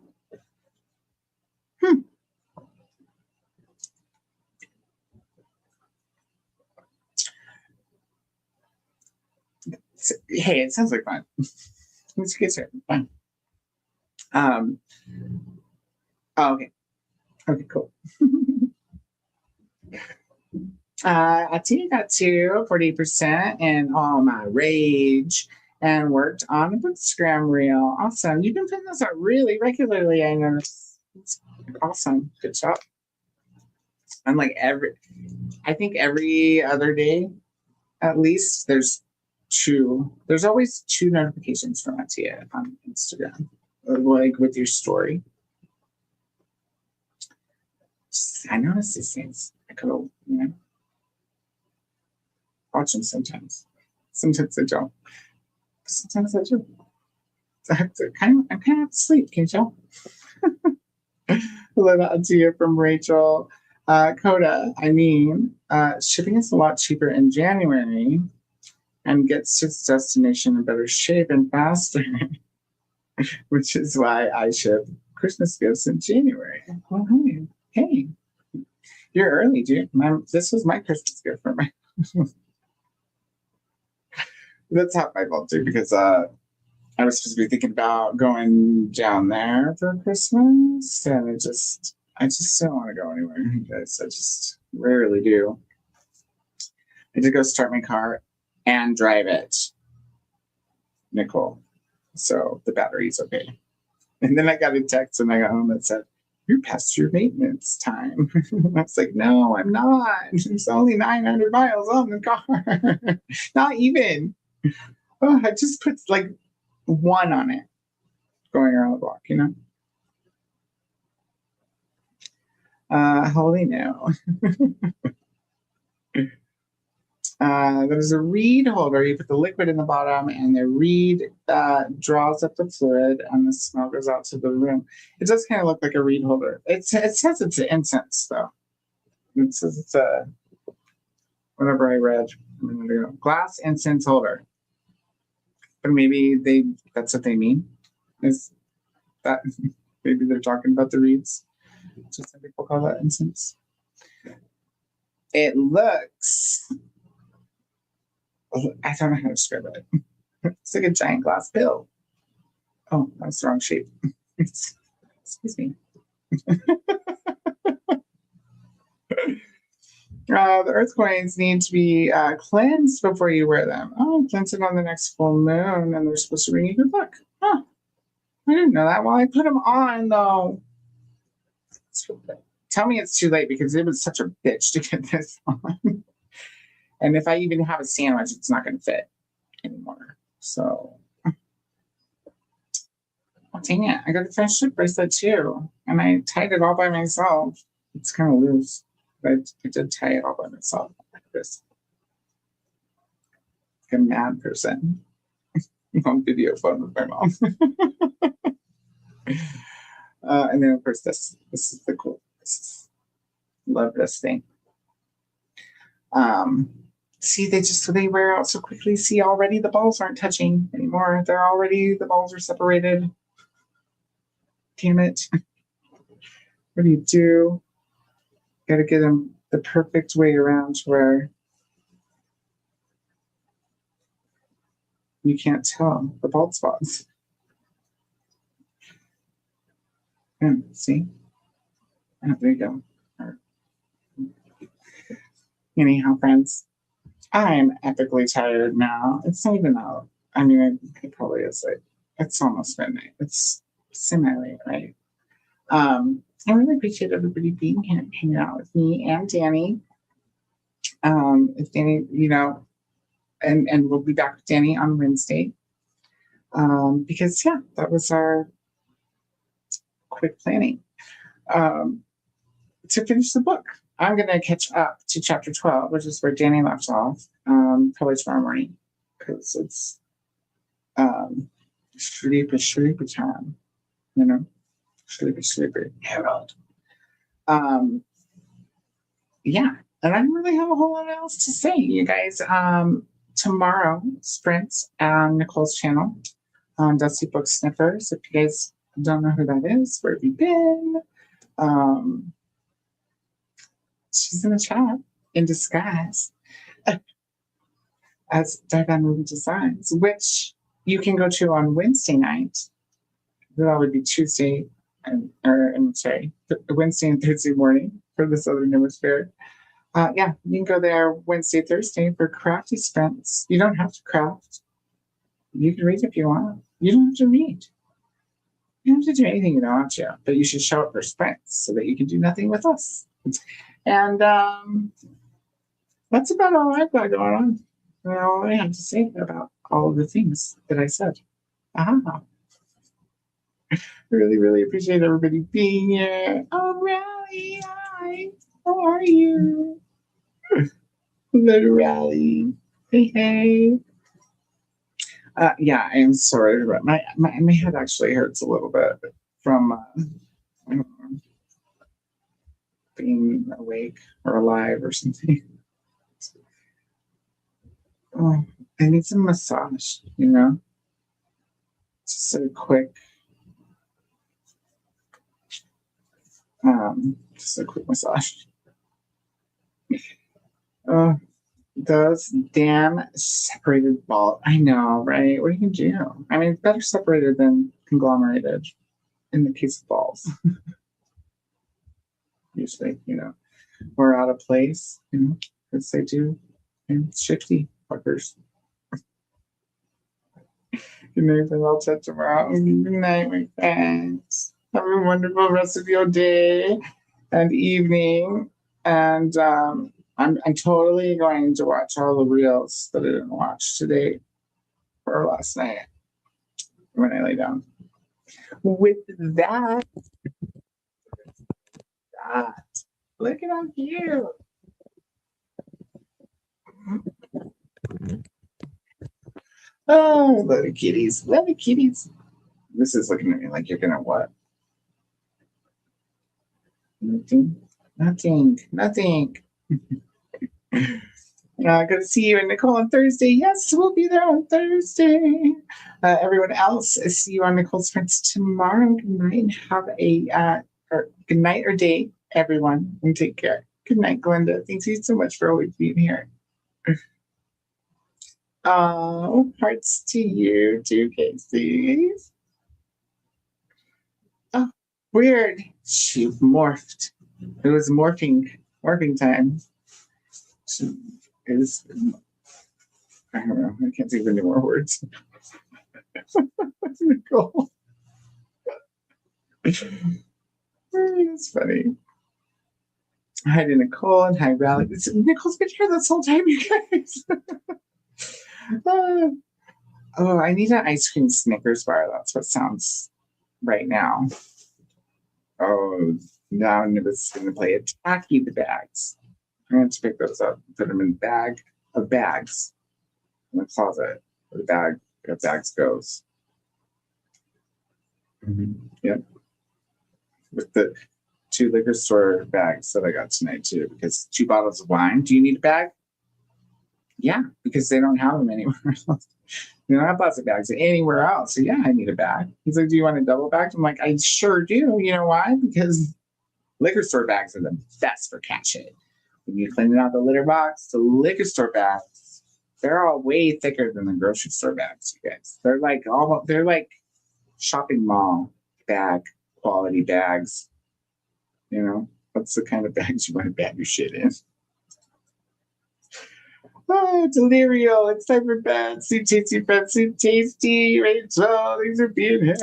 Hey, it sounds like fun. Let's get started. Fun. Oh, okay. Okay, cool. Atia got to 48% in All My Rage and worked on a bookstagram reel. Awesome. You've been putting those out really regularly, I noticed. It's awesome. Good job. And like I think every other day, at least, there's always 2 notifications from Atia on Instagram, like with your story. I notice these things. I could, watch them sometimes. Sometimes I don't. Sometimes I do. I'm kind of asleep, can't you? Hello, Atia from Rachel. Koda, shipping is a lot cheaper in January and gets to its destination in better shape and faster, which is why I ship Christmas gifts in January. Well, hey, you're early, dude. This was my Christmas gift for my. That's half my fault too, because I was supposed to be thinking about going down there for Christmas, and I just don't want to go anywhere, guys. I just rarely do. I did go start my car and drive it, Nicole. So the battery's okay. And then I got a text when I got home that said, "You're past your maintenance time." I was like, "No, I'm not. There's only 900 miles on the car." Not even. Oh, I just put like 1 on it going around the block, Holy no. There's a reed holder. You put the liquid in the bottom, and the reed draws up the fluid, and the smell goes out to the room. It does kind of look like a reed holder. It says it's an incense, though. It says it's a, whatever I read a minute ago, glass incense holder. But maybe that's what they mean. Is that maybe they're talking about the reeds? Just some people call that incense. It looks, I don't know how to describe it. It's like a giant glass pill. Oh, that was the wrong shape. Excuse me. The earth coins need to be cleansed before you wear them. Oh, cleanse it on the next full moon, and they're supposed to bring you good luck. Huh. I didn't know that. Well, I put them on, though. Tell me it's too late, because it was such a bitch to get this on. And if I even have a sandwich, it's not going to fit anymore. So, oh, dang it. I got a friendship bracelet, too. And I tied it all by myself. It's kind of loose. But I did tie it all by myself like this. Like a mad person. On video phone with my mom. And then, of course, this is the cool. Love this thing. See, they wear out so quickly. See, already the balls aren't touching anymore. The balls are separated. Damn it. What do you do? Got to get them the perfect way around to where you can't tell the bald spots. And see? Oh, there you go. Anyhow, friends, I'm epically tired now. It's not even out. It probably is it's almost midnight. It's semi-late, right? I really appreciate everybody being here, hanging out with me and Danny. If Danny, and we'll be back with Danny on Wednesday. Because yeah, that was our quick planning. To finish the book, I'm gonna catch up to chapter 12, which is where Danny left off, probably tomorrow morning, because it's sleepy time, you know, sleepy Harold. Yeah, and I don't really have a whole lot else to say, you guys. Tomorrow, sprints on Nicole's channel on Dusty Book Sniffers. If you guys don't know who that is, where have you been? She's in the chat in disguise as Divan Movie Designs, which you can go to on Wednesday night. That would be Tuesday Wednesday and Thursday morning for the Southern Hemisphere. Yeah, you can go there Wednesday, Thursday for crafty sprints. You don't have to craft. You can read if you want. You don't have to read. You don't have to do anything you don't want to, but you should show up for sprints so that you can do nothing with us. And that's about all I've got going on. And all I have to say about all of the things that I said. Really, really appreciate everybody being here. Oh, Rally, hi. How are you? Little Rally. Hey. Yeah, I am sorry. But my head actually hurts a little bit from I don't know, being awake or alive or something. Oh, I need some massage, you know? Just a quick massage. Those damn separated balls. I know, right? What do you do? I mean, it's better separated than conglomerated in the case of balls. Usually, you know, or out of place, you know, because they do shifty fuckers. Good night, and I'll chat tomorrow. Good night, my friends. Have a wonderful rest of your day and evening. And I'm totally going to watch all the reels that I didn't watch today or last night when I lay down. With that, look at how cute. Oh, little kitties, little kitties. This is looking at me like you're gonna what? Nothing. Good to see you and Nicole on Thursday. Yes, we'll be there on Thursday. Everyone else, see you on Nicole's Friends tomorrow. Good night and have a good night or day, everyone, and take care. Good night, Glenda. Thank you so much for always being here. Oh, hearts to you too, Casey. Oh, weird. She morphed. It was morphing time. She is, I don't know. I can't think of any more words. Nicole. It's funny. Hi to Nicole and hi, Rally. Nicole's been here this whole time, you guys. Oh, I need an ice cream Snickers bar. That's what sounds right now. Oh, now I'm just going to play Attacky the Bags. I'm going to pick those up and put them in a bag of bags in the closet where the bag of bags goes. Yep. With the 2 liquor store bags that I got tonight too, because 2 bottles of wine. Do you need a bag? Yeah, because they don't have them anywhere else. You don't have lots of bags anywhere else. So yeah, I need a bag. He's like, do you want a double bag? I'm like, I sure do. You know why? Because liquor store bags are the best for cat shit. When you're cleaning out the litter box, the liquor store bags, they're all way thicker than the grocery store bags, you guys. They're like shopping mall bag quality bags. You know, that's the kind of bags you want to bag your shit in. Oh, Delirio, it's time for bed. Soup Tasty, Fred, Soup Tasty, Rachel, thanks for being here.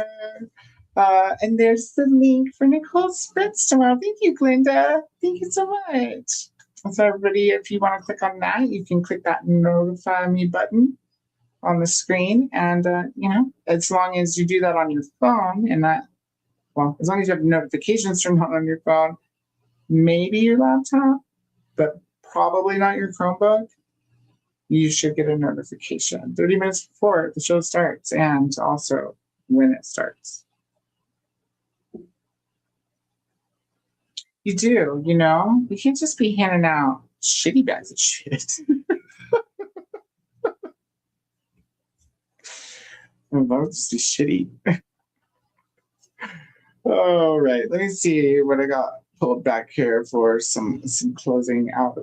And there's the link for Nicole's Sprints tomorrow. Thank you, Glinda. Thank you so much. So everybody, if you want to click on that, you can click that notify me button on the screen. And, you know, as long as you do that on your phone and that, well, as long as you have notifications turned on your phone, maybe your laptop, but probably not your Chromebook, you should get a notification 30 minutes before the show starts and also when it starts. You do, you know? You can't just be handing out shitty bags of shit. That just be shitty. All right, let me see what I got pulled back here for some closing out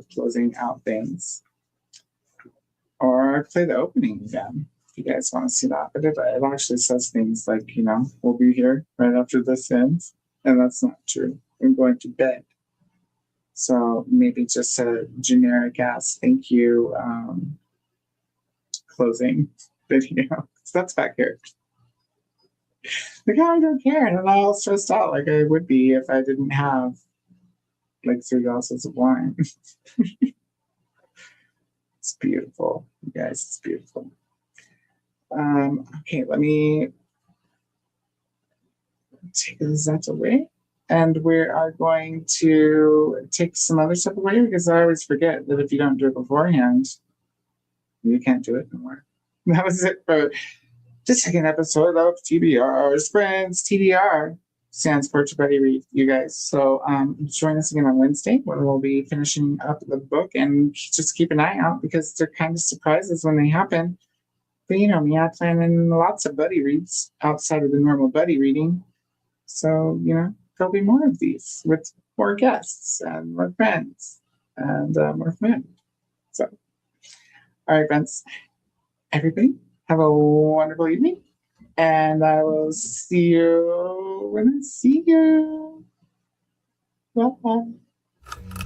things. Or play the opening again, if you guys want to see that. But it actually says things like, you know, we'll be here right after this ends. And that's not true. I'm going to bed. So maybe just a generic ass thank you closing video. So that's back here. Like, I don't care. And I'm all stressed out like I would be if I didn't have like 3 glasses of wine. It's beautiful, you guys. It's beautiful. Okay, let me take that away. And we are going to take some other stuff away because I always forget that if you don't do it beforehand, you can't do it anymore. That was it for the second episode of TBR's Friends. TBR stands for To Buddy Read, you guys. So join us again on Wednesday when we'll be finishing up the book, and just keep an eye out because they're kind of surprises when they happen. But you know me, I plan in lots of buddy reads outside of the normal buddy reading. So, you know, there'll be more of these with more guests and more friends and more fun. So, all right, friends, everybody, have a wonderful evening. And I will see you when I see you. Bye.